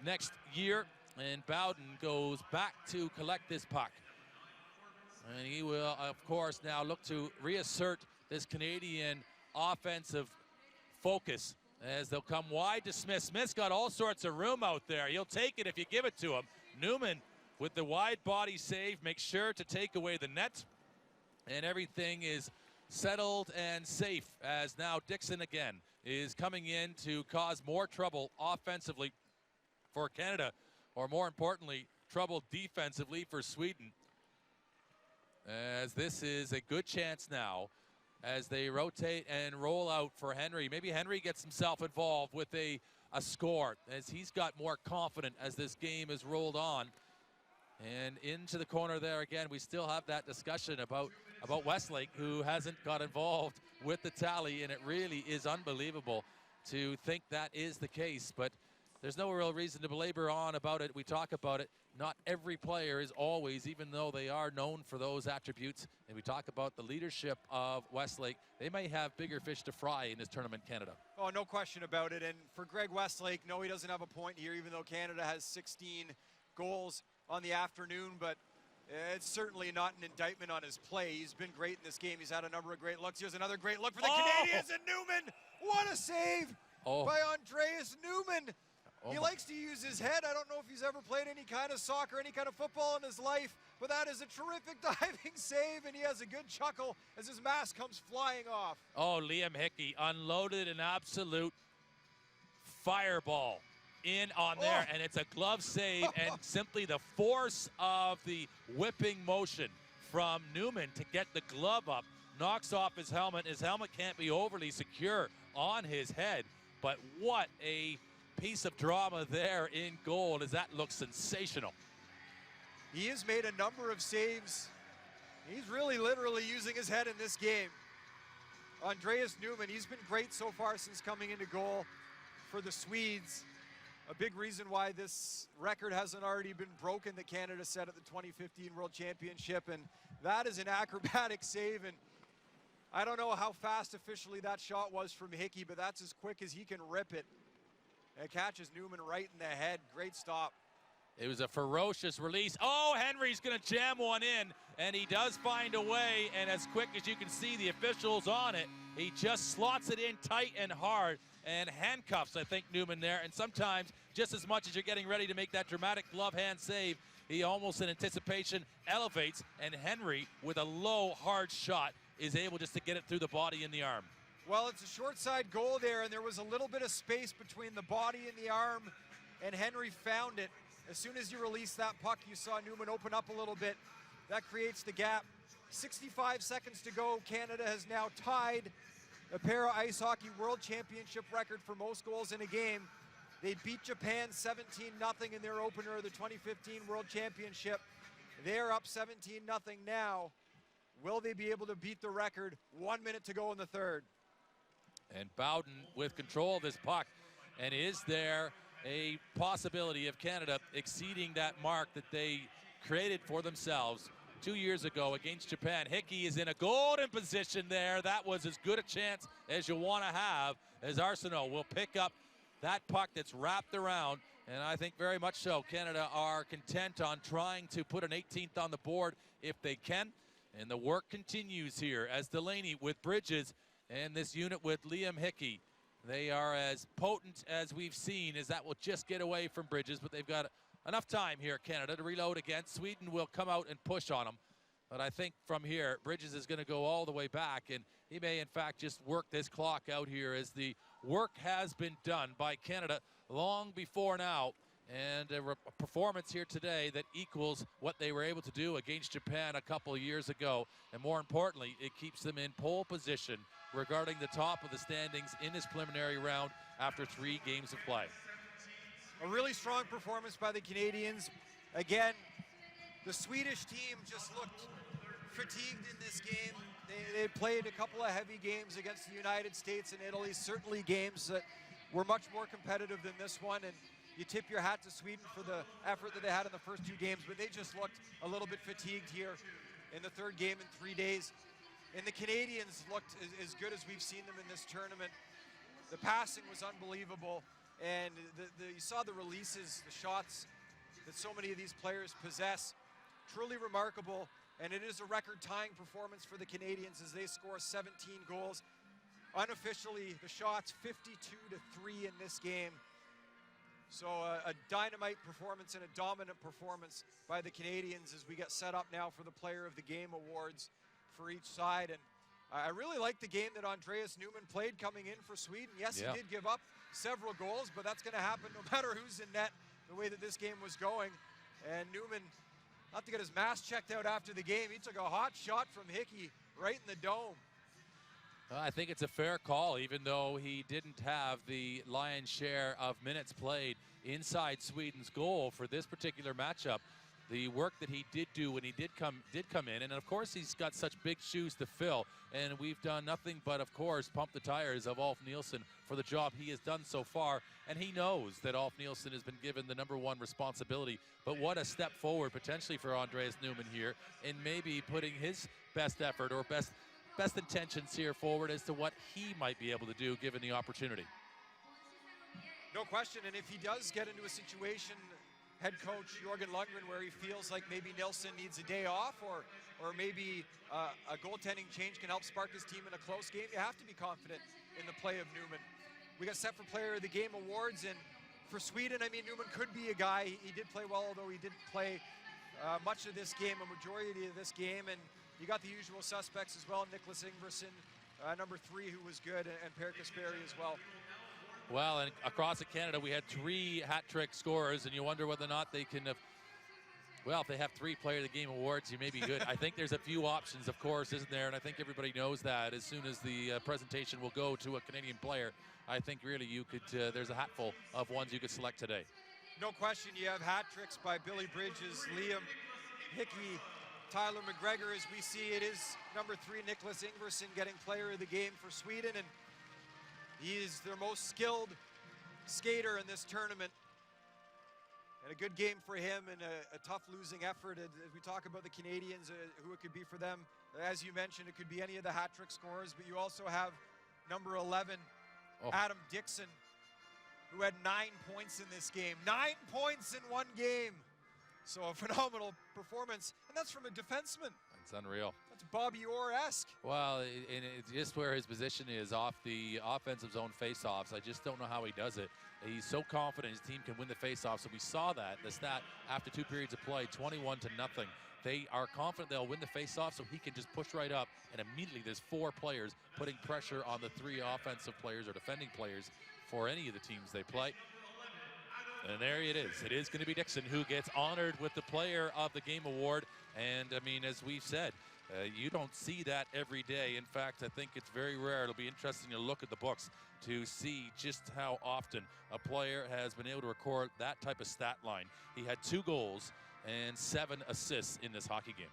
next year. And Bowden goes back to collect this puck. And he will, of course, now look to reassert this Canadian offensive focus as they'll come wide to Smith. Smith's got all sorts of room out there. He'll take it if you give it to him. Newman with the wide body save makes sure to take away the net. And everything is settled and safe as now Dixon again is coming in to cause more trouble offensively for Canada, or more importantly, trouble defensively for Sweden. As this is a good chance now as they rotate and roll out for Henry. Maybe Henry gets himself involved with a score as he's got more confident as this game has rolled on. And into the corner there again, we still have that discussion about Westlake, who hasn't got involved with the tally, and it really is unbelievable to think that is the case. But there's no real reason to belabor on about it. We talk about it. Not every player is always, even though they are known for those attributes. And we talk about the leadership of Westlake. They may have bigger fish to fry in this tournament, Canada. Oh, no question about it. And for Greg Westlake, no, he doesn't have a point here, even though Canada has 16 goals on the afternoon. But it's certainly not an indictment on his play. He's been great in this game. He's had a number of great looks. Here's another great look for the Canadians, and Newman. What a save by Andreas Newman. He likes to use his head. I don't know if he's ever played any kind of soccer, any kind of football in his life, but that is a terrific diving save, and he has a good chuckle as his mask comes flying off. Oh, Liam Hickey unloaded an absolute fireball in on there, and it's a glove save, and simply the force of the whipping motion from Newman to get the glove up knocks off his helmet. His helmet can't be overly secure on his head, but what a piece of drama there in goal as that looks sensational. He has made a number of saves. He's really literally using his head in this game. Andreas Newman, he's been great so far since coming into goal for the Swedes. A big reason why this record hasn't already been broken that Canada set at the 2015 World Championship, and that is an acrobatic save. And I don't know how fast officially that shot was from Hickey, but that's as quick as he can rip it. It catches Newman right in the head. Great stop. It was a ferocious release. Oh, Henry's going to jam one in, and he does find a way, and as quick as you can see the officials on it, he just slots it in tight and hard and handcuffs, I think, Newman there. And sometimes, just as much as you're getting ready to make that dramatic glove hand save, he almost in anticipation elevates, and Henry, with a low, hard shot, is able just to get it through the body and the arm. Well, it's a short side goal there, and there was a little bit of space between the body and the arm, and Henry found it. As soon as you release that puck, you saw Newman open up a little bit. That creates the gap. 65 seconds to go. Canada has now tied the Para Ice Hockey World Championship record for most goals in a game. They beat Japan 17-0 in their opener of the 2015 World Championship. They're up 17-0 now. Will they be able to beat the record? 1 minute to go in the third. And Bowden with control of this puck. And is there a possibility of Canada exceeding that mark that they created for themselves 2 years ago against Japan? Hickey is in a golden position there. That was as good a chance as you want to have, as Arsenault will pick up that puck that's wrapped around. And I think very much so Canada are content on trying to put an 18th on the board if they can. And the work continues here as Delaney with Bridges and this unit with Liam Hickey. They are as potent as we've seen, as that will just get away from Bridges, but they've got enough time here, Canada, to reload again. Sweden will come out and push on them. But I think from here, Bridges is going to go all the way back, and he may, in fact, just work this clock out here as the work has been done by Canada long before now. and a performance here today that equals what they were able to do against Japan a couple of years ago. And more importantly, it keeps them in pole position regarding the top of the standings in this preliminary round after 3 games of play. A really strong performance by the Canadians. Again, the Swedish team just looked fatigued in this game. They played a couple of heavy games against the United States and Italy, certainly games that were much more competitive than this one. And you tip your hat to Sweden for the effort that they had in the first 2 games, but they just looked a little bit fatigued here in the 3rd game in 3 days. And the Canadians looked as good as we've seen them in this tournament. The passing was unbelievable, and you saw the releases, the shots that so many of these players possess. Truly remarkable, and it is a record-tying performance for the Canadians as they score 17 goals. Unofficially, the shots 52-3 in this game. So a dynamite performance and a dominant performance by the Canadians as we get set up now for the Player of the Game awards for each side. And I really like the game that Andreas Neumann played coming in for Sweden. Yes, he did give up several goals, but that's going to happen no matter who's in net, the way that this game was going. And Neumann, not to get his mask checked out after the game, he took a hot shot from Hickey right in the dome. I think it's a fair call, even though he didn't have the lion's share of minutes played inside Sweden's goal for this particular matchup. The work that he did do when he did come in, and of course he's got such big shoes to fill, and we've done nothing but, of course, pump the tires of Ulf Nielsen for the job he has done so far, and he knows that Ulf Nielsen has been given the #1 responsibility. But what a step forward potentially for Andreas Neumann here, and maybe putting his best effort or best intentions here forward as to what he might be able to do given the opportunity. No question, and if he does get into a situation, head coach Jörgen Lundgren, where he feels like maybe Nilsson needs a day off or maybe a goaltending change can help spark his team in a close game, you have to be confident in the play of Neumann. We got set for Player of the Game awards, and for Sweden, I mean, Neumann could be a guy. He did play well, although he didn't play much of this game, a majority of this game, and you got the usual suspects as well, Nicholas Ingvarsson, #3, who was good, and Per Kasperi as well. Well, and across Canada, we had 3 hat-trick scorers, and you wonder whether or not they can have, well, if they have 3 Player of the Game awards, you may be good. I think there's a few options, of course, isn't there? And I think everybody knows that as soon as the presentation will go to a Canadian player, I think really you could, there's a hatful of ones you could select today. No question, you have hat tricks by Billy Bridges, Liam Hickey, Tyler McGregor. As we see, it is #3, Nicholas Ingvarsson, getting Player of the Game for Sweden, and he is their most skilled skater in this tournament. And a good game for him, and a tough losing effort. As we talk about the Canadians, who it could be for them, as you mentioned, it could be any of the hat trick scorers, but you also have #11, Adam Dixon, who had 9 points in this game. 9 points in 1 game. So a phenomenal performance, and that's from a defenseman. It's unreal. That's Bobby Orr-esque. Well, and it's just where his position is off the offensive zone faceoffs. I just don't know how he does it. He's so confident his team can win the faceoff. So we saw that, the stat after 2 periods of play, 21-0. They are confident they'll win the faceoff, so he can just push right up, and immediately there's 4 players putting pressure on the 3 offensive players or defending players for any of the teams they play. And there it is. It is going to be Dixon who gets honored with the Player of the Game award. And, I mean, as we've said, you don't see that every day. In fact, I think it's very rare. It'll be interesting to look at the books to see just how often a player has been able to record that type of stat line. He had 2 goals and 7 assists in this hockey game.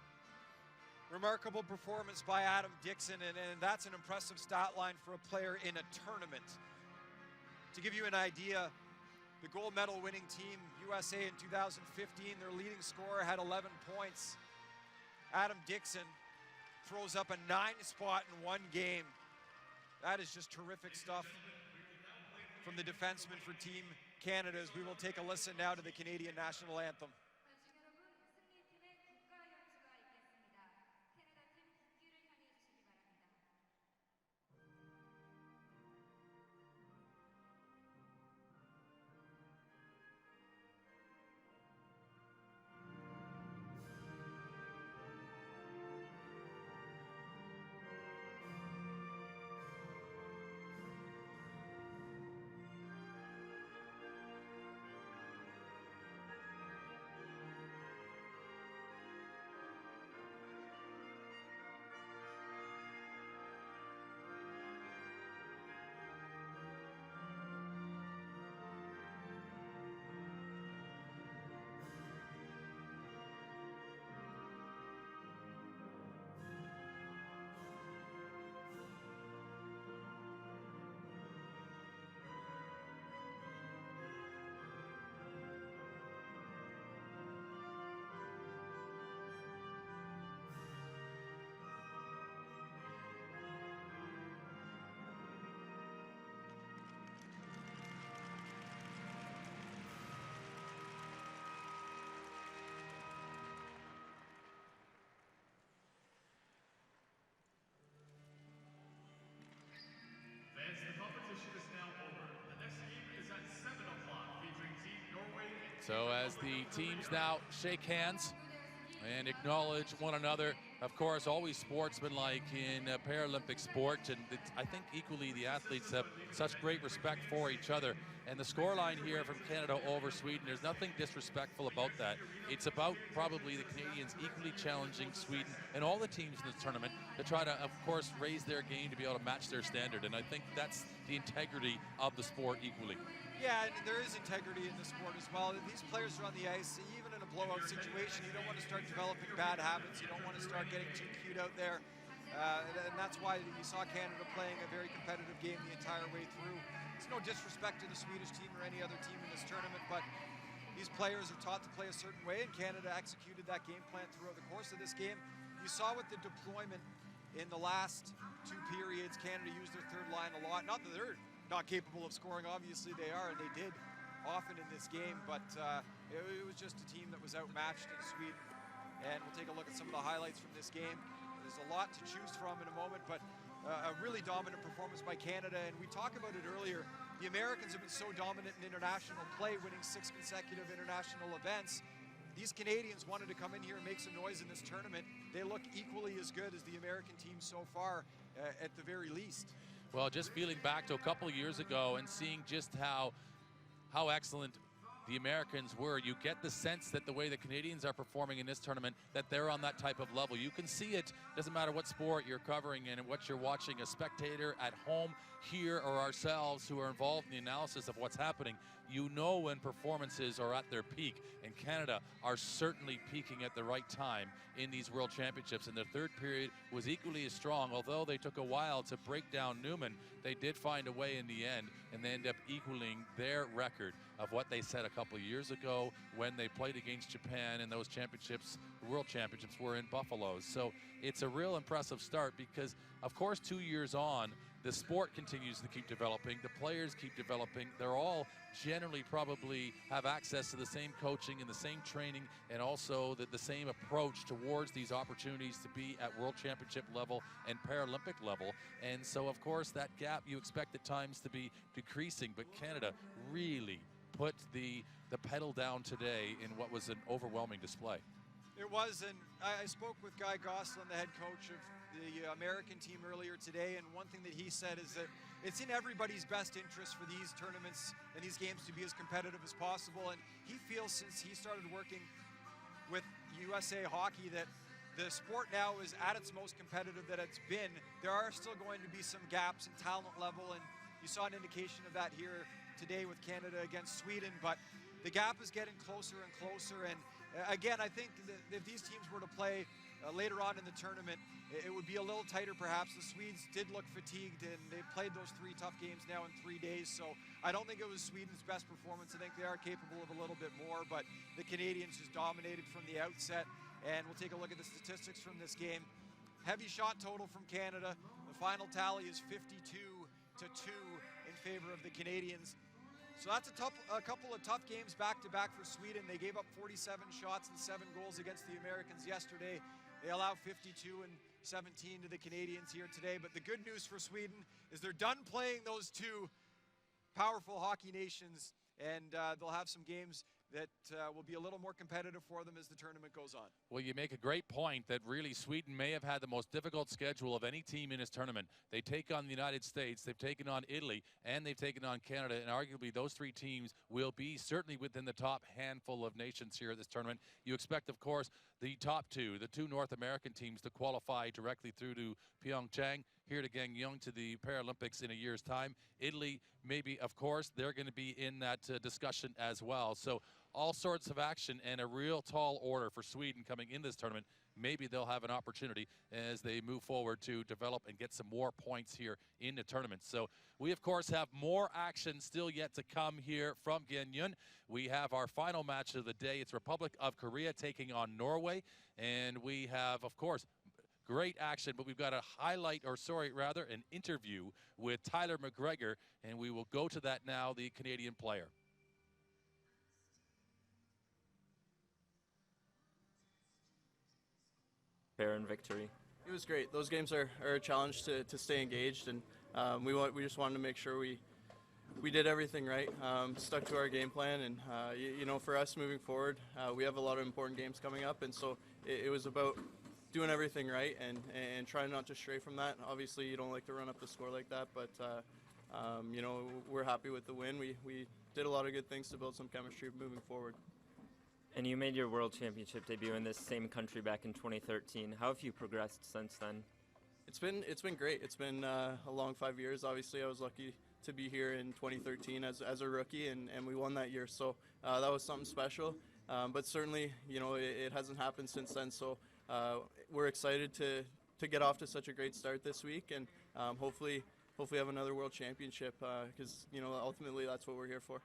Remarkable performance by Adam Dixon, and that's an impressive stat line for a player in a tournament. To give you an idea, the gold medal winning team, USA in 2015, their leading scorer had 11 points. Adam Dixon throws up a 9 spot in 1 game. That is just terrific stuff from the defenseman for Team Canada, as we will take a listen now to the Canadian national anthem. So as the teams now shake hands and acknowledge one another, of course, always sportsmanlike in Paralympic sport, and I think equally the athletes have such great respect for each other. And the scoreline here from Canada over Sweden, there's nothing disrespectful about that. It's about probably the Canadians equally challenging Sweden and all the teams in this tournament to try to, of course, raise their game to be able to match their standard. And I think that's the integrity of the sport equally. Yeah, and there is integrity in the sport as well. These players are on the ice, even in a blowout situation, you don't want to start developing bad habits. You don't want to start getting too cute out there. And that's why you saw Canada playing a very competitive game the entire way through. It's no disrespect to the Swedish team or any other team in this tournament, but these players are taught to play a certain way, and Canada executed that game plan throughout the course of this game. You saw with the deployment in the last two periods, Canada used their third line a lot. Not that they're not capable of scoring, obviously they are, and they did often in this game, but it was just a team that was outmatched in Sweden. And we'll take a look at some of the highlights from this game. There's a lot to choose from in a moment, but a really dominant performance by Canada. And we talked about it earlier, the Americans have been so dominant in international play, winning 6 consecutive international events. These Canadians wanted to come in here and make some noise in this tournament. They look equally as good as the American team so far, at the very least. Well, just feeling back to a couple of years ago and seeing just how excellent the Americans were, you get the sense that the way the Canadians are performing in this tournament, that they're on that type of level. You can see it, doesn't matter what sport you're covering and what you're watching, a spectator at home here or ourselves who are involved in the analysis of what's happening. You know when performances are at their peak, and Canada are certainly peaking at the right time in these World Championships. And the third period was equally as strong. Although they took a while to break down Newman, they did find a way in the end, and they end up equaling their record of what they set a couple of years ago when they played against Japan, and those championships, the World Championships, were in Buffalo. So it's a real impressive start because, of course, 2 years on, the sport continues to keep developing, the players keep developing. They're all generally probably have access to the same coaching and the same training, and also the same approach towards these opportunities to be at World Championship level and Paralympic level. And so, of course, that gap you expect at times to be decreasing, but Canada really put the pedal down today in what was an overwhelming display. It was, and I spoke with Guy Gosselin, the head coach of the American team, earlier today, and one thing that he said is that it's in everybody's best interest for these tournaments and these games to be as competitive as possible. And he feels, since he started working with USA Hockey, that the sport now is at its most competitive that it's been. There are still going to be some gaps in talent level, and you saw an indication of that here today with Canada against Sweden, but the gap is getting closer and closer. And again, I think that if these teams were to play later on in the tournament, it would be a little tighter perhaps. The Swedes did look fatigued, and they played those 3 tough games now in 3 days, so I don't think it was Sweden's best performance. I think they are capable of a little bit more, but the Canadians just dominated from the outset. And we'll take a look at the statistics from this game. Heavy shot total from Canada. The final tally is 52-2 in favor of the Canadians. So that's a couple of tough games back-to-back for Sweden. They gave up 47 shots and 7 goals against the Americans yesterday. They allowed 52 and 17 to the Canadians here today. But the good news for Sweden is they're done playing those 2 powerful hockey nations, and they'll have some games that will be a little more competitive for them as the tournament goes on. Well, you make a great point that really Sweden may have had the most difficult schedule of any team in this tournament. They take on the United States, they've taken on Italy, and they've taken on Canada, and arguably those 3 teams will be certainly within the top handful of nations here at this tournament. You expect, of course, the top 2, the 2 North American teams, to qualify directly through to Pyeongchang, here to Gangneung, to the Paralympics in a year's time. Italy, maybe, of course, they're going to be in that discussion as well. So all sorts of action and a real tall order for Sweden coming in this tournament. Maybe they'll have an opportunity as they move forward to develop and get some more points here in the tournament. So we, of course, have more action still yet to come here from Gangneung. We have our final match of the day. It's Republic of Korea taking on Norway. And we have, of course, great action, but we've got a an interview with Tyler McGregor, and we will go to that now, the Canadian player. Fair and victory. It was great. Those games are a challenge to stay engaged, and we just wanted to make sure we we did everything right, stuck to our game plan, and you know, for us moving forward, we have a lot of important games coming up, and so it was about doing everything right and trying not to stray from that. Obviously, you don't like to run up the score like that, but you know, we're happy with the win. We did a lot of good things to build some chemistry moving forward. And you made your World Championship debut in this same country back in 2013. How have you progressed since then? It's been great. It's been a long 5 years. Obviously, I was lucky to be here in 2013 as a rookie, and we won that year. So that was something special. But certainly, you know, it hasn't happened since then. So we're excited to get off to such a great start this week, and hopefully have another World Championship, because you know, ultimately that's what we're here for.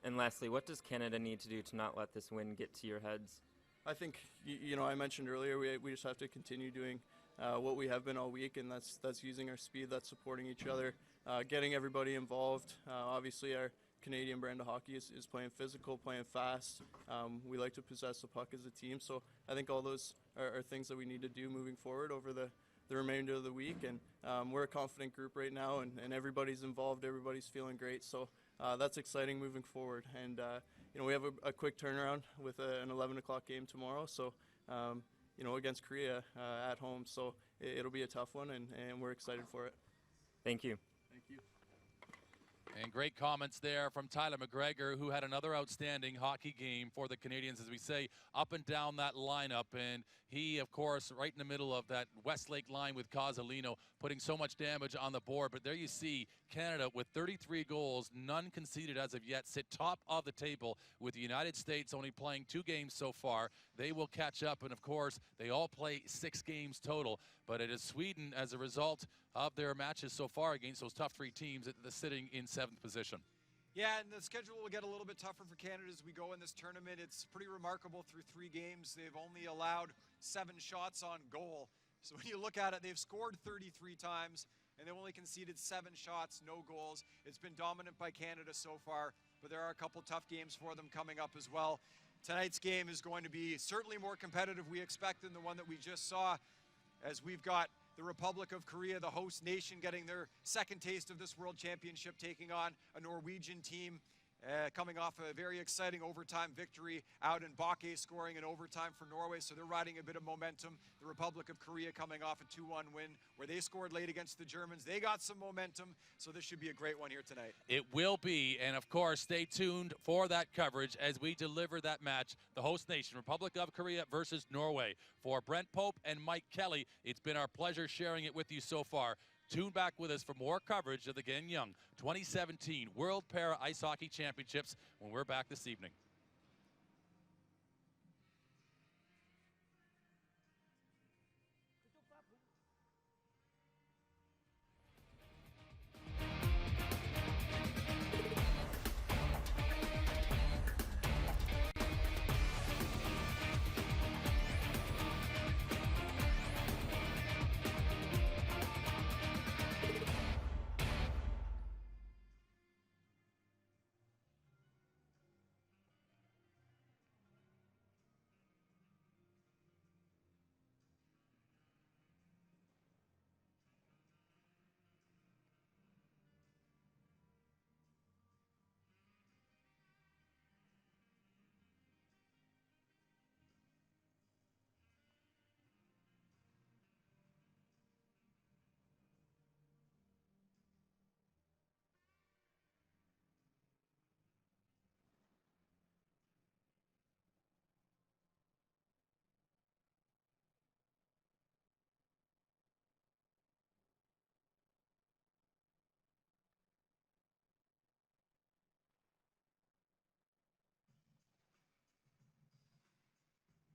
And lastly, what does Canada need to do to not let this win get to your heads? I think, you know, I mentioned earlier, we just have to continue doing what we have been all week, and that's using our speed, that's supporting each other, getting everybody involved. Obviously, our Canadian brand of hockey is playing physical, playing fast. We like to possess the puck as a team, so I think all those are things that we need to do moving forward over the remainder of the week. And we're a confident group right now, and everybody's involved, everybody's feeling great, so that's exciting moving forward. And you know, we have a quick turnaround with an 11 o'clock game tomorrow, so you know, against Korea at home, so it'll be a tough one, and we're excited for it. Thank you. Thank you. And great comments there from Tyler McGregor, who had another outstanding hockey game for the Canadians, as we say, up and down that lineup. And he, of course, right in the middle of that Westlake line with Cozzolino, putting so much damage on the board. But there you see Canada with 33 goals, none conceded as of yet, sit top of the table, with the United States only playing 2 games so far. They will catch up, and of course, they all play 6 games total. But it is Sweden, as a result of their matches so far against those tough 3 teams, sitting in 7th position. Yeah, and the schedule will get a little bit tougher for Canada as we go in this tournament. It's pretty remarkable. Through 3 games, they've only allowed 7 shots on goal. So when you look at it, they've scored 33 times, and they've only conceded 7 shots, no goals. It's been dominant by Canada so far, but there are a couple tough games for them coming up as well. Tonight's game is going to be certainly more competitive, we expect, than the one that we just saw, as we've got the Republic of Korea, the host nation, getting their second taste of this World Championship, taking on a Norwegian team coming off a very exciting overtime victory out in Bakke, scoring in overtime for Norway, so they're riding a bit of momentum. The Republic of Korea coming off a 2-1 win where they scored late against the Germans. They got some momentum, so this should be a great one here tonight. It will be, and of course, stay tuned for that coverage as we deliver that match, the host nation, Republic of Korea versus Norway. For Brent Pope and Mike Kelly, it's been our pleasure sharing it with you so far. Tune back with us for more coverage of the Gangneung 2017 World Para Ice Hockey Championships when we're back this evening.